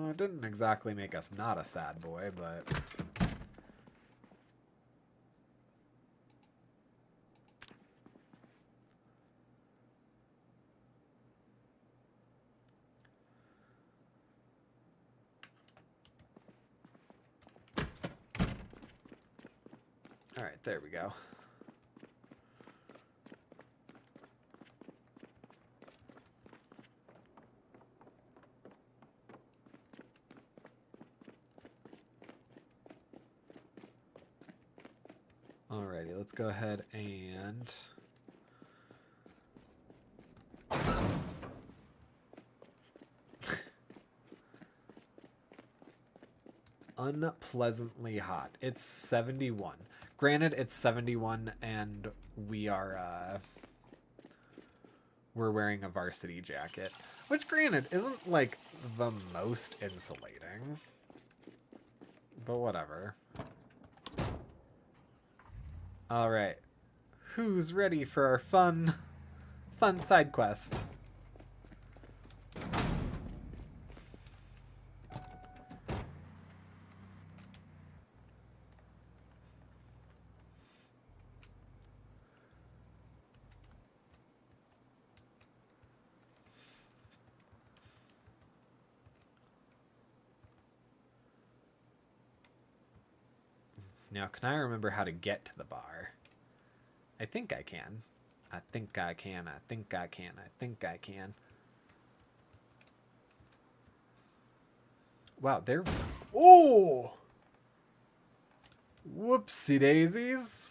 It didn't exactly make us not a sad boy, but... Alright, there we go. Alrighty, let's go ahead and... unpleasantly hot. It's 71. Granted, it's 71 and we are we're wearing a varsity jacket. Which, granted, isn't, like, the most insulating. But whatever. Alright. Who's ready for our fun side quest? Now, can I remember how to get to the bar? I think I can. I think I can. I think I can. I think I can. Wow, they're... Oh! Whoopsie daisies.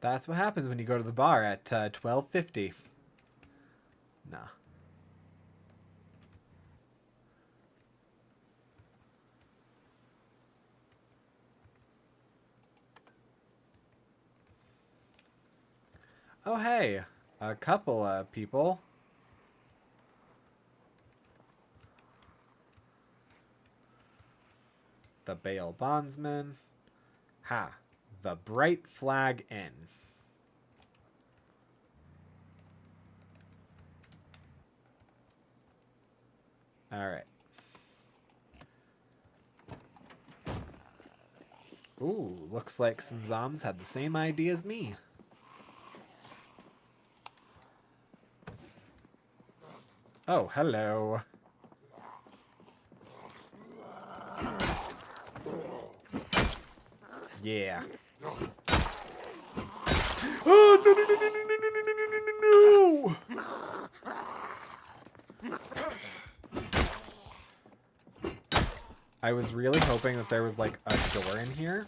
That's what happens when you go to the bar at 12:50. Nah. Oh, hey, a couple of people. The bail bondsman. Ha, the bright flag inn. All right. Ooh, looks like some zombs had the same idea as me. Oh, hello. Yeah. Oh, no, no, no, no, no, no, no, no, no, no! I was really hoping that there was, like, a door in here.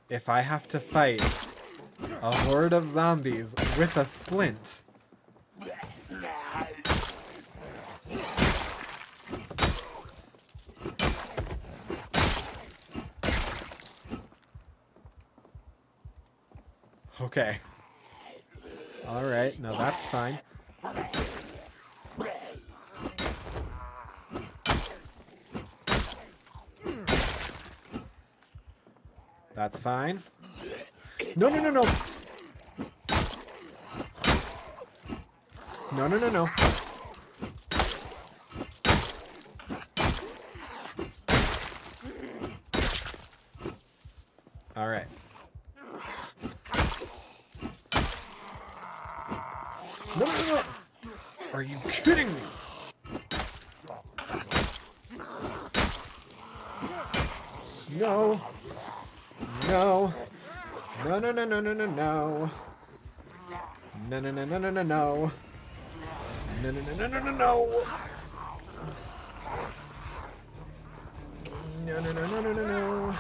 If I have to fight a horde of zombies with a splint. Okay. Alright, no, that's fine. That's fine. No, no, no, no. No, no, no, no. All right. No, no, no, no. Are you kidding me? No. No. No, no, no, no, no, no, no. No, no, no, no, no, no, no. No, no, no, no, no, no, no. No, no, no, no, no, no, no.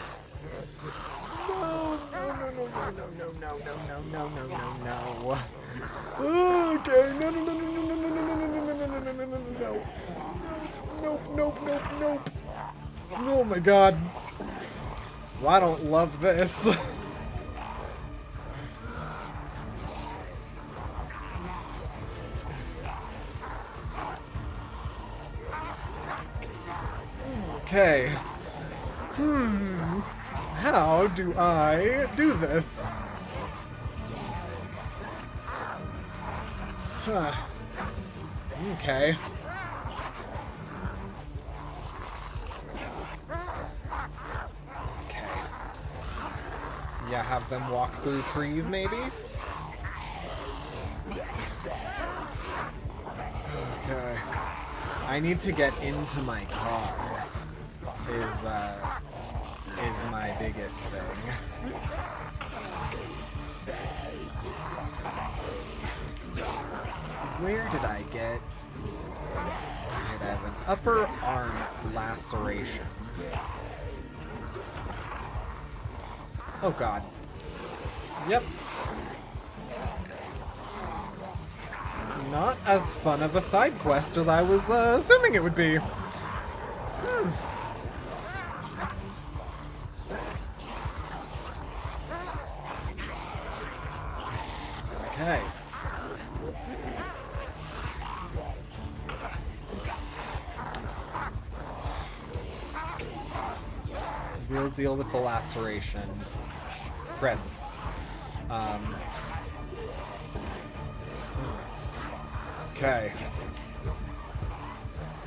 No, no, no, no, no, no, no, no, no, no, no. Okay. No, no, no, no, no, no, no, no, no, no, no, no, no, no, no, no. Nope, nope, nope, nope. Oh my god. Well, I don't love this. Okay. How do I do this? Huh. Okay. Okay. Yeah, have them walk through trees, maybe? Okay. I need to get into my car. Is my biggest thing. Where did I get? I have an upper arm laceration. Oh god. Yep. Not as fun of a side quest as I was assuming it would be. Okay. We'll deal with the laceration present. Okay.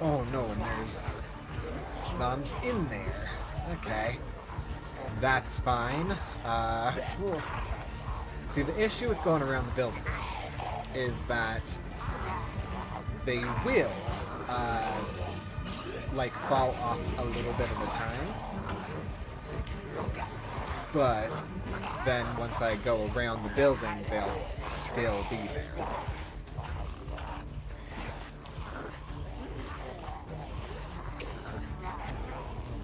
Oh no, and there's Zom's in there. Okay. That's fine. See, the issue with going around the buildings is that they will, like, fall off a little bit at a time. But then once I go around the building, they'll still be there.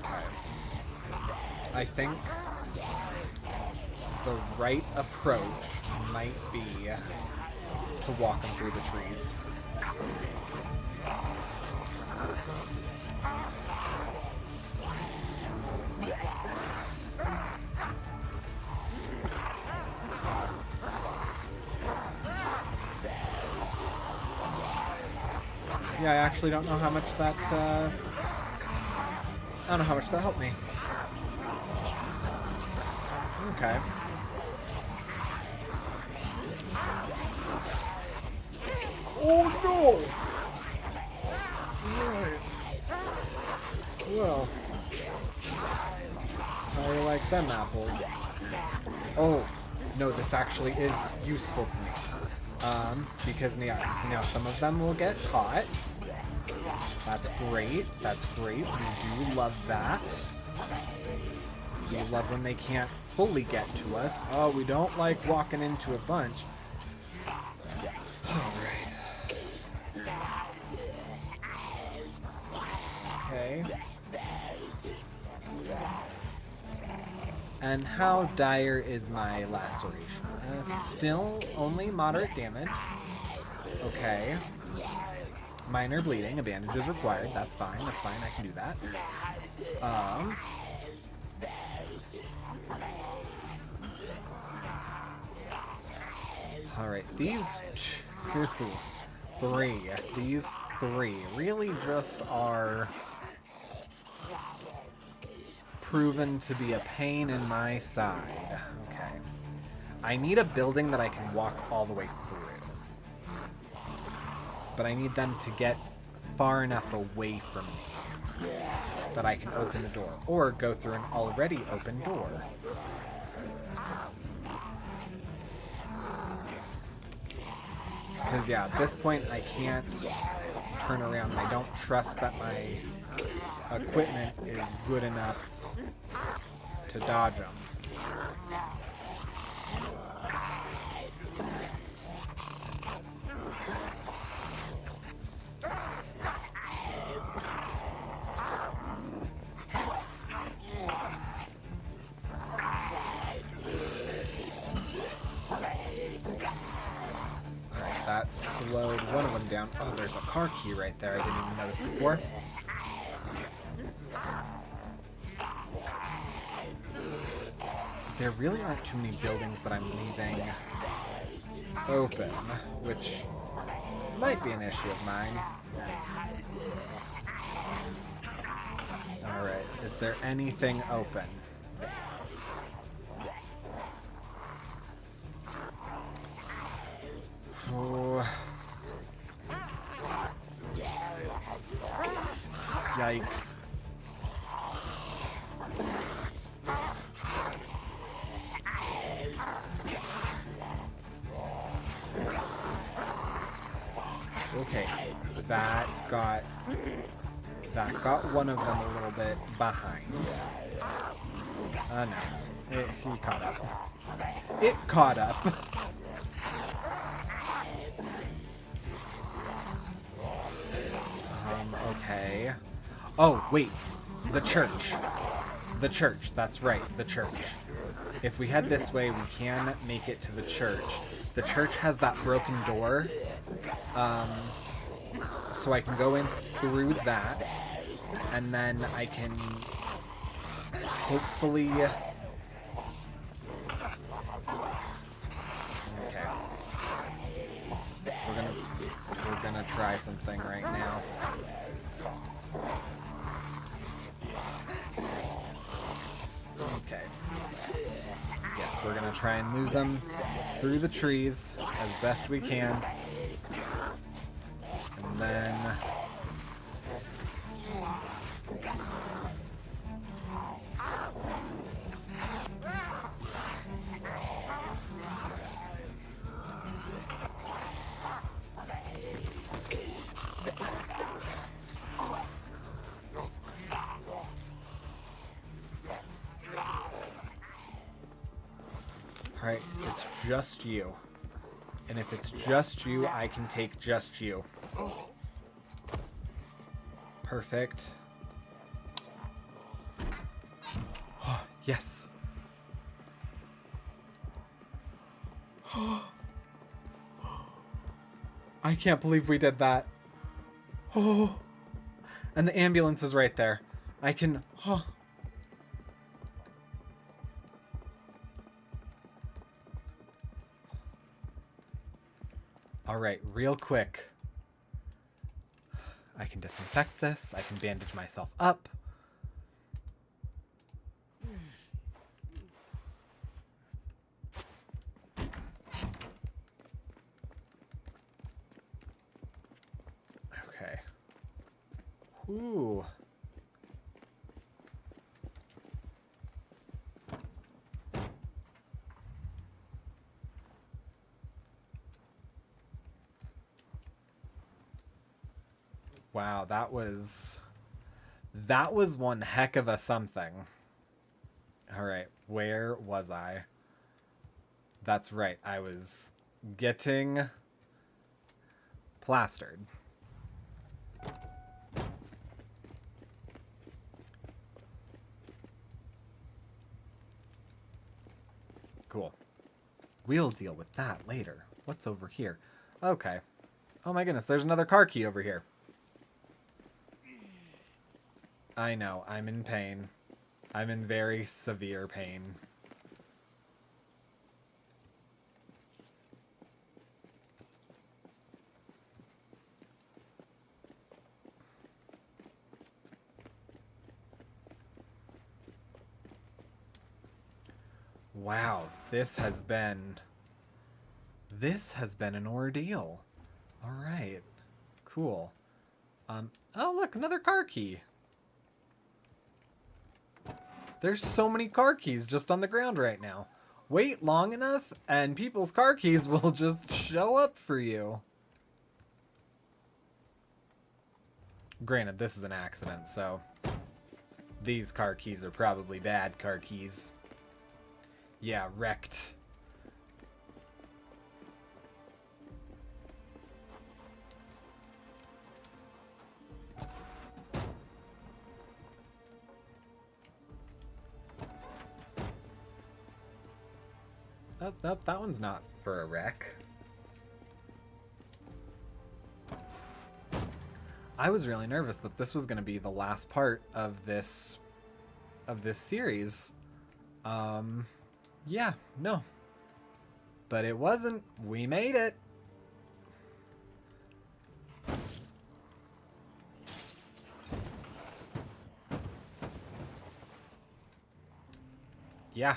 Okay. I think the right approach might be to walk them through the trees. Yeah, I actually don't know how much that, I don't know how much that helped me. Okay. Oh no! Right. Well, how do you like them apples? Oh, no, this actually is useful to me. Because now some of them will get caught. That's great. That's great. We do love that. We love when they can't fully get to us. Oh, we don't like walking into a bunch. Alright. Okay. And how dire is my laceration? Still only moderate damage. Okay. Minor bleeding. A bandage is required. That's fine. That's fine. I can do that. Alright. These These three really just are proven to be a pain in my side. Okay. I need a building that I can walk all the way through. But I need them to get far enough away from me that I can open the door. Or go through an already open door. Because, yeah, at this point I can't turn around. I don't trust that my equipment is good enough to dodge them. That slowed one of them down. Oh, there's a car key right there. I didn't even notice before. There really aren't too many buildings that I'm leaving open, which might be an issue of mine. Alright, is there anything open? Oh. Yikes. Okay, that got one of them a little bit behind. No. He caught up. It caught up. Okay. Oh, wait. The church. The church. That's right. The church. If we head this way, we can make it to the church. The church has that broken door. So I can go in through that. And then I can hopefully... Okay. gonna try something right now. Okay. Yes, we're gonna try and lose them through the trees as best we can. And then... Alright, it's just you. And if it's just you, I can take just you. Perfect. Oh, yes. I can't believe we did that. Oh. And the ambulance is right there. I can... Oh. Alright, real quick. I can disinfect this. I can bandage myself up. Okay. Whew. Wow, that was one heck of a something. All right, where was I? That's right, I was getting plastered. Cool. We'll deal with that later. What's over here? Okay. Oh my goodness, there's another car key over here. I know, I'm in pain. I'm in very severe pain. Wow, this has been an ordeal. All right, cool. Oh look, another car key. There's so many car keys just on the ground right now. Wait long enough, and people's car keys will just show up for you. Granted, this is an accident, so these car keys are probably bad car keys. Yeah, wrecked. Oh, that one's not for a wreck. I was really nervous that this was going to be the last part of this series. Yeah, no. But it wasn't. We made it. Yeah.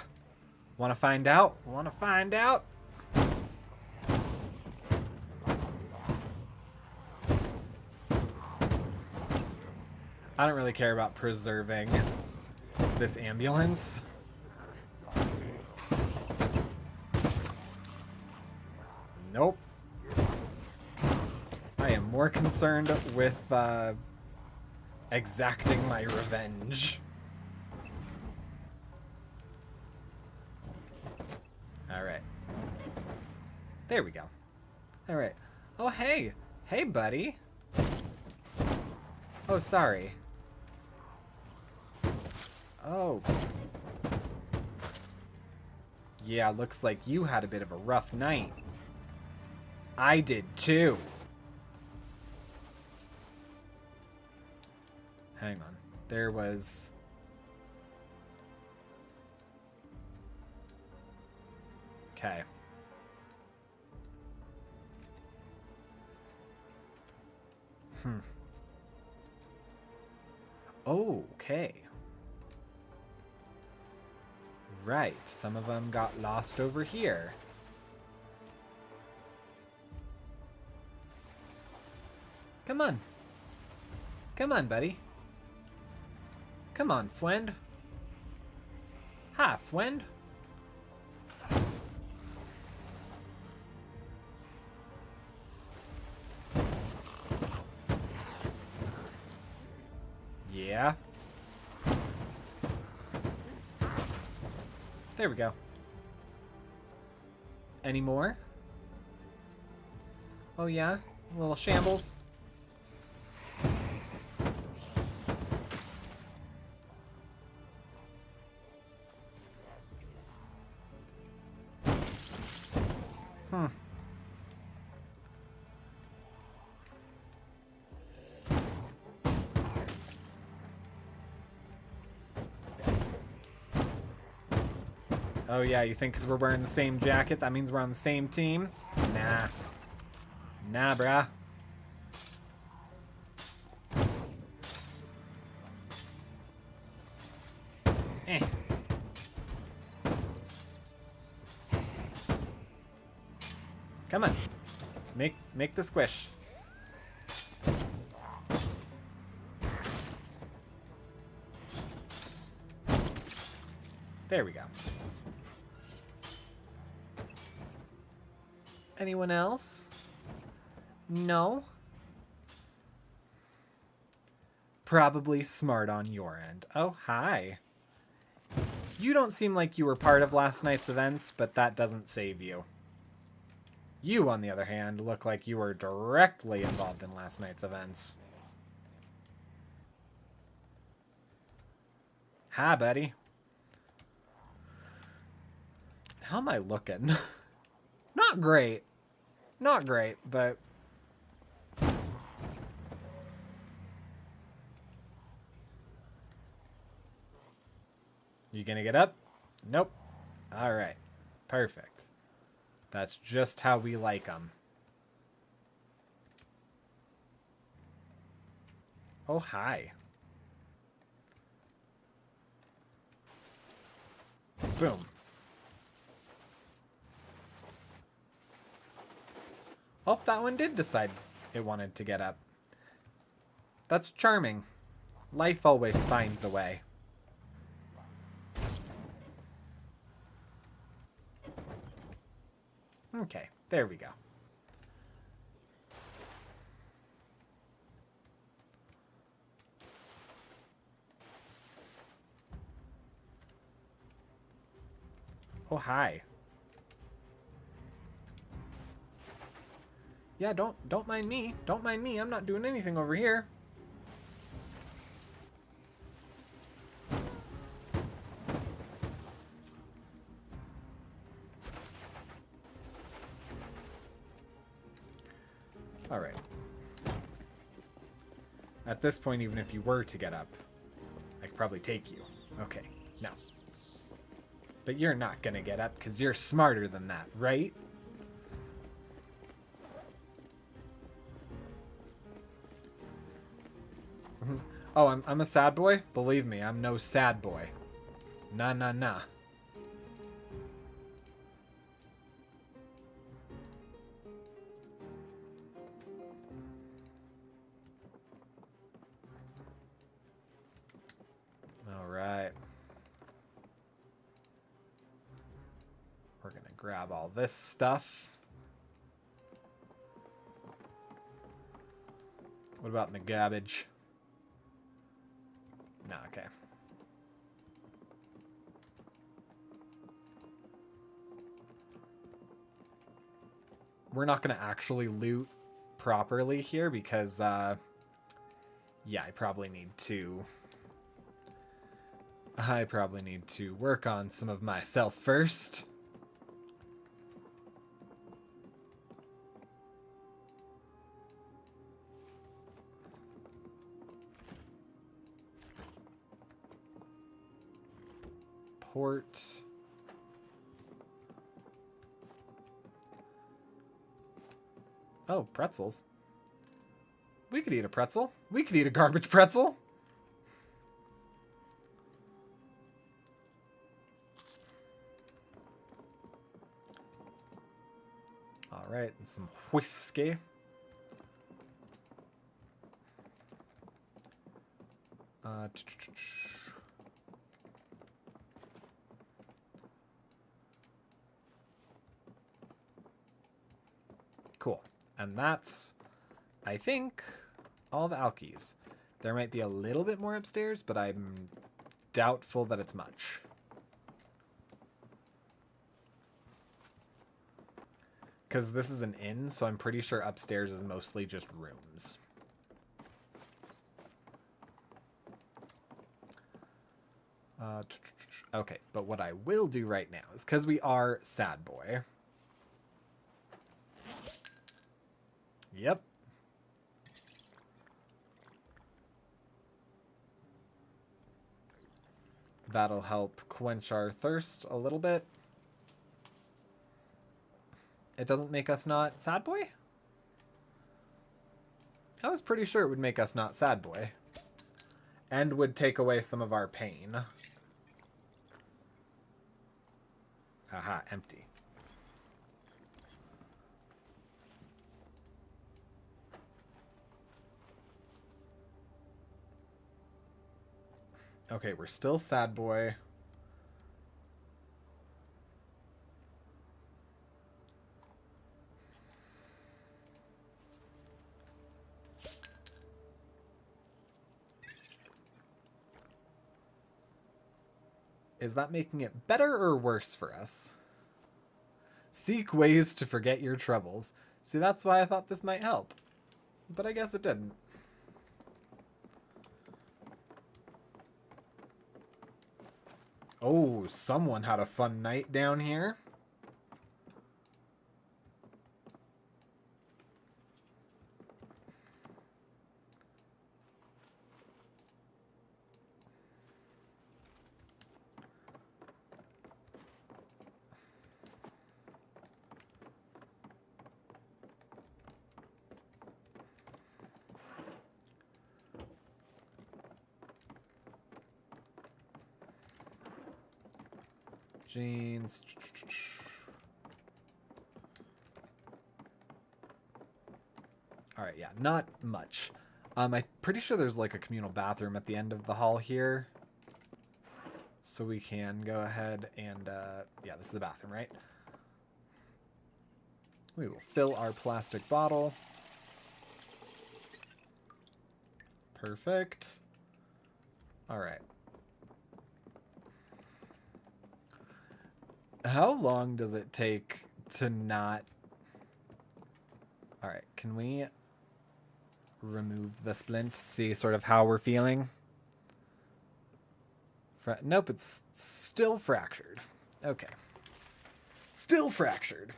Want to find out? Want to find out? I don't really care about preserving this ambulance. Nope. I am more concerned with exacting my revenge. Alright. There we go. Alright. Oh, hey! Hey, buddy! Oh, sorry. Oh. Yeah, looks like you had a bit of a rough night. I did too. Hang on. There was... Okay. Okay. Right, some of them got lost over here. Come on. Come on, buddy. Come on, friend. Hi, friend. Yeah. There we go. Any more? Oh yeah? A little shambles. Oh yeah, you think because we're wearing the same jacket, that means we're on the same team? Nah. Nah, brah. Eh. Come on. Make the squish. There we go. Anyone else? No? Probably smart on your end. Oh, hi. You don't seem like you were part of last night's events, but that doesn't save you. You, on the other hand, look like you were directly involved in last night's events. Hi, buddy. How am I looking? Not great. Not great, but... You gonna get up? Nope. Alright. Perfect. That's just how we like them. Oh, hi. Boom. Oh, that one did decide it wanted to get up. That's charming. Life always finds a way. Okay, there we go. Oh, hi. Yeah, don't mind me. Don't mind me. I'm not doing anything over here. All right. At this point, even if you were to get up, I could probably take you. Okay, no. But you're not gonna get up because you're smarter than that, right? Oh, I'm a sad boy? Believe me, I'm no sad boy. Nah, nah, nah. All right. We're gonna grab all this stuff. What about in the garbage? No, okay. We're not gonna actually loot properly here because, yeah, I probably need to work on some of myself first. Port. Oh, pretzels. We could eat a pretzel. We could eat a garbage pretzel. All right, and some whiskey. Cool. And that's, I think, all the alkies. There might be a little bit more upstairs, but I'm doubtful that it's much. Because this is an inn, so I'm pretty sure upstairs is mostly just rooms. Okay, but what I will do right now is, because we are Sad Boy. Yep. That'll help quench our thirst a little bit. It doesn't make us not Sad Boy? I was pretty sure it would make us not Sad Boy. And would take away some of our pain. Haha, empty. Okay, we're still Sad Boy. Is that making it better or worse for us? Seek ways to forget your troubles. See, that's why I thought this might help. But I guess it didn't. Oh, someone had a fun night down here. Jeans. Alright, yeah, not much. I'm pretty sure there's like a communal bathroom at the end of the hall here. So we can go ahead and, yeah, this is the bathroom, right? We will fill our plastic bottle. Perfect. Alright. How long does it take to not... Alright, can we remove the splint, see sort of how we're feeling? Nope, it's still fractured. Okay. Still fractured.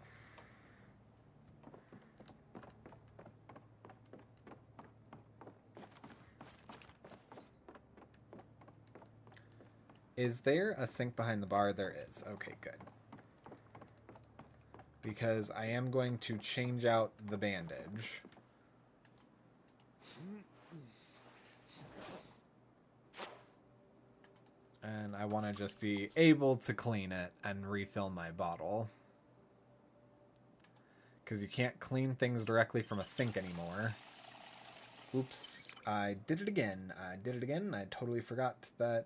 Is there a sink behind the bar? There is. Okay, good. Because I am going to change out the bandage. And I want to just be able to clean it and refill my bottle. Because you can't clean things directly from a sink anymore. Oops, I did it again. I did it again. I totally forgot that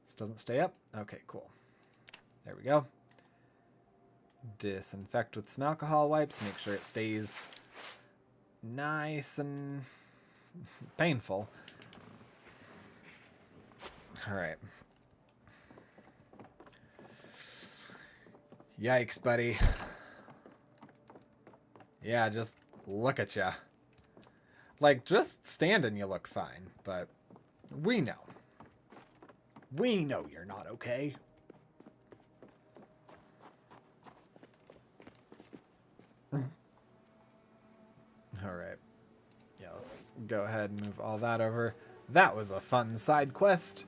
this doesn't stay up. Okay, cool. There we go. Disinfect with some alcohol wipes. Make sure it stays nice and painful. Alright. Yikes, buddy. Yeah, just look at ya. Like, just standing you look fine, but we know. We know you're not okay. Alright. Yeah, let's go ahead and move all that over. That was a fun side quest.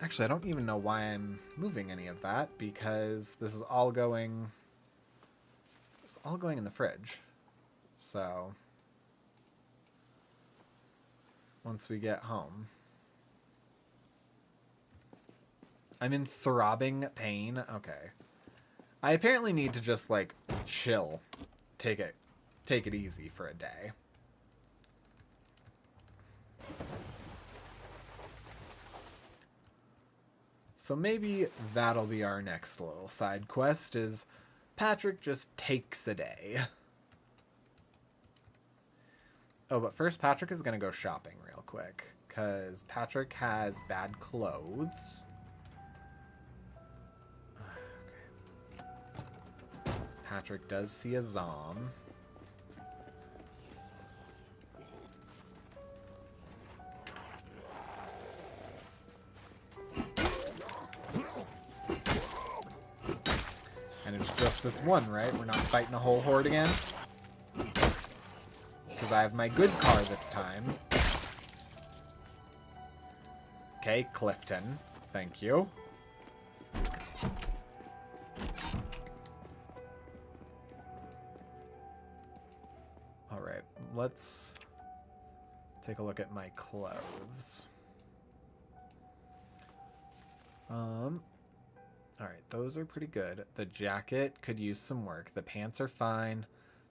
Actually, I don't even know why I'm moving any of that, because this is all going... It's all going in the fridge. So... once we get home. I'm in throbbing pain. Okay. I apparently need to just, like, chill. Take it easy for a day. So maybe that'll be our next little side quest, is Patrick just takes a day. Oh, but first Patrick is going to go shopping real quick, because Patrick has bad clothes. Okay. Patrick does see a zom. And it's just this one, right? We're not fighting the whole horde again. Because I have my good car this time. Okay, Clifton. Thank you. Alright, let's take a look at my clothes. Alright, those are pretty good. The jacket could use some work. The pants are fine.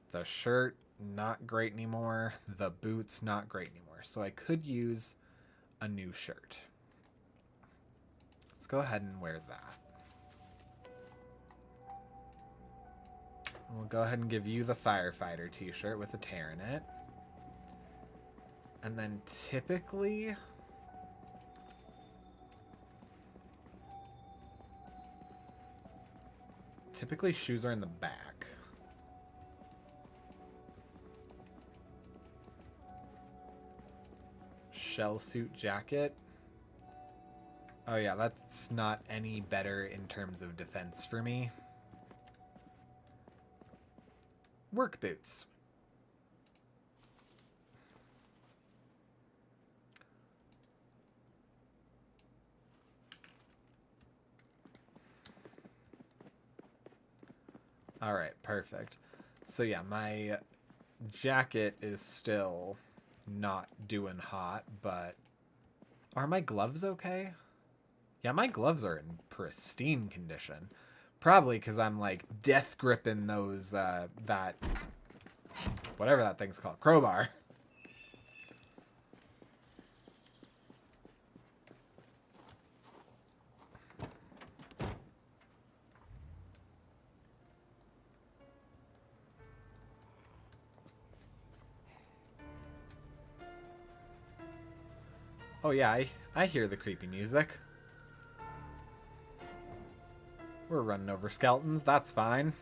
The shirt, not great anymore. The boots, not great anymore. So I could use a new shirt. Let's go ahead and wear that. We'll go ahead and give you the firefighter t-shirt with a tear in it. And then typically... shoes are in the back. Shell suit jacket. Oh yeah, that's not any better in terms of defense for me. Work boots. All right, perfect. So yeah, my jacket is still not doing hot, but are my gloves okay? Yeah, my gloves are in pristine condition. Probably because I'm like death gripping those, that, whatever that thing's called, crowbar. Oh yeah, I hear the creepy music. We're running over skeletons, that's fine.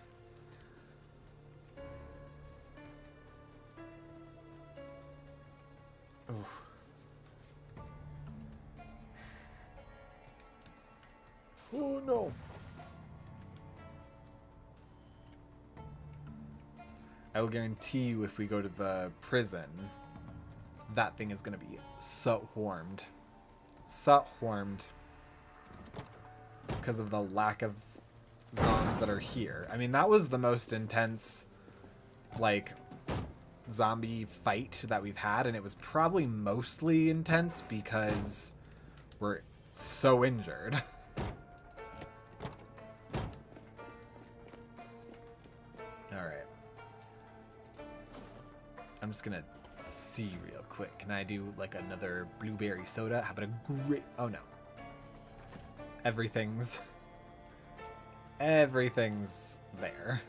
Oof. Oh no. I will guarantee you if we go to the prison, that thing is going to be so warmed. So warmed. Because of the lack of zombies that are here. I mean, that was the most intense, like, zombie fight that we've had. And it was probably mostly intense because we're so injured. Alright. I'm just going to see real quick. Can I do like another blueberry soda? How about a great... Oh no. Everything's there.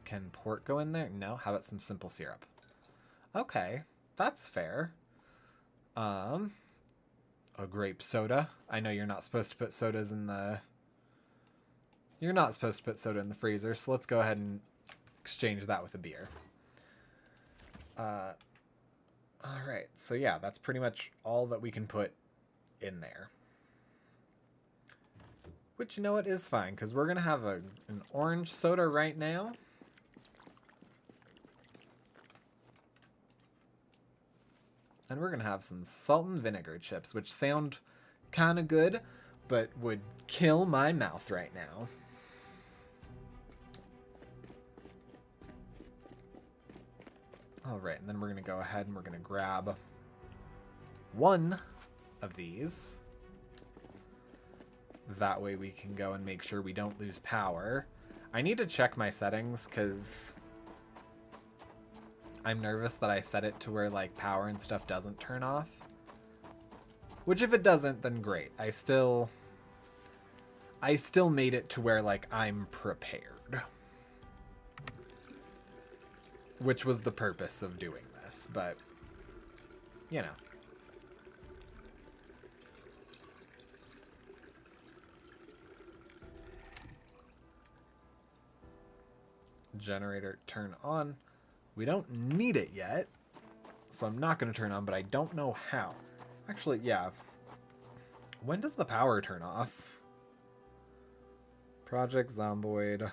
Can port go in there? No. How about some simple syrup? Okay, that's fair. A grape soda. I know you're not supposed to put sodas in the... You're not supposed to put soda in the freezer, so let's go ahead and exchange that with a beer. Alright, so yeah, that's pretty much all that we can put in there. Which, you know what, is fine, because we're going to have an orange soda right now. And we're going to have some salt and vinegar chips, which sound kind of good, but would kill my mouth right now. All right, and then we're going to go ahead and we're going to grab one of these. That way we can go and make sure we don't lose power. I need to check my settings because I'm nervous that I set it to where like power and stuff doesn't turn off. Which if it doesn't, then great. I still made it to where like I'm prepared. Which was the purpose of doing this, but you know. Generator turn on. We don't need it yet, so I'm not going to turn on, but I don't know how. Actually, yeah. When does the power turn off? Project Zomboid.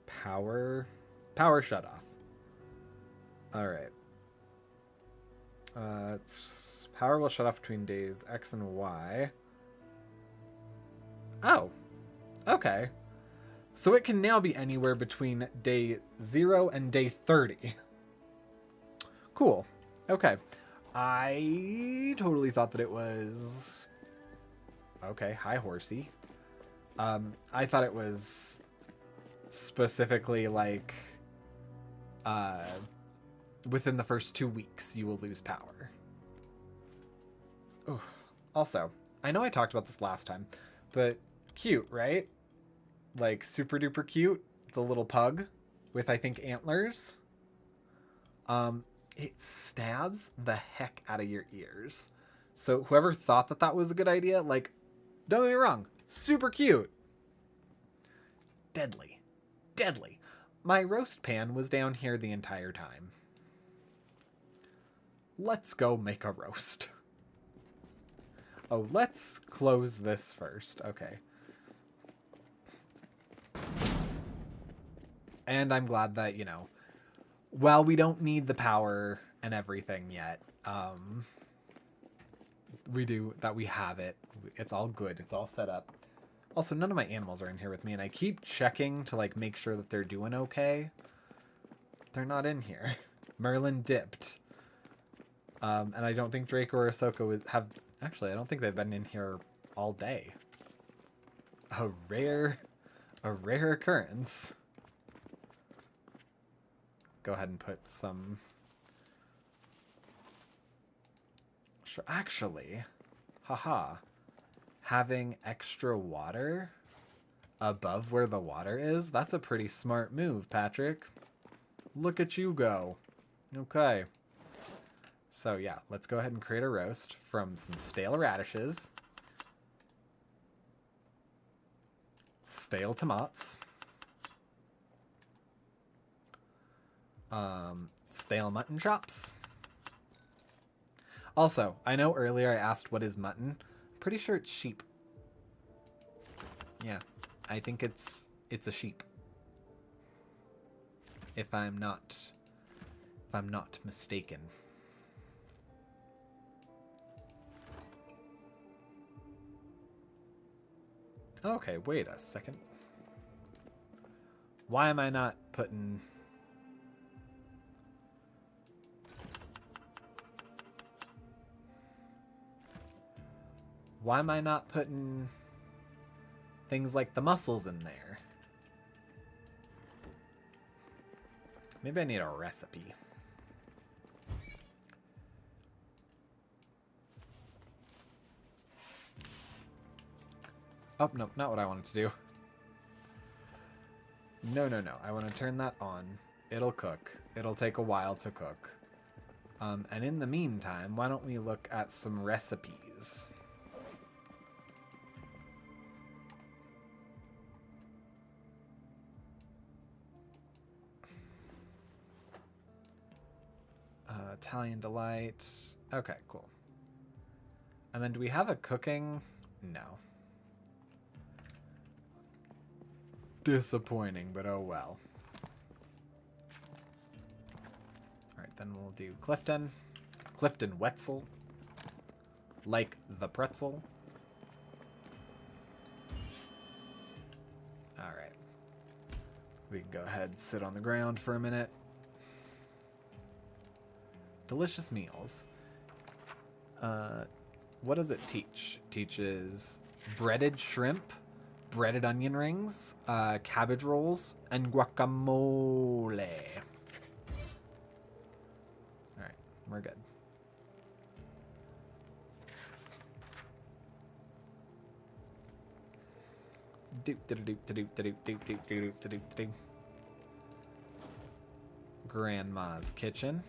Power shut off. Alright. Power will shut off between days X and Y. Oh. Okay. So it can now be anywhere between day 0 and day 30. Cool. Okay. I totally thought that it was... Okay, hi, horsey. I thought it was specifically like... within the first 2 weeks, you will lose power. Ooh. Also, I know I talked about this last time, but cute, right? Like, super duper cute. It's a little pug with, I think, antlers. It stabs the heck out of your ears. So whoever thought that that was a good idea, like, don't get me wrong, super cute. Deadly. Deadly. My roast pan was down here the entire time. Let's go make a roast. Oh, let's close this first. Okay. And I'm glad that, you know, while we don't need the power and everything yet, we have it. It's all good. It's all set up. Also, none of my animals are in here with me, and I keep checking to, like, make sure that they're doing okay. They're not in here. Merlin dipped. And I don't think Drake or Ahsoka have... Actually, I don't think they've been in here all day. A rare occurrence. Go ahead and put some... Sure, actually, haha, having extra water above where the water is, that's a pretty smart move, Patrick. Look at you go. Okay. So yeah, let's go ahead and create a roast from some stale radishes, stale tomatoes, stale mutton chops. Also, I know earlier I asked what is mutton. Pretty sure it's sheep. Yeah, I think it's a sheep. If I'm not mistaken. Okay, wait a second. Why am I not putting... Why am I not putting things like the mussels in there? Maybe I need a recipe. Oh, no, not what I wanted to do. No. I want to turn that on. It'll cook. It'll take a while to cook. And in the meantime, why don't we look at some recipes? Italian Delight. Okay, cool. And then do we have a cooking? No. Disappointing, but oh well. Alright, then we'll do Clifton. Clifton Wetzel. Like the pretzel. Alright. We can go ahead and sit on the ground for a minute. Delicious meals. What does it teach? It teaches breaded shrimp, breaded onion rings, cabbage rolls, and guacamole. Alright, we're good. Grandma's kitchen.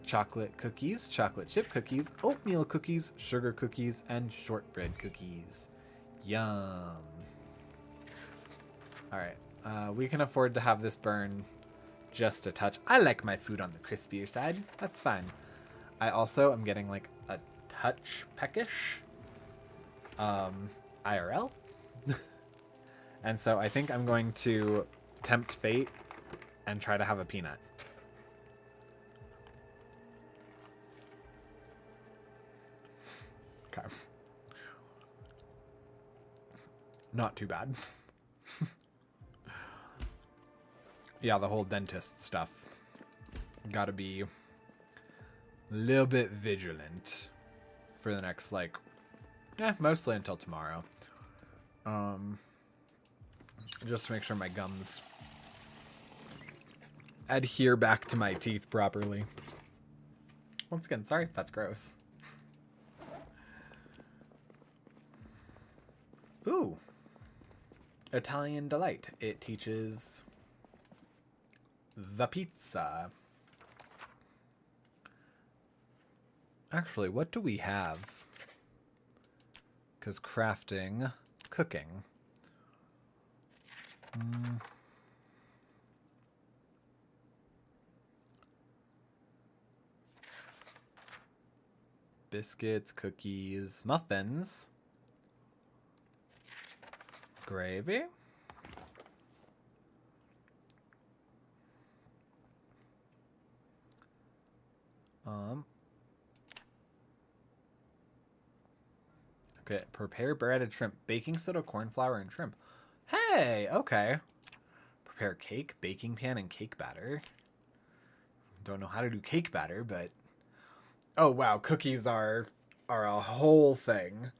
Chocolate cookies, chocolate chip cookies, oatmeal cookies, sugar cookies, and shortbread cookies. Yum. Alright, we can afford to have this burn just a touch. I like my food on the crispier side. That's fine. I also am getting like a touch peckish. IRL. And so I think I'm going to tempt fate and try to have a peanut. Okay. Not too bad. Yeah, the whole dentist stuff. Gotta be a little bit vigilant for the next, like, mostly until tomorrow. Just to make sure my gums adhere back to my teeth properly. Once again, sorry if that's gross. Ooh. Italian Delight. It teaches the pizza. Actually, what do we have? Because crafting, cooking. Biscuits, cookies, muffins. Gravy. Okay, prepare breaded shrimp, baking soda, corn flour, and shrimp. Hey, okay. Prepare cake, baking pan, and cake batter. Don't know how to do cake batter, but oh wow, cookies are a whole thing.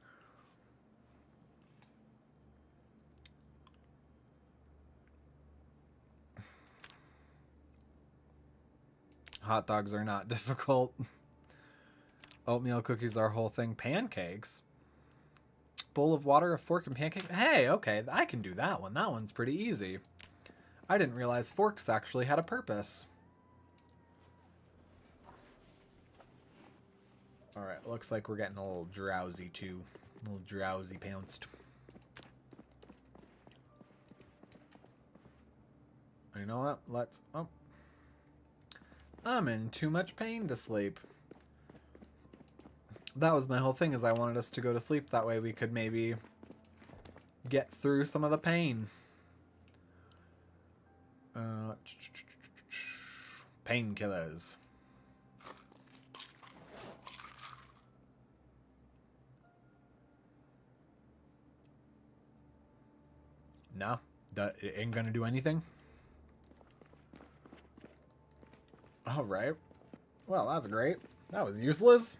Hot dogs are not difficult. Oatmeal cookies are a whole thing. Pancakes. Bowl of water, a fork, and pancake. Hey, okay, I can do that one. That one's pretty easy. I didn't realize forks actually had a purpose. Alright, looks like we're getting a little drowsy too. A little drowsy pounced. You know what? Let's... Oh. I'm in too much pain to sleep. That was my whole thing, is I wanted us to go to sleep. That way we could maybe get through some of the pain. Painkillers. No, that it ain't gonna do anything. All right. Well, that's great. That was useless.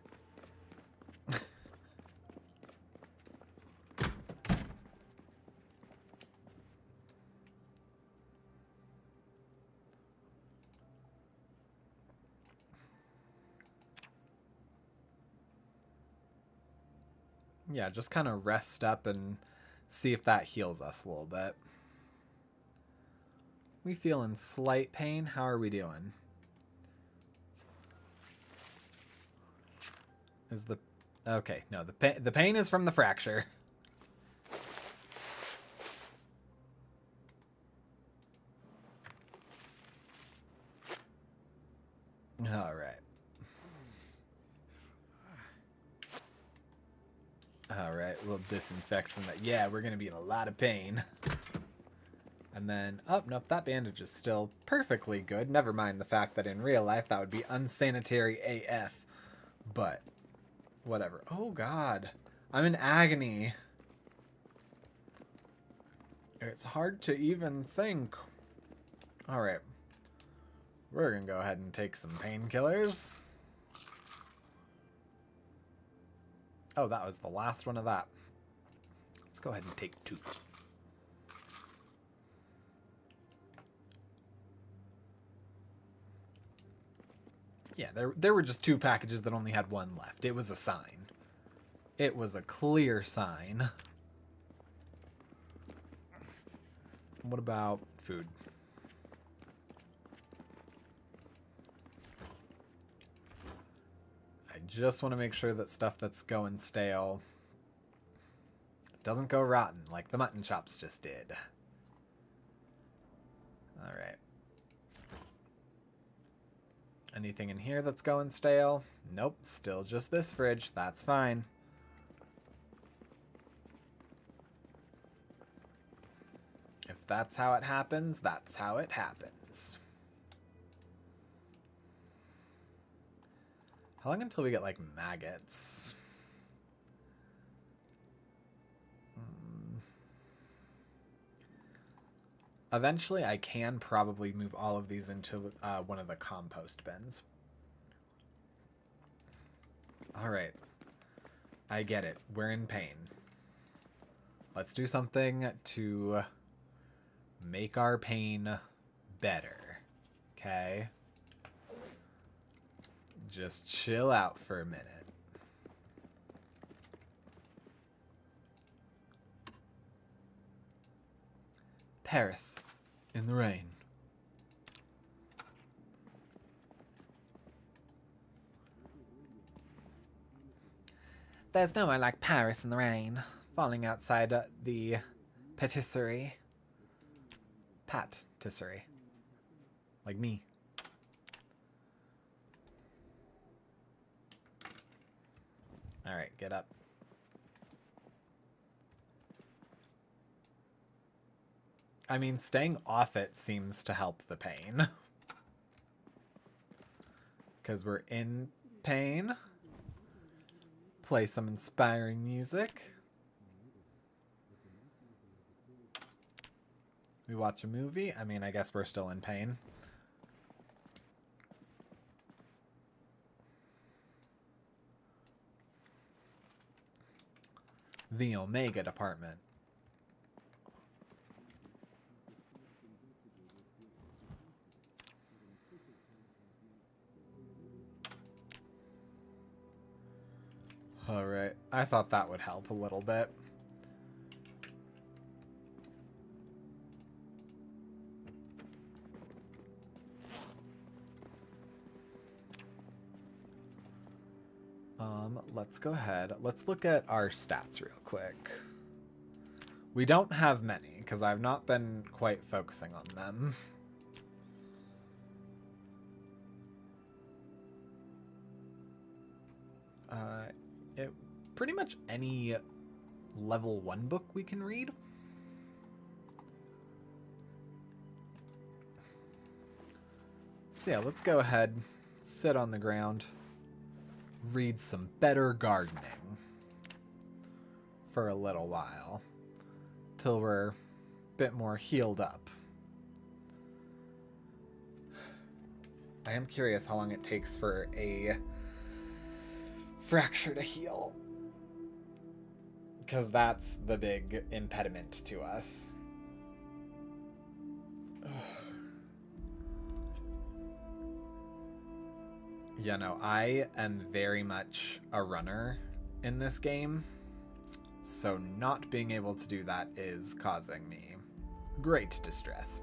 Yeah, just kind of rest up and see if that heals us a little bit. We feel in slight pain. How are we doing? Is the... Okay, no, the pain is from the fracture. All right. All right, we'll disinfect from that. Yeah, we're going to be in a lot of pain. And then, oh, nope, that bandage is still perfectly good. Never mind the fact that in real life that would be unsanitary AF. But, whatever. Oh, God. I'm in agony. It's hard to even think. Alright. We're gonna go ahead and take some painkillers. Oh, that was the last one of that. Let's go ahead and take 2. Yeah, there were just 2 packages that only had 1 left. It was a sign. It was a clear sign. What about food? I just want to make sure that stuff that's going stale doesn't go rotten like the mutton chops just did. Alright. Anything in here that's going stale? Nope, still just this fridge. That's fine. If that's how it happens, that's how it happens. How long until we get, like, maggots? Eventually, I can probably move all of these into one of the compost bins. Alright. I get it. We're in pain. Let's do something to make our pain better. Okay? Just chill out for a minute. Paris in the rain. There's nowhere like Paris in the rain. Falling outside the patisserie. Patisserie. Like me. Alright, get up. I mean, staying off it seems to help the pain. Because we're in pain. Play some inspiring music. We watch a movie. I mean, I guess we're still in pain. The Omega Department. Alright, I thought that would help a little bit. Let's go ahead. Let's look at our stats real quick. We don't have many, because I've not been quite focusing on them. Pretty much any level 1 book we can read. So yeah, let's go ahead, sit on the ground, read some better gardening for a little while, till we're a bit more healed up. I am curious how long it takes for a fracture to heal. Because that's the big impediment to us. Yeah, no, I am very much a runner in this game. So not being able to do that is causing me great distress.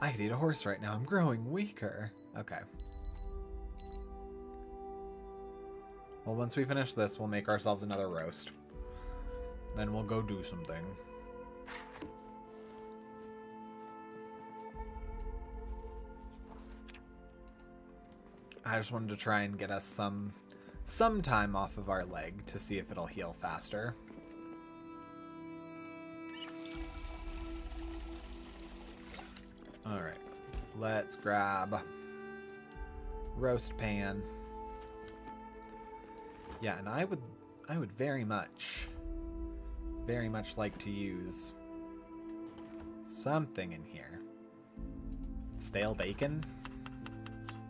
I could eat a horse right now. I'm growing weaker. Okay. Well, once we finish this, we'll make ourselves another roast. Then we'll go do something. I just wanted to try and get us some time off of our leg to see if it'll heal faster. Alright. Let's grab roast pan. Yeah, and I would very much like to use something in here. Stale bacon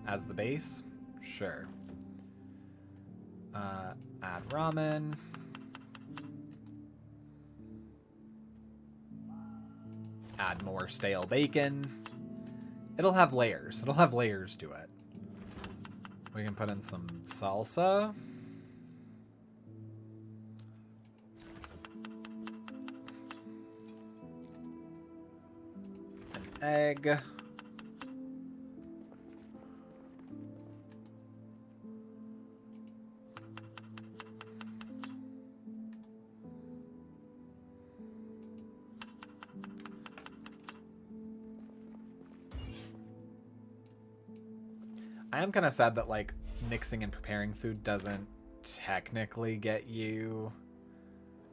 as the base? Sure. Add ramen. Add more stale bacon. It'll have layers. It'll have layers to it. We can put in some salsa. An egg. I am kind of sad that, like, mixing and preparing food doesn't technically get you...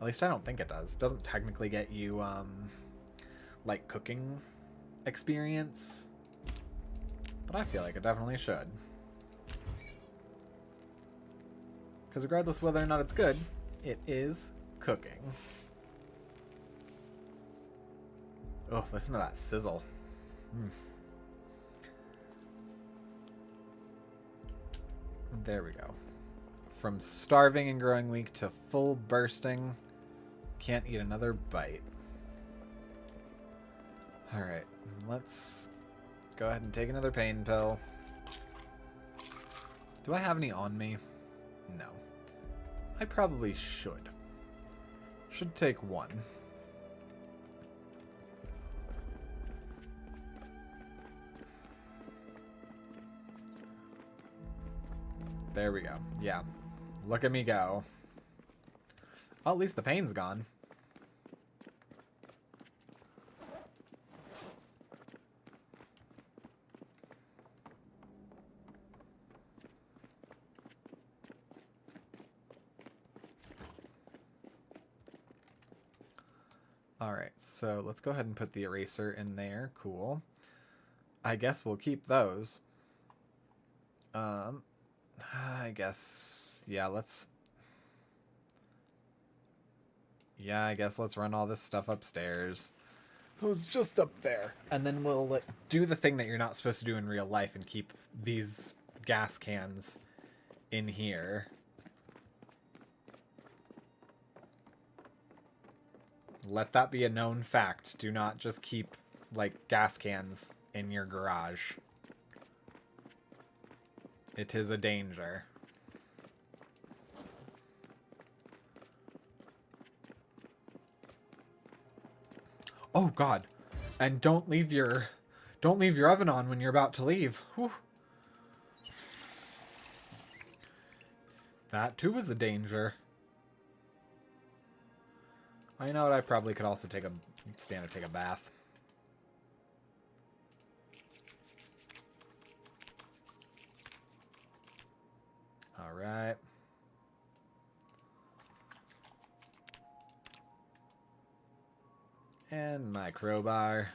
At least I don't think it does. It doesn't technically get you, like, cooking experience. But I feel like it definitely should. Because regardless of whether or not it's good, it is cooking. Oh, listen to that sizzle. Mm. There we go. From starving and growing weak to full bursting. Can't eat another bite. Alright, let's go ahead and take another pain pill. Do I have any on me? No. I probably should. Should take one. There we go. Yeah. Look at me go. Well, at least the pain's gone. Alright, so let's go ahead and put the eraser in there. Cool. I guess we'll keep those. I guess, yeah, I guess let's run all this stuff upstairs. It was just up there. And then we'll do the thing that you're not supposed to do in real life and keep these gas cans in here. Let that be a known fact. Do not just keep, like, gas cans in your garage. It is a danger. Oh God. And don't leave your oven on when you're about to leave. Whew. That too is a danger. I know what, I probably could also stand to take a bath. Alright. And my crowbar.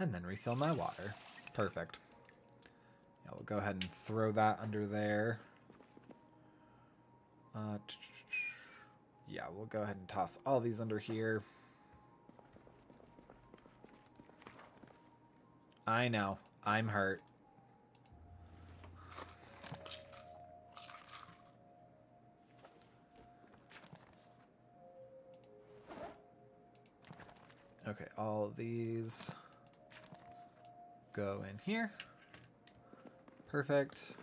And then refill my water. Perfect. Yeah, we'll go ahead and throw that under there. Yeah, we'll go ahead and toss all these under here. I know. I'm hurt. Okay, all of these go in here. Perfect.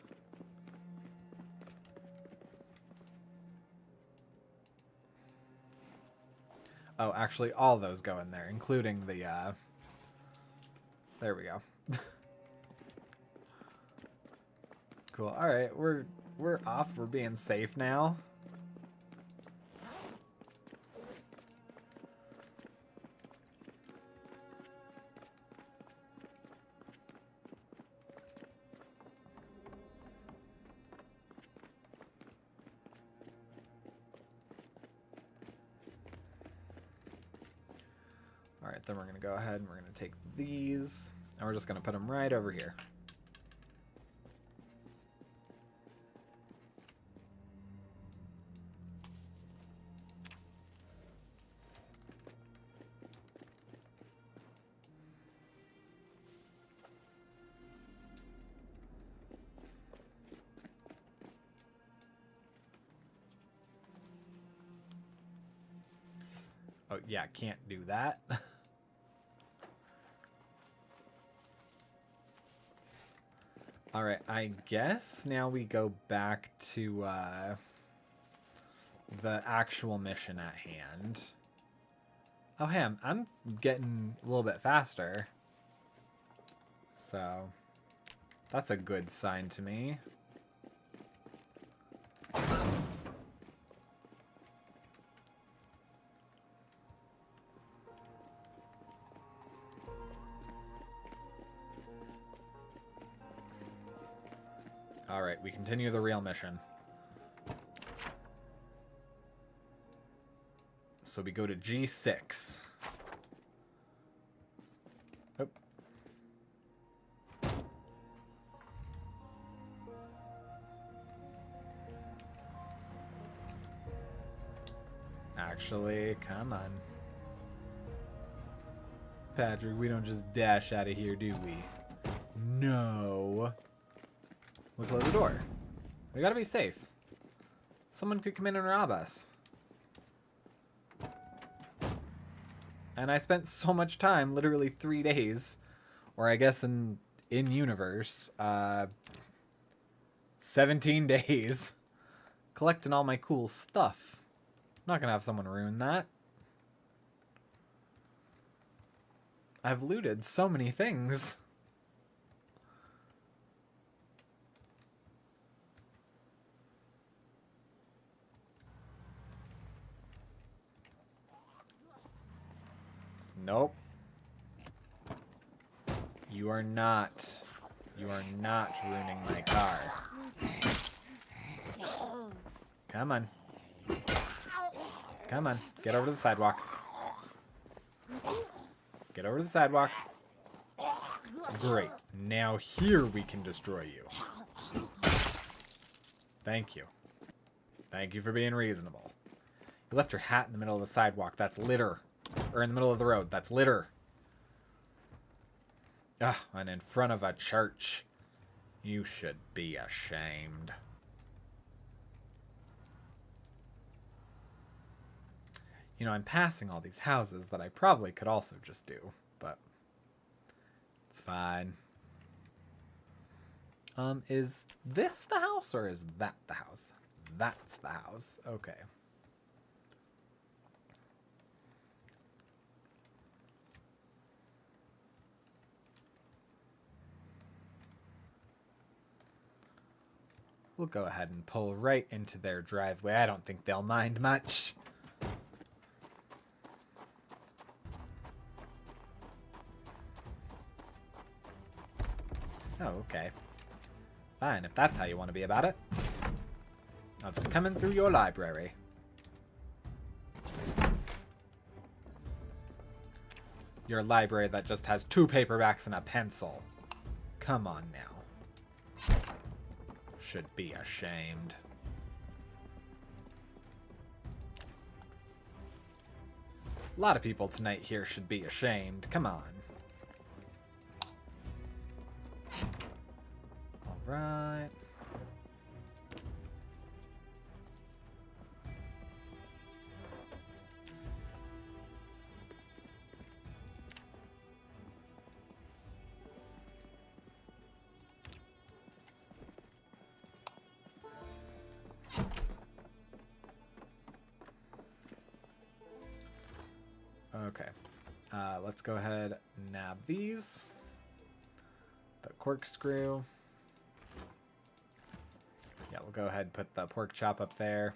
Oh, actually, all those go in there, including the, there we go. Cool. All right, we're off. We're being safe now. Alright, then we're going to go ahead and we're going to take these, and we're just going to put them right over here. Oh, yeah, can't do that. Alright, I guess now we go back to the actual mission at hand. Oh, hey, I'm getting a little bit faster. So, that's a good sign to me. Alright, we continue the real mission. So we go to G6. Oh. Actually, come on. Patrick, we don't just dash out of here, do we? No. We'll close the door. We gotta be safe. Someone could come in and rob us. And I spent so much time, literally 3 days, or I guess in universe, 17 days, collecting all my cool stuff. I'm not gonna have someone ruin that. I've looted so many things. Nope. You are not ruining my car. Come on. Come on. Get over to the sidewalk. Get over to the sidewalk. Great. Now here we can destroy you. Thank you. Thank you for being reasonable. You left your hat in the middle of the sidewalk. That's litter. Or in the middle of the road. That's litter. Ugh, and in front of a church. You should be ashamed. You know, I'm passing all these houses that I probably could also just do, but it's fine. Is this the house or is that the house? That's the house. Okay. We'll go ahead and pull right into their driveway. I don't think they'll mind much. Oh, okay. Fine, if that's how you want to be about it. I'll just come in through your library. Your library that just has 2 paperbacks and a pencil. Come on now. Should be ashamed. A lot of people tonight here should be ashamed. Come on. All right. Okay, let's go ahead and nab these. The corkscrew. Yeah, we'll go ahead and put the pork chop up there.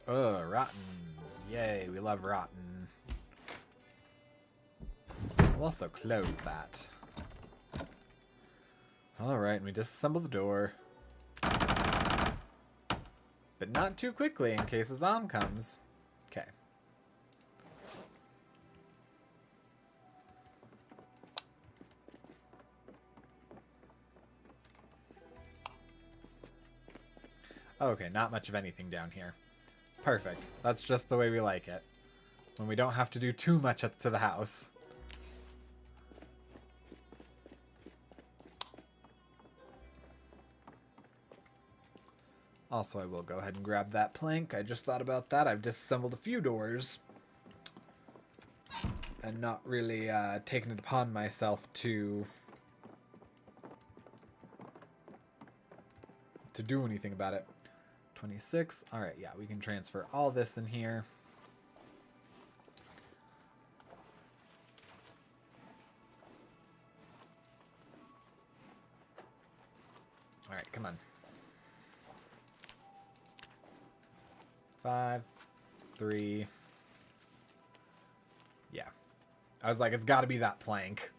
Oh, rotten. Yay, we love rotten. We'll also close that. Alright, and we disassemble the door. But not too quickly in case a zom comes. Okay. Okay, not much of anything down here. Perfect. That's just the way we like it. When we don't have to do too much to the house. Also, I will go ahead and grab that plank. I just thought about that. I've disassembled a few doors. And not really taken it upon myself to do anything about it. 26. Alright, yeah, we can transfer all this in here. Alright, come on. 5, 3. Yeah. I was like, it's got to be that plank.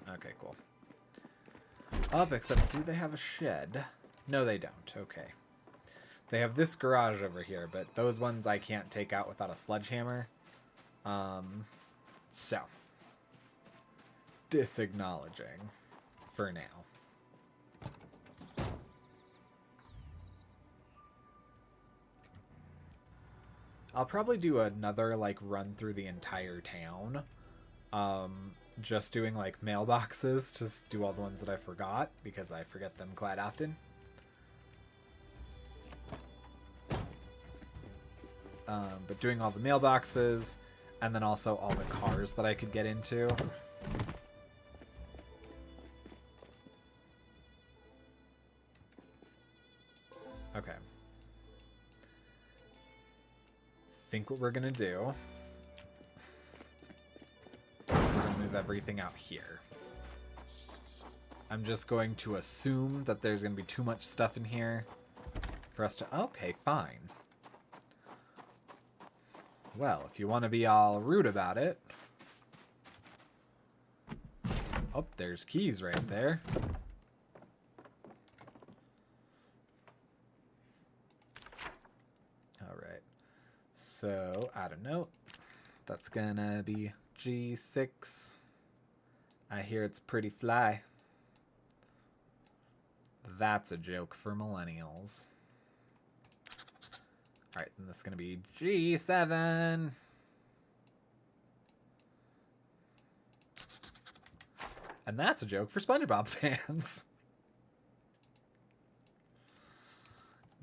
Okay, cool. Up, except do they have a shed? No, they don't. Okay. They have this garage over here, but those ones I can't take out without a sledgehammer. So. Disacknowledging. For now. I'll probably do another, like, run through the entire town. Just doing, like, mailboxes. Just do all the ones that I forgot, because I forget them quite often. But doing all the mailboxes, and then also all the cars that I could get into. Okay. Think what we're gonna do. We're gonna move everything out here. I'm just going to assume that there's gonna be too much stuff in here for us to... Okay, fine. Well, if you want to be all rude about it... Oh, there's keys right there. Alright. So, I don't know. That's gonna be G6. I hear it's pretty fly. That's a joke for millennials. Alright, and this is gonna be G7. And that's a joke for SpongeBob fans.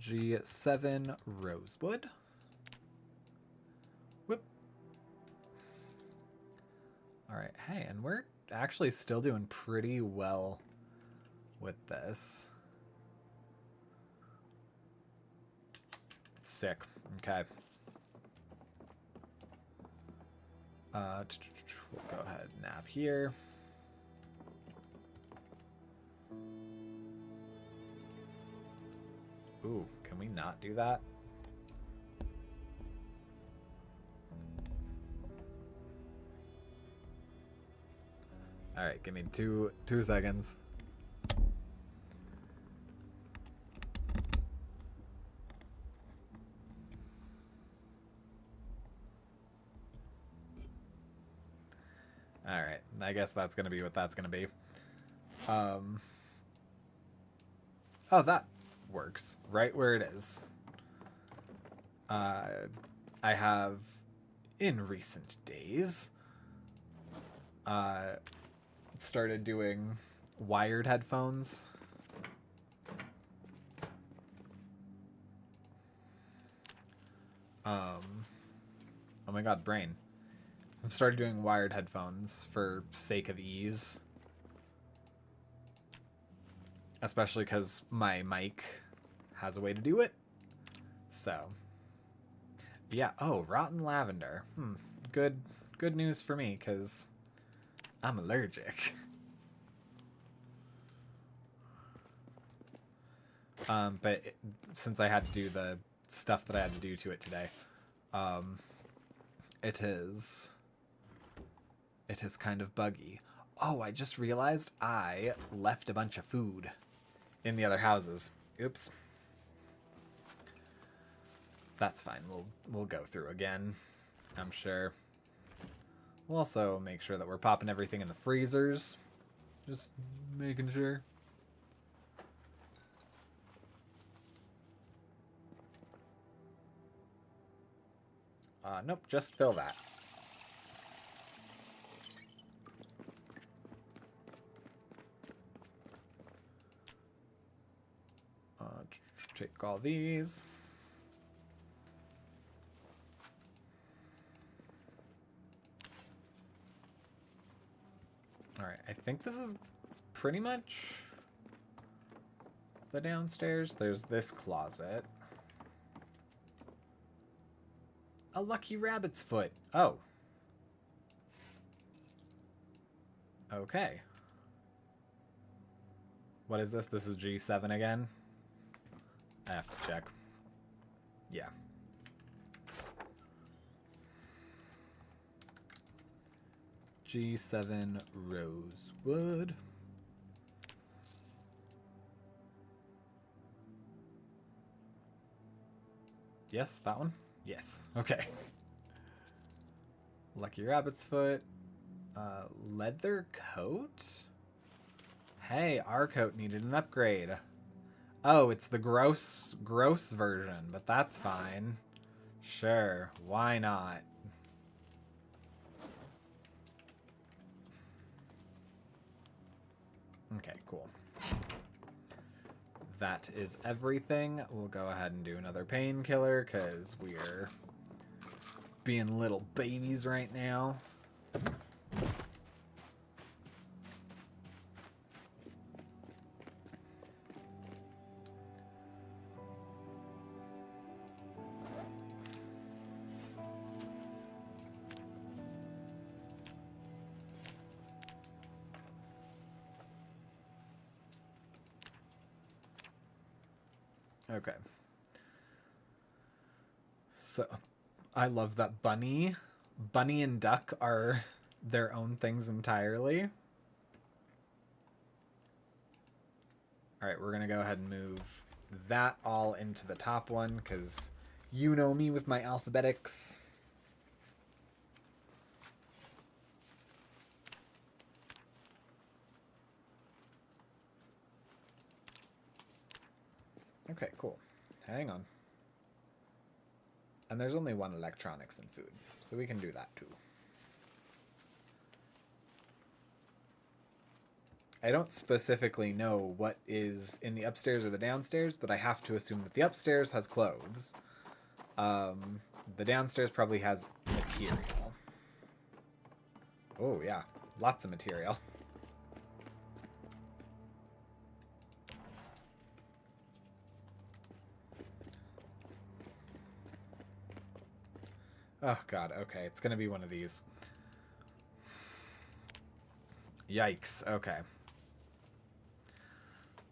G7 Rosewood. Whoop. Alright, hey, and we're actually still doing pretty well with this. Sick. Okay. We'll go ahead and nab here. Ooh, can we not do that? Alright, give me two seconds. Alright, I guess that's gonna be what that's gonna be. Oh, that works. Right where it is. I have, in recent days, started doing wired headphones. Oh my god, brain. I've started doing wired headphones for sake of ease. Especially because my mic has a way to do it. So. Yeah, oh, rotten lavender. Good news for me, because I'm allergic. But since I had to do the stuff that I had to do to it today, it It is kind of buggy. Oh, I just realized I left a bunch of food in the other houses. Oops. That's fine. We'll go through again, I'm sure. We'll also make sure that we're popping everything in the freezers. Just making sure. Nope, just fill that. Take all these. Alright, I think this is pretty much the downstairs. There's this closet. A lucky rabbit's foot. Oh. Okay. What is this? This is G7 again? I have to check. Yeah. G7 Rosewood. Yes, that one? Yes. Okay. Lucky rabbit's foot. Leather coat? Hey, our coat needed an upgrade. Oh, it's the gross version, but that's fine. Sure, why not? Okay, cool. That is everything. We'll go ahead and do another painkiller, because we're being little babies right now. Okay. So, I love that Bunny and Duck are their own things entirely. Alright, we're going to go ahead and move that all into the top one, because you know me with my alphabetics. Okay, cool. Hang on. And there's only one electronics and food, so we can do that too. I don't specifically know what is in the upstairs or the downstairs, but I have to assume that the upstairs has clothes. The downstairs probably has material. Oh, yeah. Lots of material. Oh, God. Okay, it's going to be one of these. Yikes. Okay.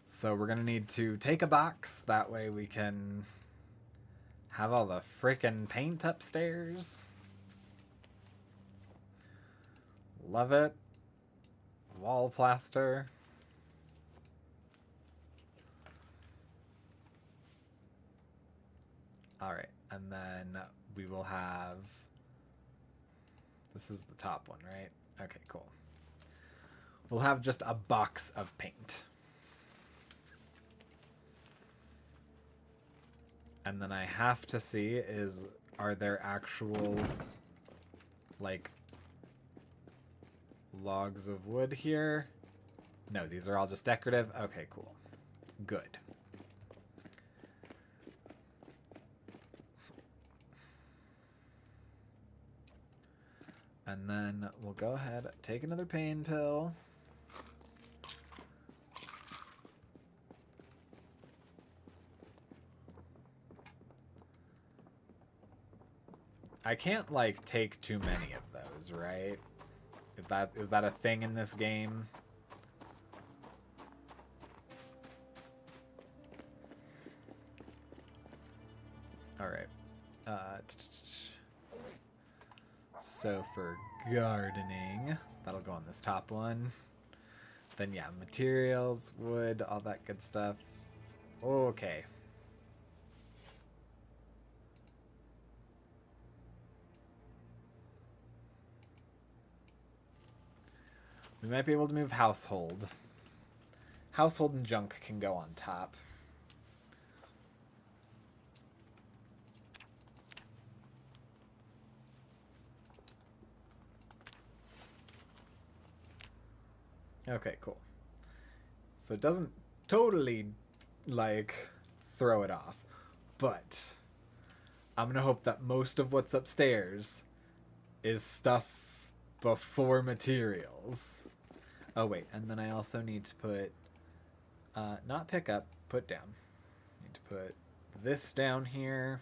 So we're going to need to take a box. That way we can have all the frickin' paint upstairs. Love it. Wall plaster. Alright, and then we will have... This is the top one, right? Okay, cool. We'll have just a box of paint. And then I have to see is, are there actual, like, logs of wood here? No, these are all just decorative. Okay, cool. Good. And then we'll go ahead, take another pain pill. I can't, like, take too many of those, right? Is that a thing in this game? Alright. So for gardening, that'll go on this top one. Then yeah, materials, wood, all that good stuff. Okay. We might be able to move household. Household and junk can go on top. Okay, cool. So it doesn't totally, like, throw it off. But I'm gonna hope that most of what's upstairs is stuff before materials. Oh, wait, and then I also need to put, not pick up, put down. Need to put this down here.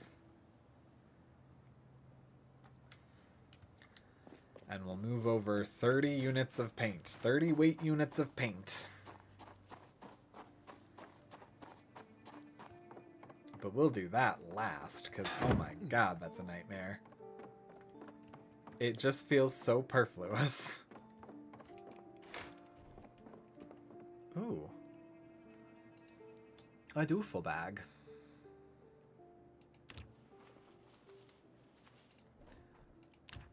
And we'll move over 30 units of paint. 30 weight units of paint. But we'll do that last, because, oh my god, that's a nightmare. It just feels so perfluous. Ooh. A doofle bag.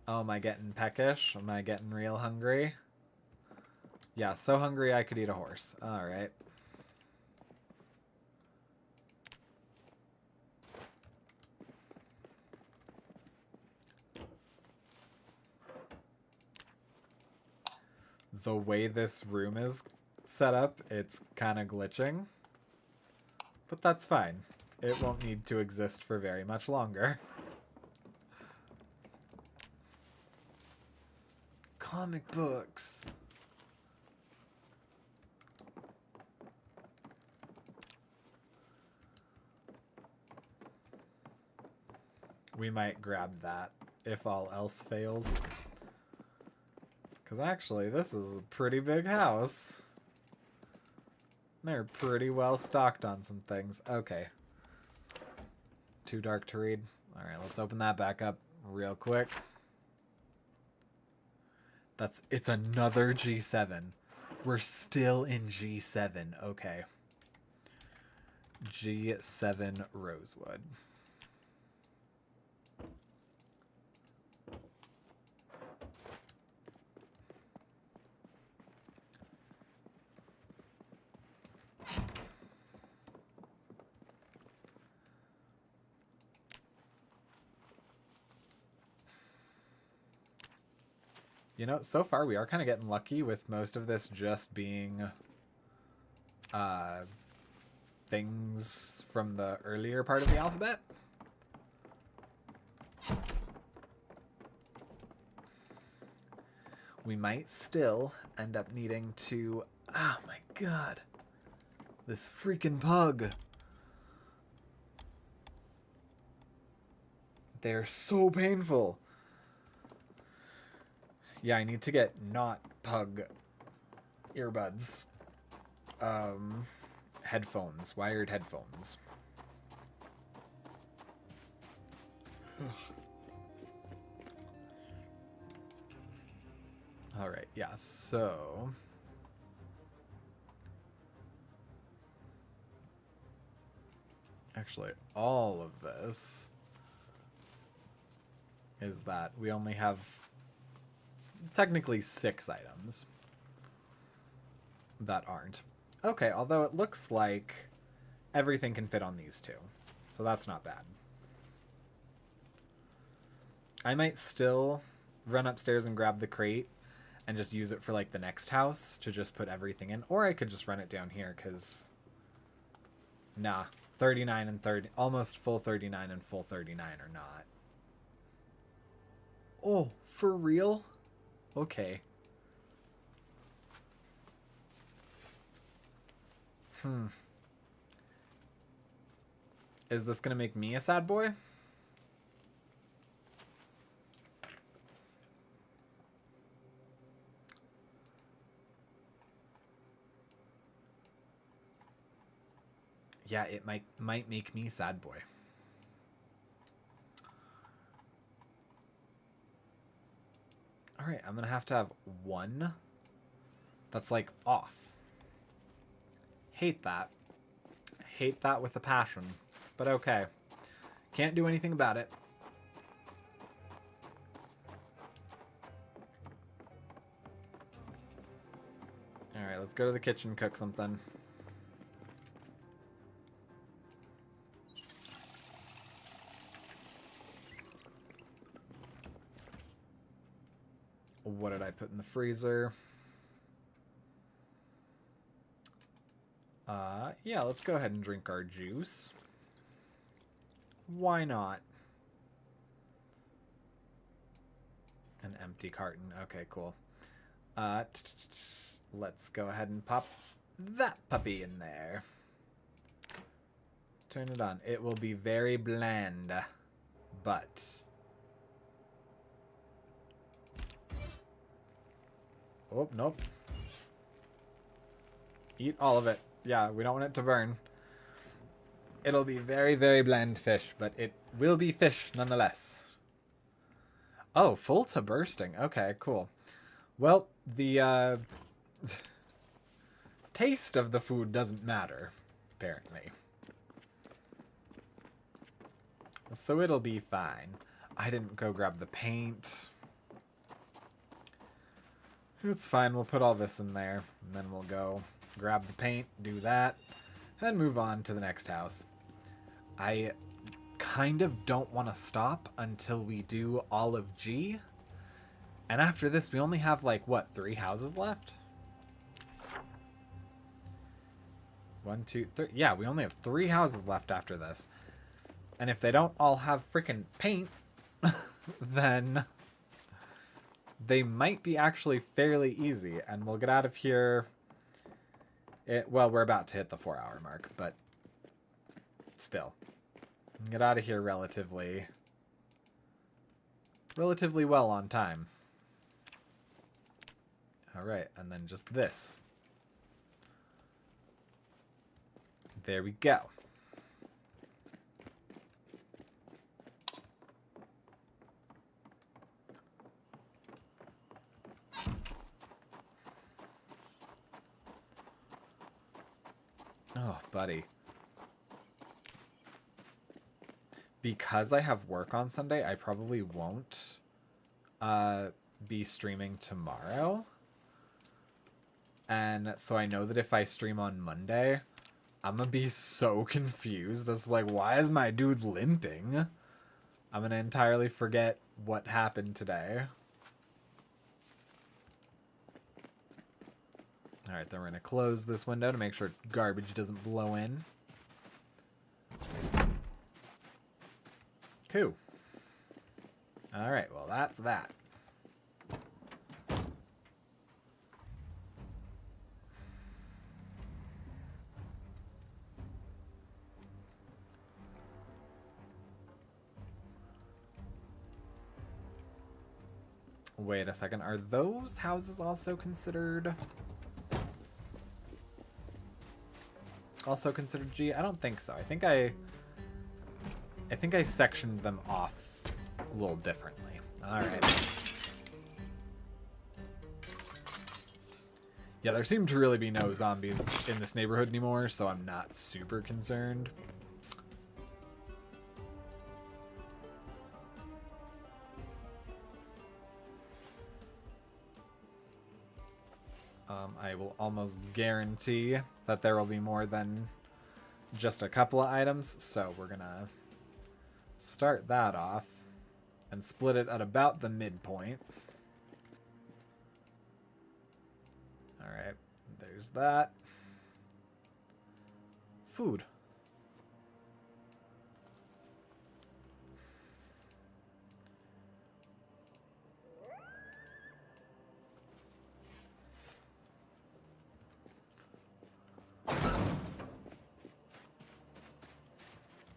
Oh, am I getting peckish? Am I getting real hungry? Yeah, so hungry I could eat a horse. Alright. The way this room is set up, it's kind of glitching. But that's fine. It won't need to exist for very much longer. Comic books. We might grab that if all else fails. Because actually, this is a pretty big house. They're pretty well stocked on some things. Okay. Too dark to read. Alright, let's open that back up real quick. It's another G7. We're still in G7. Okay. G7 Rosewood. You know, so far we are kind of getting lucky with most of this just being things from the earlier part of the alphabet. We might still end up needing to... Oh my god. This freaking pug. They're so painful. Yeah, I need to get not pug earbuds. Headphones. Wired headphones. Alright, yeah, so... Actually, all of this is that we only have technically 6 items that aren't. Okay, although it looks like everything can fit on these 2. So that's not bad. I might still run upstairs and grab the crate and just use it for like the next house to just put everything in. Or I could just run it down here because... Nah, 39 and 30, almost full 39 and full 39 are not. Oh, for real? Okay. Is this gonna make me a sad boy? Yeah, it might make me sad boy. Alright, I'm gonna have to have one that's like off. Hate that. Hate that with a passion. But okay. Can't do anything about it. Alright, let's go to the kitchen, cook something. What did I put in the freezer? Yeah, let's go ahead and drink our juice. Why not? An empty carton. Okay, cool. Let's go ahead and pop that puppy in there. Turn it on. It will be very bland, but... Oh, nope. Eat all of it. Yeah, we don't want it to burn. It'll be very, very bland fish, but it will be fish nonetheless. Oh, full to bursting. Okay, cool. Well, the taste of the food doesn't matter, apparently. So it'll be fine. I didn't go grab the paint. It's fine, we'll put all this in there, and then we'll go grab the paint, do that, and move on to the next house. I kind of don't want to stop until we do all of G. And after this, we only have, like, what, 3 houses left? 1, 2, 3. Yeah, we only have 3 houses left after this. And if they don't all have freaking paint, then they might be actually fairly easy. And we'll get out of here. Well, we're about to hit the 4-hour mark, but still. Get out of here relatively well on time. Alright, and then just this. There we go. Oh, buddy. Because I have work on Sunday, I probably won't be streaming tomorrow. And so I know that if I stream on Monday, I'm gonna be so confused as like, why is my dude limping? I'm gonna entirely forget what happened today. Alright, then we're gonna close this window to make sure garbage doesn't blow in. Cool. Alright, well that's that. Wait a second, are those houses also considered G? I don't think so. I think I sectioned them off a little differently. Alright. Yeah, there seem to really be no zombies in this neighborhood anymore, so I'm not super concerned. I will almost guarantee that there will be more than just a couple of items, so we're gonna start that off and split it at about the midpoint. Alright, there's that. Food.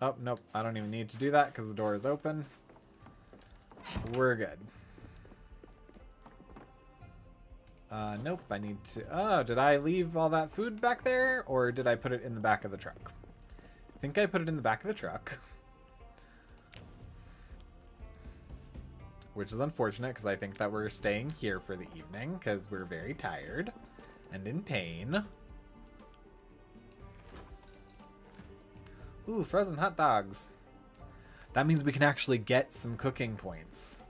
Oh, nope. I don't even need to do that because the door is open. We're good. Nope. I need to... Oh, did I leave all that food back there? Or did I put it in the back of the truck? I think I put it in the back of the truck. which is unfortunate because I think that we're staying here for the evening because we're very tired and in pain. Ooh, frozen hot dogs. That means we can actually get some cooking points.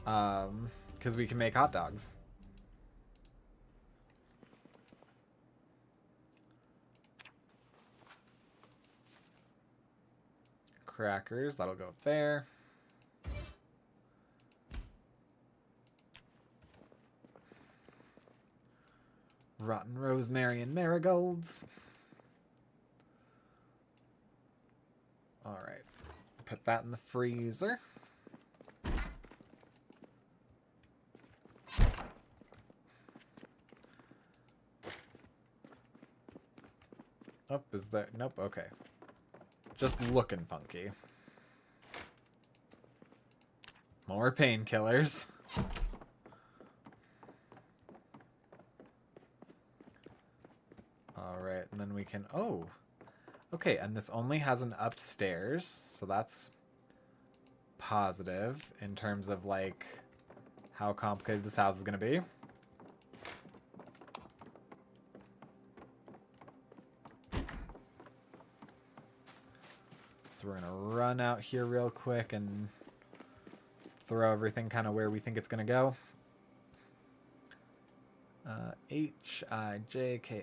Because we can make hot dogs. Crackers, that'll go up there. Rotten rosemary and marigolds. Alright. Put that in the freezer. Oh, is there? Nope, okay. Just looking funky. More painkillers. Alright, and then we can... Oh! Okay, and this only has an upstairs, so that's positive in terms of, like, how complicated this house is going to be. So we're going to run out here real quick and throw everything kind of where we think it's going to go. H-I-J-K-L.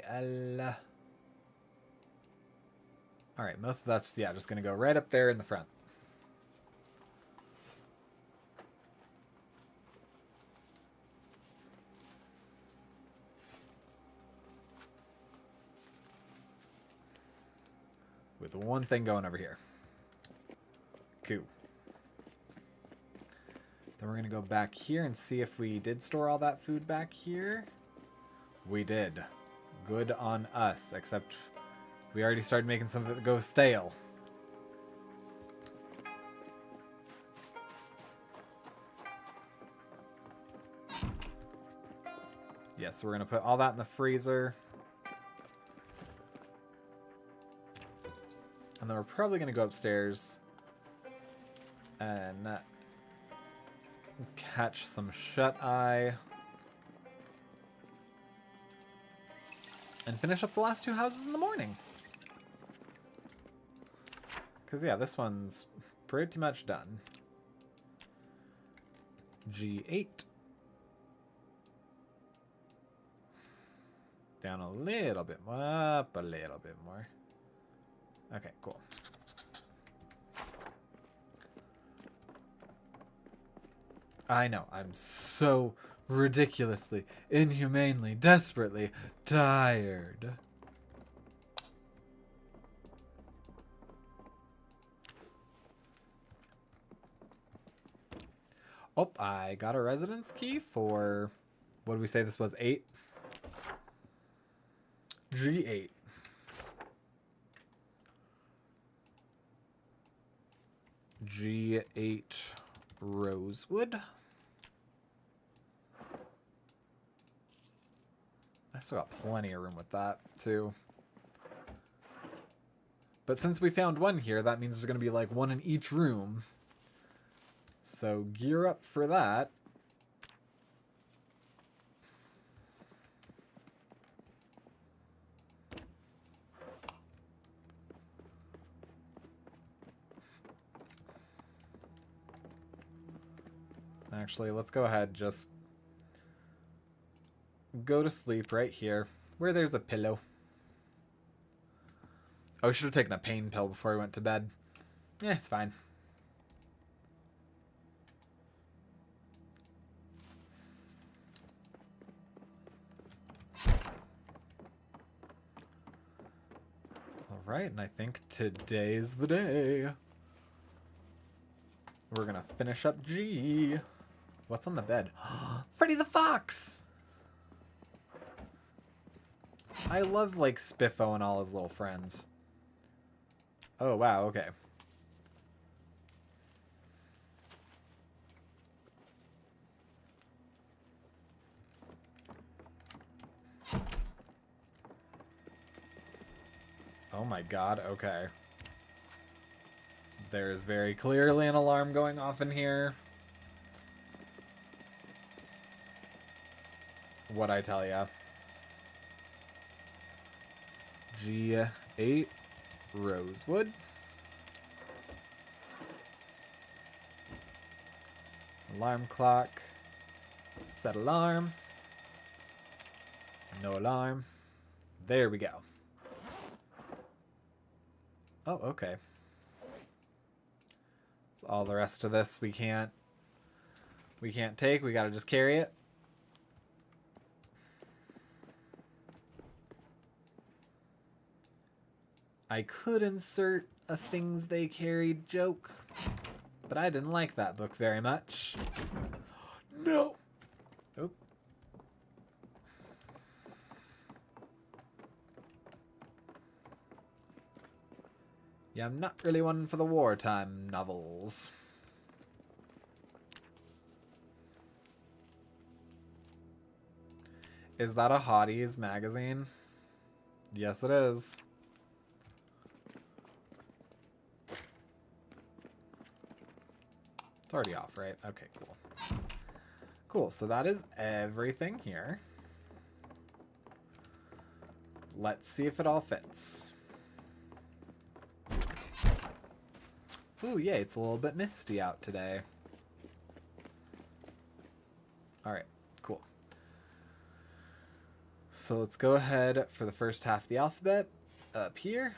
Alright, most of that's, yeah, just going to go right up there in the front. With one thing going over here. Cool. Then we're going to go back here and see if we did store all that food back here. We did. Good on us, except we already started making some of it go stale. Yes, so we're going to put all that in the freezer. And then we're probably going to go upstairs and catch some shut-eye. And finish up the last two houses in the morning. Because, yeah, this one's pretty much done. G8. Down a little bit more. Up a little bit more. Okay, cool. I know, I'm so ridiculously, inhumanely, desperately tired. Oh, I got a residence key for, what did we say this was, 8? G8. G8 Rosewood. I still got plenty of room with that, too. But since we found one here, that means there's going to be like one in each room. So gear up for that. Actually, let's go ahead, just go to sleep right here, where there's a pillow. Oh, I should have taken a pain pill before I went to bed. Eh, it's fine. Alright, and I think today's the day. We're gonna finish up G. What's on the bed? Freddy the Fox! I love, like, Spiffo and all his little friends. Oh, wow, okay. Oh my god, okay. There is very clearly an alarm going off in here. What'd I tell ya? G8 Rosewood. Alarm clock. Set alarm. No alarm. There we go. Oh, okay. So all the rest of this we can't take. We gotta just carry it. I could insert a things they carried joke, but I didn't like that book very much. No! Oop. Yeah, I'm not really one for the wartime novels. Is that a Hotties magazine? Yes, it is. It's already off, right? Okay, cool. Cool, so that is everything here. Let's see if it all fits. Ooh, yay, it's a little bit misty out today. Alright, cool. So let's go ahead for the first half of the alphabet up here.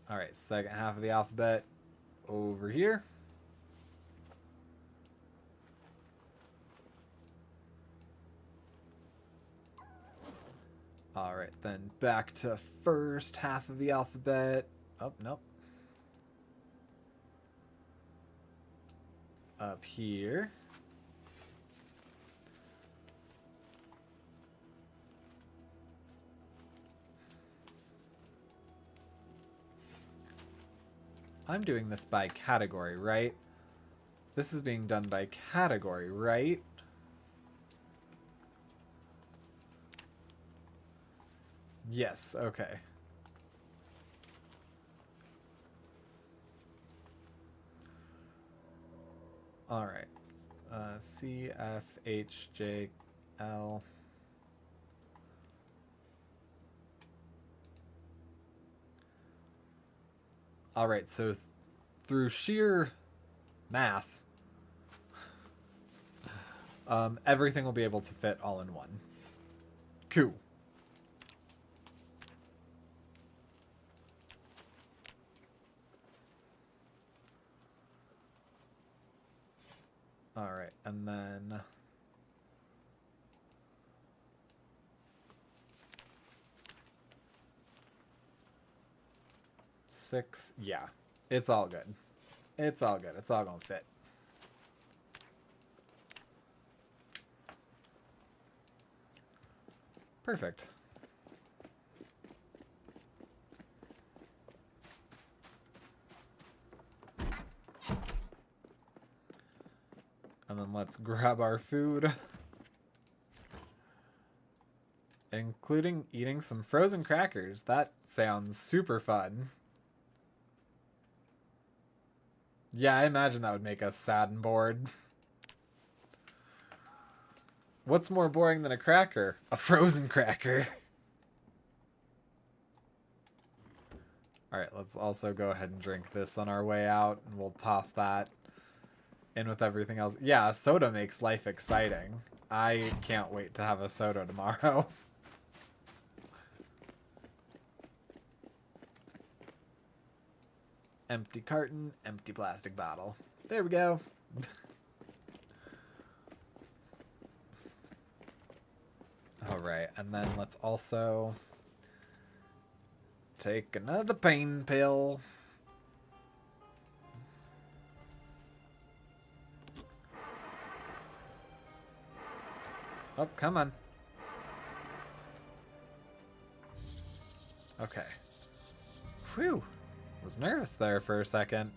Alright, second half of the alphabet over here. Alright, then back to first half of the alphabet. Oh, nope. Up here. I'm doing this by category, right? This is being done by category, right? Yes, okay. Alright. C, F, H, J, L. Alright, so through sheer math, everything will be able to fit all in one. Cool. Alright, and then... six, yeah. It's all good. It's all good. It's all gonna fit. Perfect. And then let's grab our food. Including eating some frozen crackers. That sounds super fun. Yeah, I imagine that would make us sad and bored. What's more boring than a cracker? A frozen cracker. Alright, let's also go ahead and drink this on our way out, and we'll toss that in with everything else. Yeah, soda makes life exciting. I can't wait to have a soda tomorrow. Empty carton, empty plastic bottle. There we go. Alright, and then let's also take another pain pill. Oh, come on. Okay. Whew. Was nervous there for a second.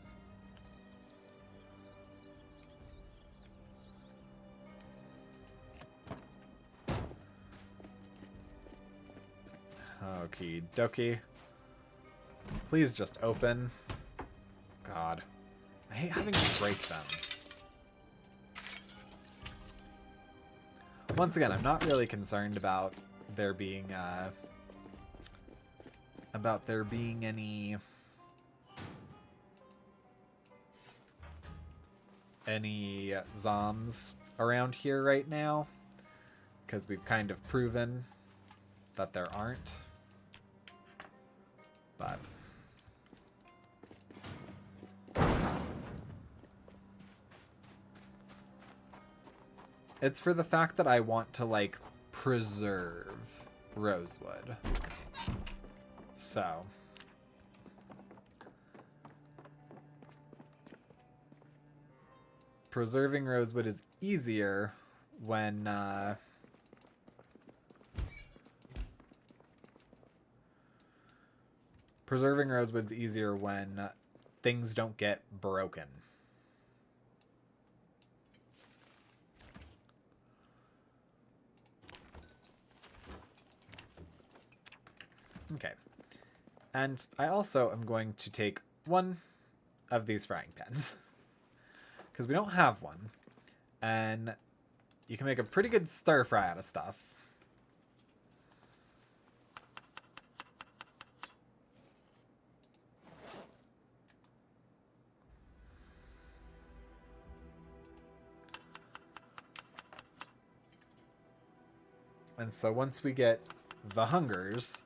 Okie dokie. Please just open. God. I hate having to break them. Once again, I'm not really concerned about there being any zombs around here right now, because we've kind of proven that there aren't. But it's for the fact that I want to, like, preserve Rosewood. So preserving Rosewood is easier when things don't get broken. Okay. And I also am going to take one of these frying pans, because we don't have one, and you can make a pretty good stir fry out of stuff. And so once we get the hungers,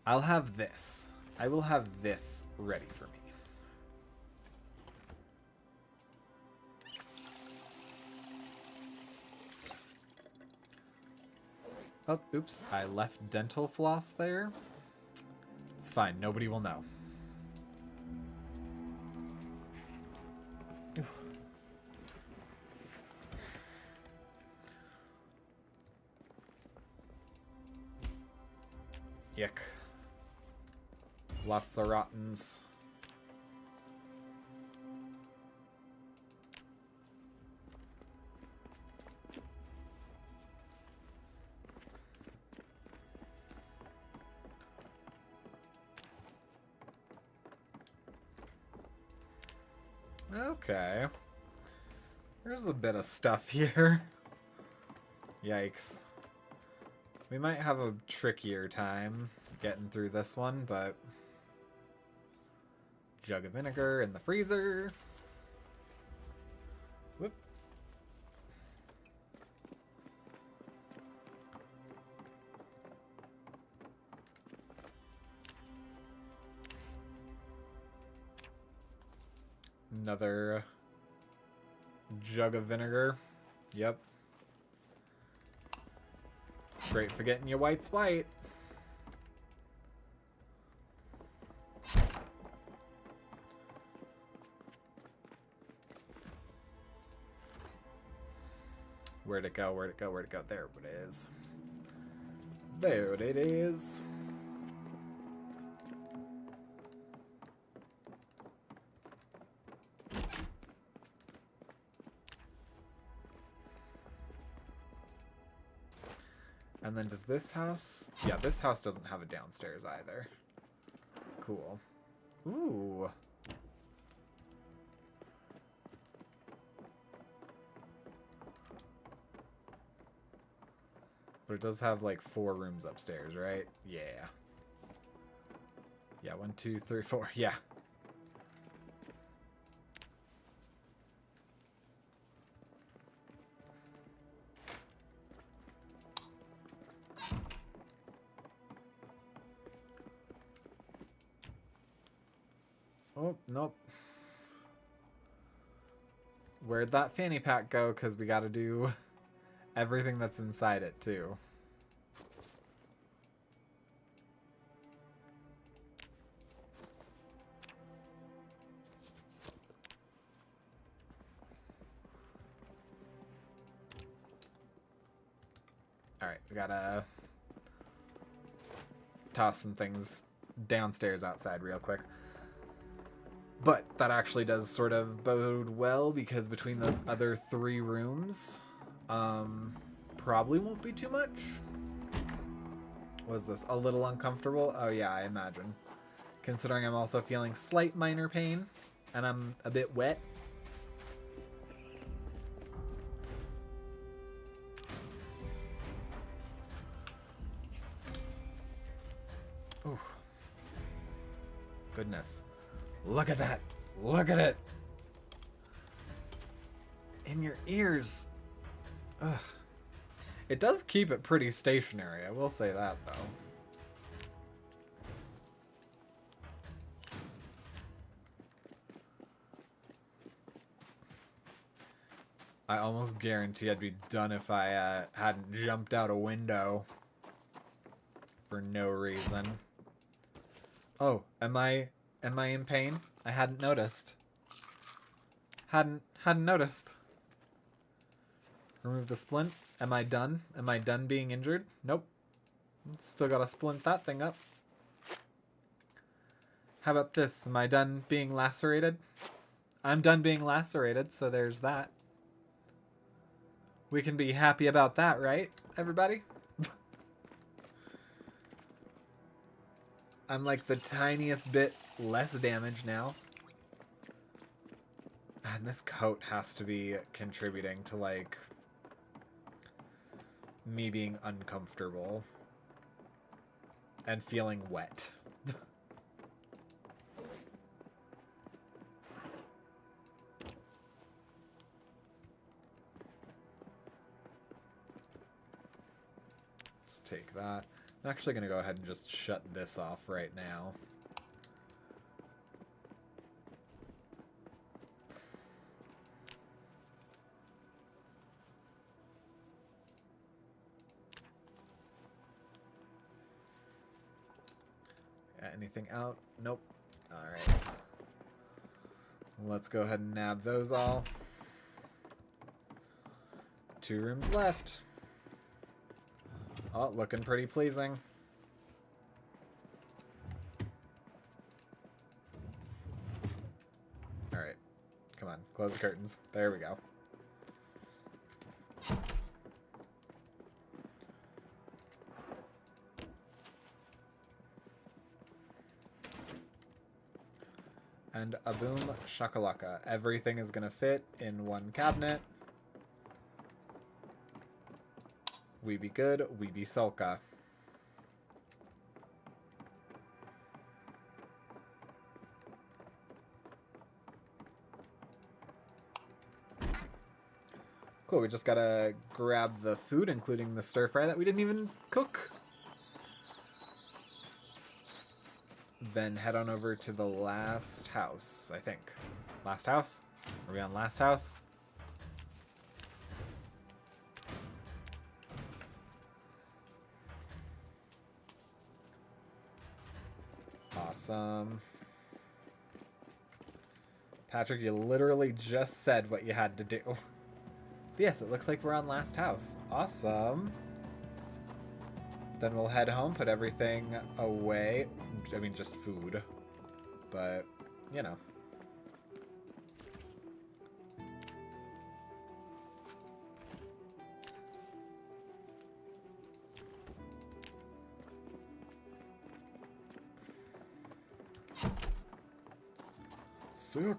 I'll have this. I will have this ready for me. Oh, oops. I left dental floss there. It's fine. Nobody will know. Yuck. Lots of rottens. Okay. There's a bit of stuff here. Yikes. We might have a trickier time getting through this one, but... Jug of vinegar in the freezer. Whoop. Another jug of vinegar. Yep. It's great for getting your whites white. Where'd it go? Where'd it go? Where'd it go? There it is. There it is. And then does this house... Yeah, this house doesn't have a downstairs either. Cool. Ooh. But it does have, like, 4 rooms upstairs, right? Yeah. Yeah, 1, 2, 3, 4. Yeah. Oh, nope. Where'd that fanny pack go? Because we gotta do everything that's inside it, too. Alright, we gotta toss some things downstairs outside real quick. But that actually does sort of bode well, because between those other 3 rooms, probably won't be too much. Was this a little uncomfortable? Oh yeah, I imagine. Considering I'm also feeling slight minor pain. and I'm a bit wet. Ooh. Goodness. Look at that. Look at it. In your ears. Ugh. It does keep it pretty stationary, I will say that, though. I almost guarantee I'd be done if I hadn't jumped out a window for no reason. Oh, am I in pain? I hadn't noticed. Hadn't noticed. Remove the splint. Am I done? Am I done being injured? Nope. Still gotta splint that thing up. How about this? Am I done being lacerated? I'm done being lacerated, so there's that. We can be happy about that, right, everybody? I'm like the tiniest bit less damage now. And this coat has to be contributing to, like, me being uncomfortable and feeling wet. Let's take that. I'm actually going to go ahead and just shut this off right now. Anything out? Nope. Alright. Let's go ahead and nab those all. 2 rooms left. Oh, looking pretty pleasing. Alright. Come on. Close the curtains. There we go. And a boom shakalaka. Everything is gonna fit in one cabinet. We be good, we be sulka. Cool, we just gotta grab the food, including the stir fry that we didn't even cook. Then head on over to the last house, I think. Last house? Are we on last house? Awesome. Patrick, you literally just said what you had to do. But yes, it looks like we're on last house. Awesome. Then we'll head home, put everything away. I mean, just food. But, you know. Sick.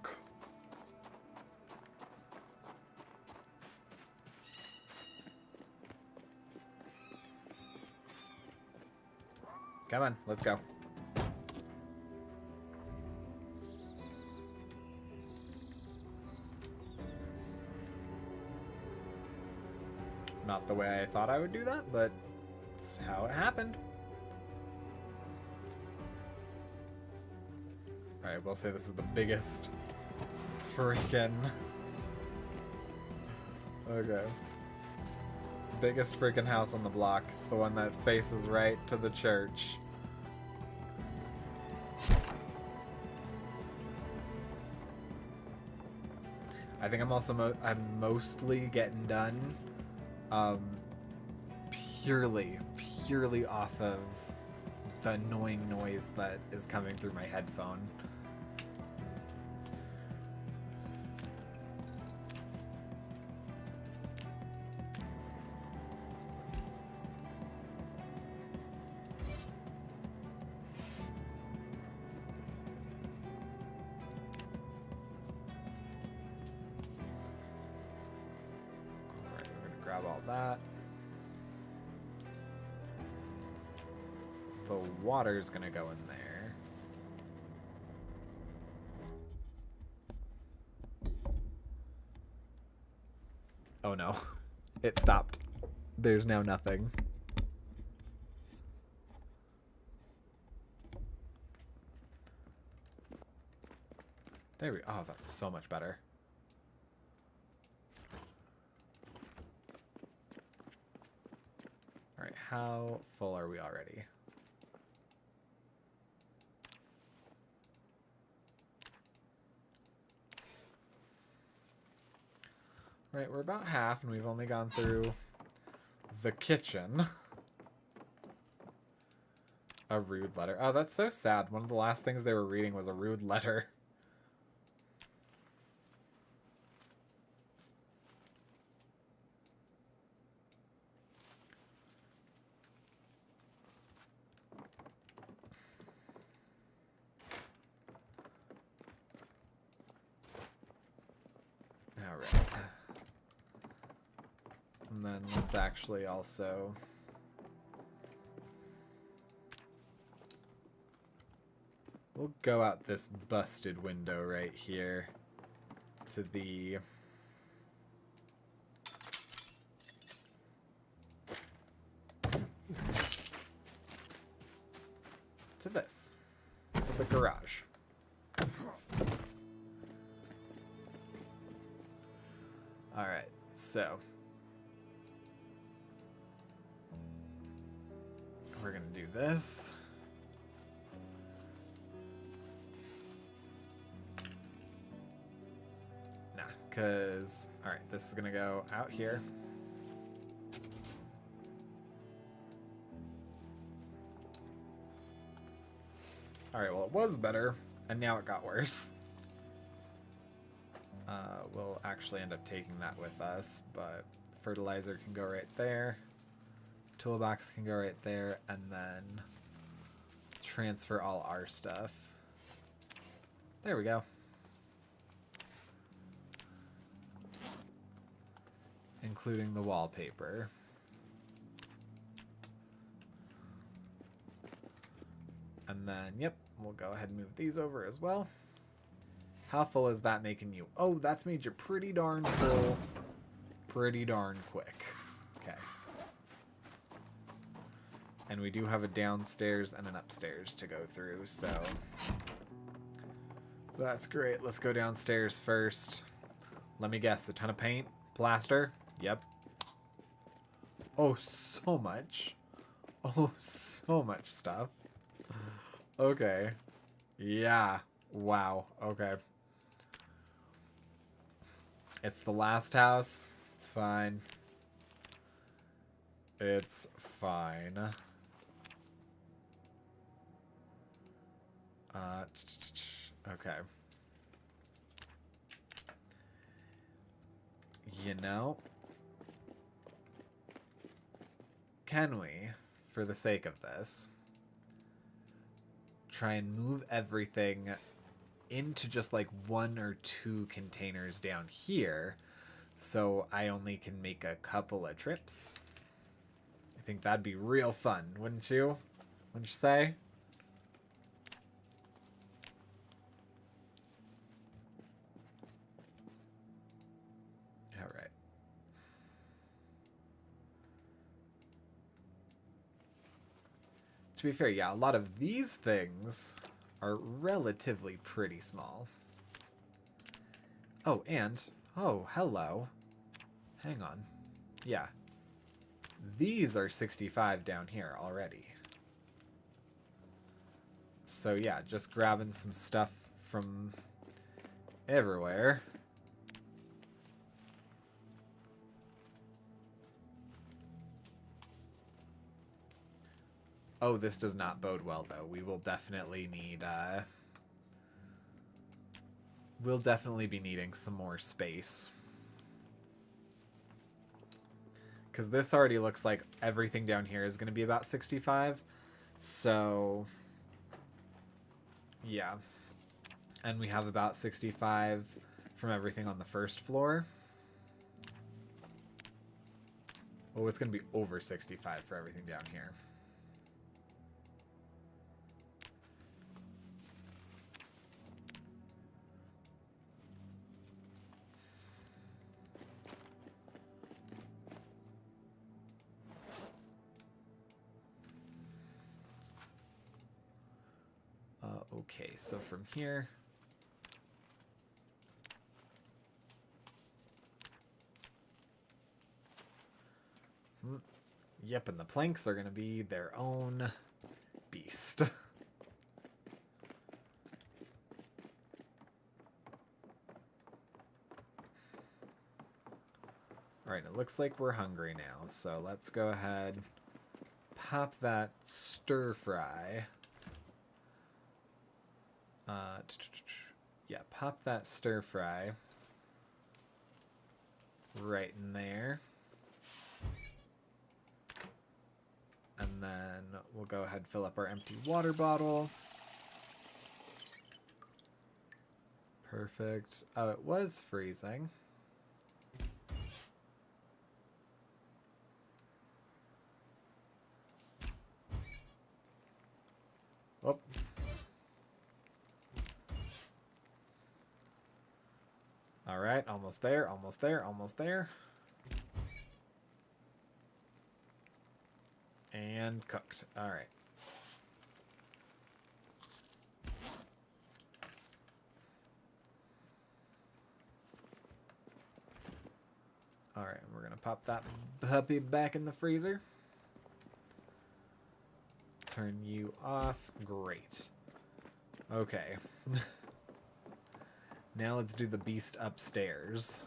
Come on, let's go. Not the way I thought I would do that, but it's how it happened. Alright, we'll say this is the biggest freaking... Okay. Biggest freaking house on the block. It's the one that faces right to the church. I think I'm also I'm mostly getting done purely off of the annoying noise that is coming through my headphone. grab all that. The water's gonna go in there. Oh no, it stopped. There's now nothing. There we go. Oh, that's so much better. All right, how full are we already? Right, we're about half, and we've only gone through the kitchen. A rude letter. Oh, that's so sad. One of the last things they were reading was a rude letter. Alright. And then let's actually also... We'll go out this busted window right here to the... to this. To the garage. Alright, so... we're gonna do this. Nah, because... alright, this is gonna go out here. Alright, well it was better, and now it got worse. We'll actually end up taking that with us, but fertilizer can go right there. Toolbox can go right there, and then transfer all our stuff. There we go. Including the wallpaper. And then, yep, we'll go ahead and move these over as well. How full is that making you? Oh, that's made you pretty darn full. Pretty darn quick. Okay. And we do have a downstairs and an upstairs to go through, so... that's great. Let's go downstairs first. Let me guess, a ton of paint? Plaster? Yep. Oh, so much. Oh, so much stuff. Okay. Yeah. Wow. Okay. It's the last house. It's fine. It's fine. Okay. You know, can we, for the sake of this, try and move everything into just like 1 or 2 containers down here, so I only can make a couple of trips? I think that'd be real fun, wouldn't you? Wouldn't you say? Alright. To be fair, yeah, a lot of these things are relatively pretty small. Oh, and... oh, hello. Hang on. Yeah. These are 65 down here already. So yeah, just grabbing some stuff from everywhere. Oh, this does not bode well, though. We will definitely need, we'll definitely be needing some more space. Because this already looks like everything down here is going to be about 65. So, yeah. And we have about 65 from everything on the first floor. Oh, it's going to be over 65 for everything down here. Okay, so from here... Yep, and the planks are going to be their own beast. Alright, it looks like we're hungry now, so let's go ahead, pop that stir fry. Yeah, pop that stir fry right in there. And then we'll go ahead and fill up our empty water bottle. Perfect. Oh, it was freezing. Oh. All right, almost there, almost there, almost there. And cooked. All right. All right, we're going to pop that puppy back in the freezer. Turn you off. Great. Okay. Now let's do the beast upstairs.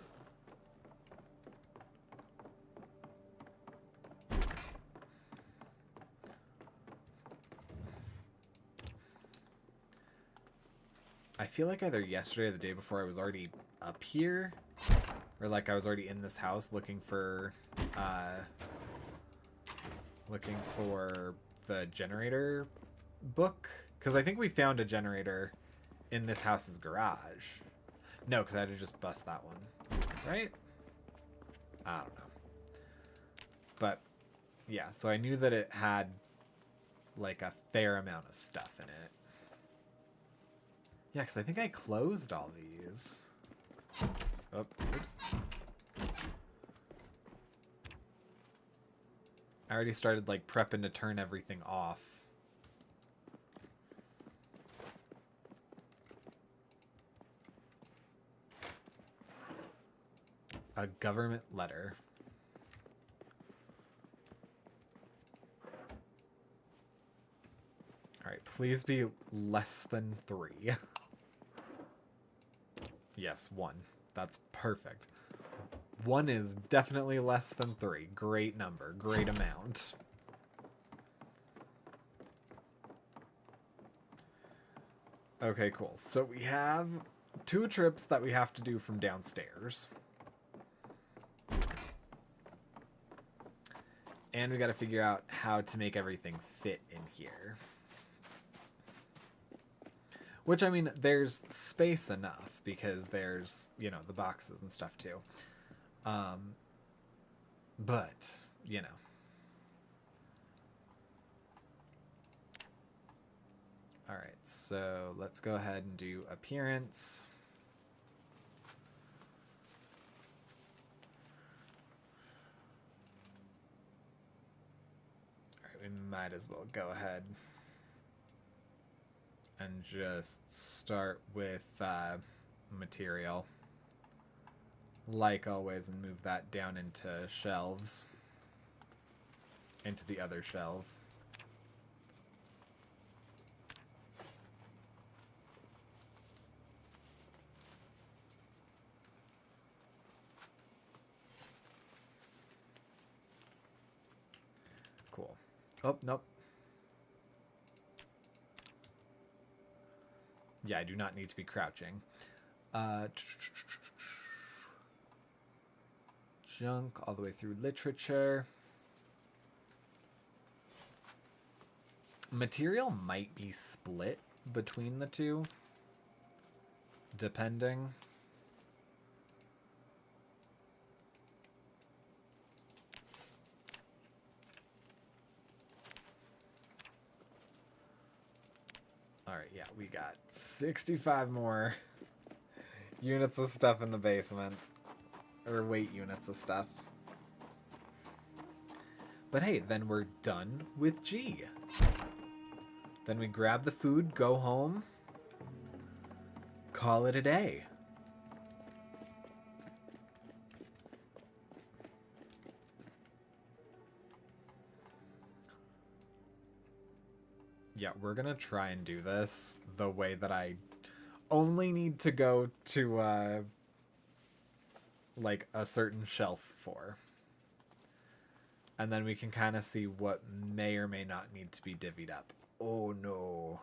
I feel like either yesterday or the day before I was already up here. Or like I was already in this house looking for the generator book. Because I think we found a generator in this house's garage. No, because I had to just bust that one. Right? I don't know. But, yeah, so I knew that it had, like, a fair amount of stuff in it. Yeah, because I think I closed all these. Oh, oops. I already started, like, prepping to turn everything off. A government letter. Alright, please be less than 3. Yes, 1. That's perfect. 1 is definitely less than 3. Great number. Great amount. Okay, cool. So we have 2 trips that we have to do from downstairs. And we got to figure out how to make everything fit in here. Which, I mean, there's space enough because there's, you know, the boxes and stuff too. But, you know. Alright, so let's go ahead and do appearance. Alright, we might as well go ahead and just start with material. Like always, and move that down into shelves. Into the other shelf. Cool. Oh, nope. Yeah, I do not need to be crouching. Junk all the way through literature. Material might be split between the two, depending. Alright, yeah, we got 65 more units of stuff in the basement. Or weight units of stuff. But hey, then we're done with G. Then we grab the food, go home, call it a day. Yeah, we're gonna try and do this the way that I only need to go to, like, a certain shelf for. And then we can kind of see what may or may not need to be divvied up. Oh, no.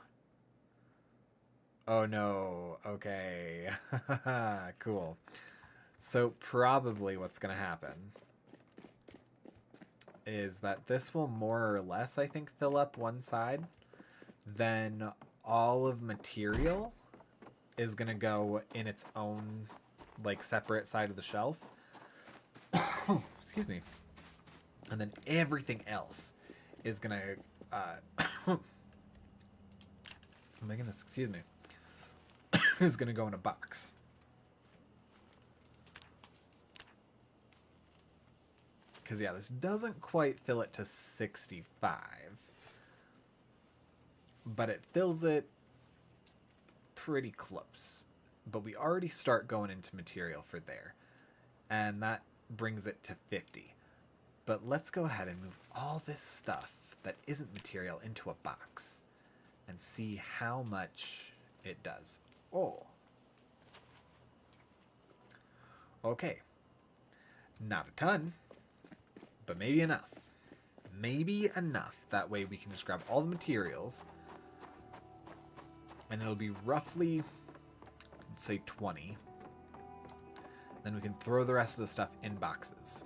Oh, no. Okay. Cool. So probably what's going to happen is that this will more or less, I think, fill up one side. Then all of material is going to go in its own, like, separate side of the shelf. Excuse me. And then everything else is going to... oh my goodness, excuse me. is going to go in a box. Because, yeah, this doesn't quite fill it to 65. But it fills it pretty close. But we already start going into material for there. And that brings it to 50. But let's go ahead and move all this stuff that isn't material into a box. And see how much it does. Oh. Okay. Not a ton. But maybe enough. Maybe enough. That way we can just grab all the materials. And it'll be roughly, say, 20. Then we can throw the rest of the stuff in boxes.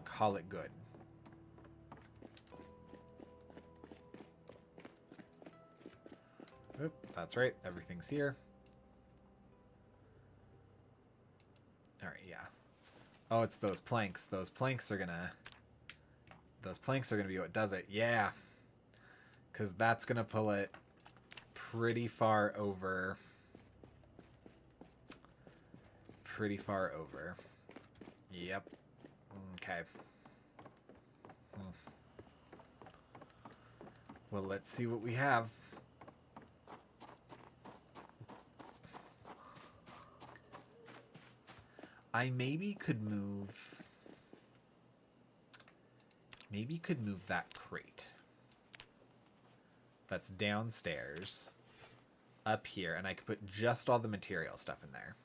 Call it good. Oop, that's right. Everything's here. Alright, yeah. Oh, it's those planks. Those planks are gonna be what does it. Yeah. Because that's gonna pull it pretty far over. Pretty far over. Yep. Okay. Well, let's see what we have. I maybe could move that crate that's downstairs up here, and I could put just all the material stuff in there.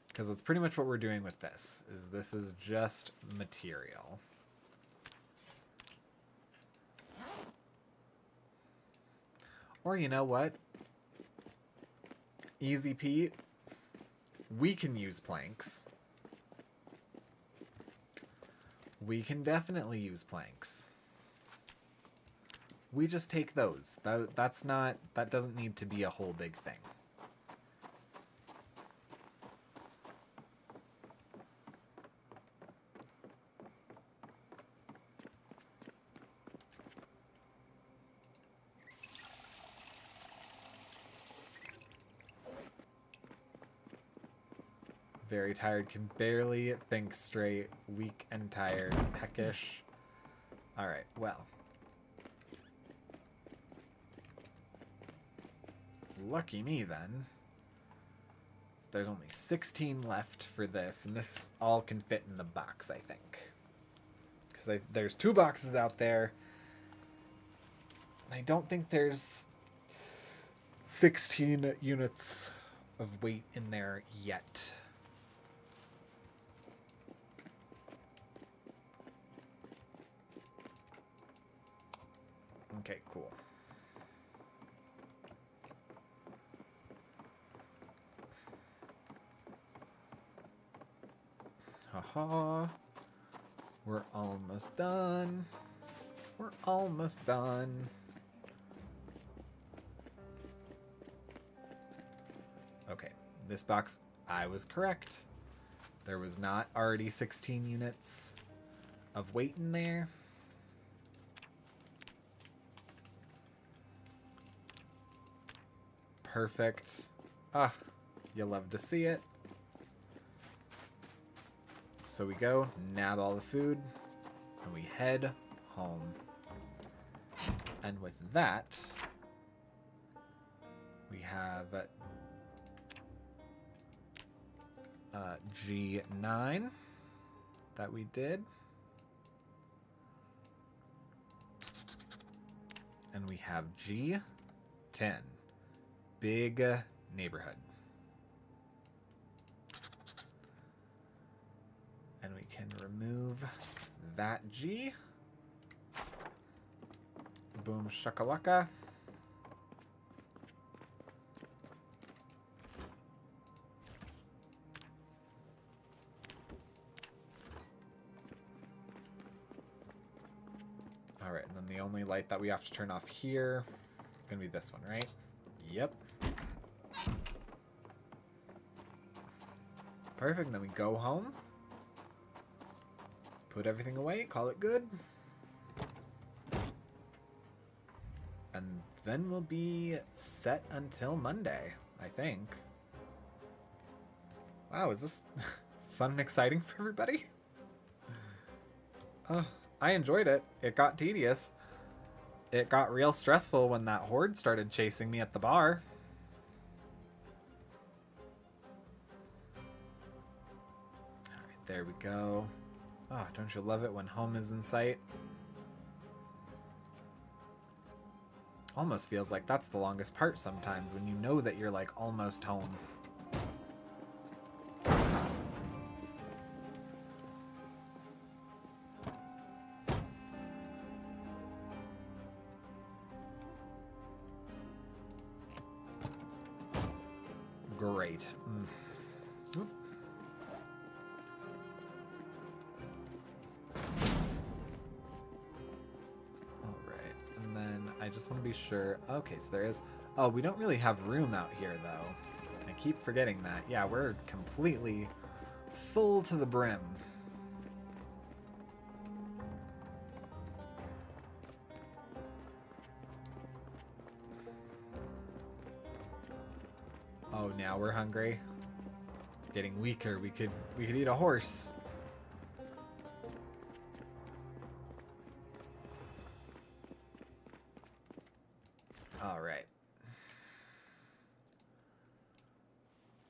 Because that's pretty much what we're doing with this, is this is just material. Or you know what? Easy Pete. We can use planks. We can definitely use planks. We just take those. That doesn't need to be a whole big thing. Very tired, can barely think straight, weak and tired, peckish. Alright, well. Lucky me then. There's only 16 left for this, and this all can fit in the box, I think. Because there's 2 boxes out there. I don't think there's 16 units of weight in there yet. Okay, cool. Haha. We're almost done. We're almost done. Okay, this box, I was correct. There was not already 16 units of weight in there. Perfect. Ah, you love to see it. So we go, nab all the food, and we head home. And with that, we have G9 that we did. And we have G10. Big neighborhood. And we can remove that G. Boom shakalaka. Alright, and then the only light that we have to turn off here is going to be this one, right? Yep. Perfect, then we go home. Put everything away, call it good. And then we'll be set until Monday, I think. Wow, is this fun and exciting for everybody? I enjoyed it. It got tedious. It got real stressful when that horde started chasing me at the bar. Alright, there we go. Oh, don't you love it when home is in sight? Almost feels like that's the longest part sometimes, when you know that you're like almost home. Great. Oop. Alright, and then I just want to be sure. Okay, so there is... Oh, we don't really have room out here, though. I keep forgetting that. Yeah, we're completely full to the brim. Oh, now we're hungry. Getting weaker. We could eat a horse. All right.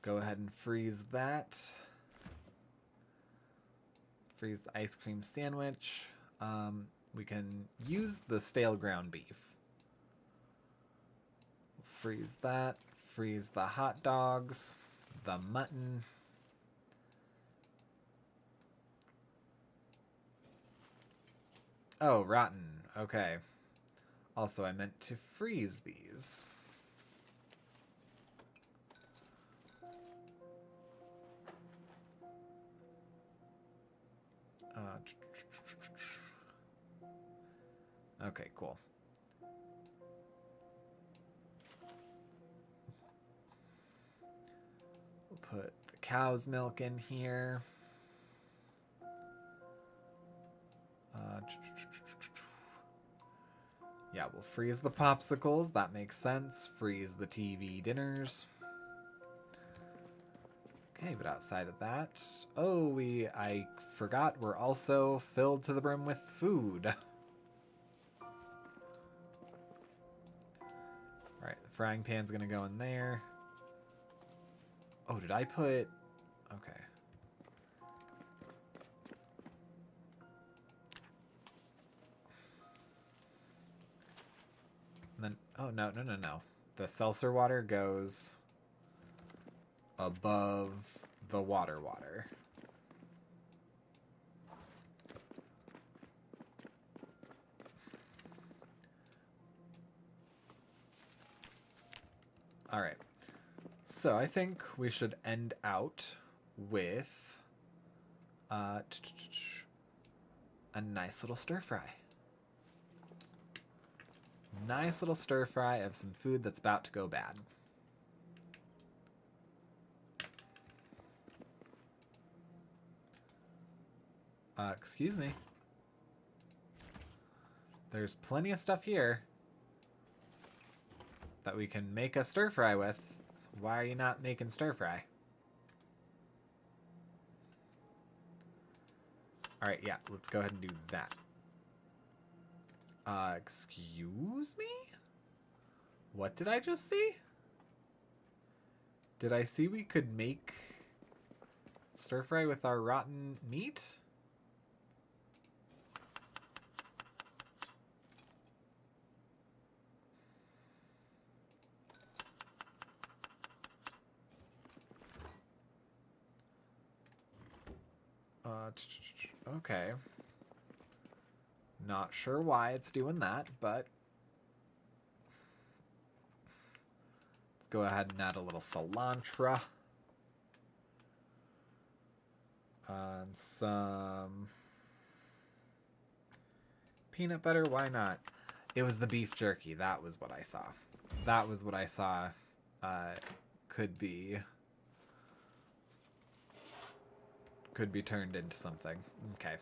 Go ahead and freeze that. Freeze the ice cream sandwich. We can use the stale ground beef. Freeze that. Freeze the hot dogs. The mutton. Oh, rotten. Okay. Also, I meant to freeze these. Okay, cool. We'll put the cow's milk in here. Yeah, we'll freeze the popsicles. That makes sense. Freeze the TV dinners. Okay, but outside of that... Oh, I forgot we're also filled to the brim with food. Alright, the frying pan's gonna go in there. Oh, did I put... Okay. And then... Oh, no. The seltzer water goes above the water. Alright. So I think we should end out with a nice little stir fry. Nice little stir fry of some food that's about to go bad. Excuse me. There's plenty of stuff here. that we can make a stir fry with. Why are you not making stir fry? Alright, yeah, let's go ahead and do that. Excuse me? What did I just see? Did I see we could make stir fry with our rotten meat? Okay. Not sure why it's doing that, but let's go ahead and add a little cilantro. And some peanut butter, why not? It was the beef jerky, that was what I saw. That was what I saw could be turned into something. Okay.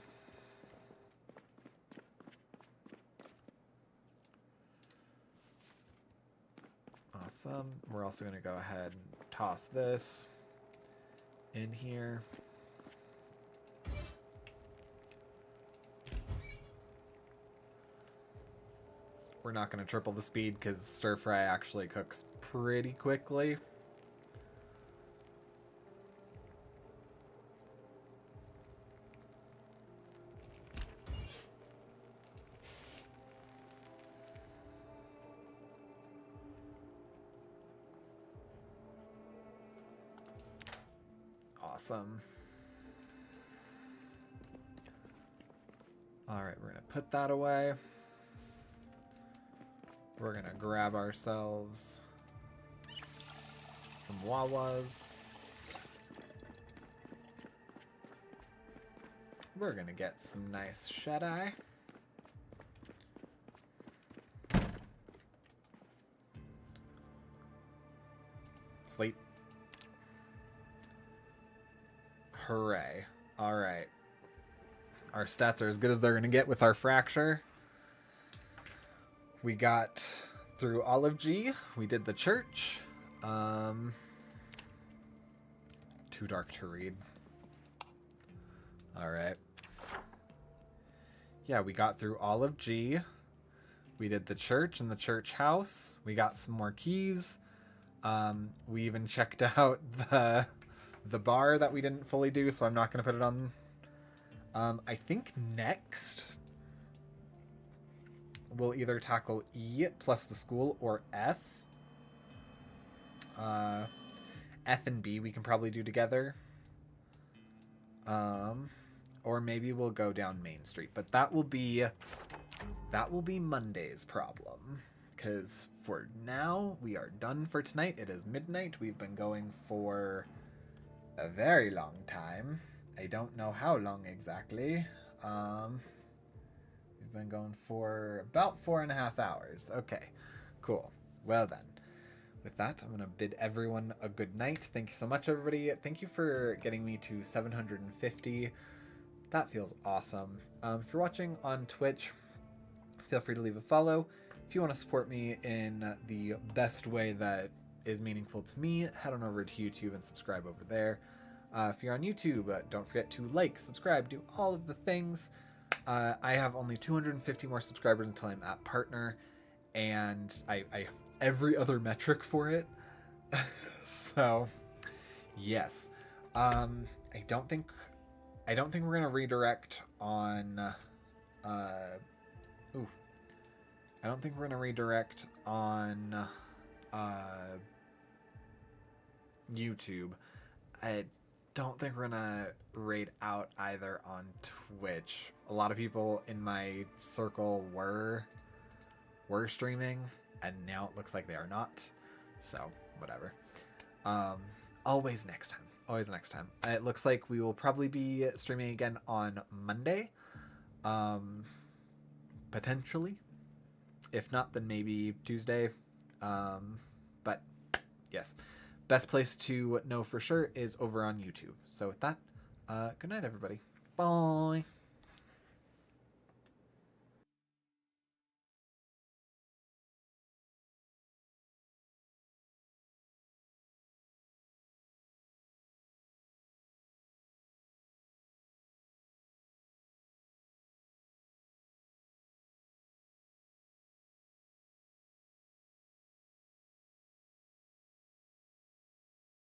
Awesome. We're also going to go ahead and toss this in here. We're not going to triple the speed because stir fry actually cooks pretty quickly. Awesome. Alright, we're going to put that away. We're going to grab ourselves some Wawas. We're going to get some nice shut-eye. Sleep. Hooray. Alright. Our stats are as good as they're going to get with our fracture. We got through Olive G. We did the church. Too dark to read. Alright. Yeah, we got through Olive G. We did the church and the church house. We got some more keys. We even checked out the bar that we didn't fully do, so I'm not going to put it on. I think next we'll either tackle E plus the school or F. F and B we can probably do together. Or maybe we'll go down Main Street, but that will be Monday's problem. Because for now, we are done for tonight. It is midnight. We've been going for a very long time. I don't know how long exactly. We've been going for about 4.5 hours. Okay, cool. Well then, with that, I'm going to bid everyone a good night. Thank you so much, everybody. Thank you for getting me to 750. That feels awesome. If you're watching on Twitch, feel free to leave a follow. If you want to support me in the best way that is meaningful to me, head on over to YouTube and subscribe over there. If you're on YouTube, don't forget to like, subscribe, do all of the things. I have only 250 more subscribers until I'm at partner, and I have every other metric for it. So, yes. I don't think we're gonna redirect on. I don't think we're gonna redirect on YouTube. I don't think we're gonna raid out either on Twitch. A lot of people in my circle were streaming, and now it looks like they are not. So whatever. Always next time. Always next time. It looks like we will probably be streaming again on Monday. Potentially. If not, then maybe Tuesday. But yes. Best place to know for sure is over on YouTube. So with that, good night, everybody. Bye.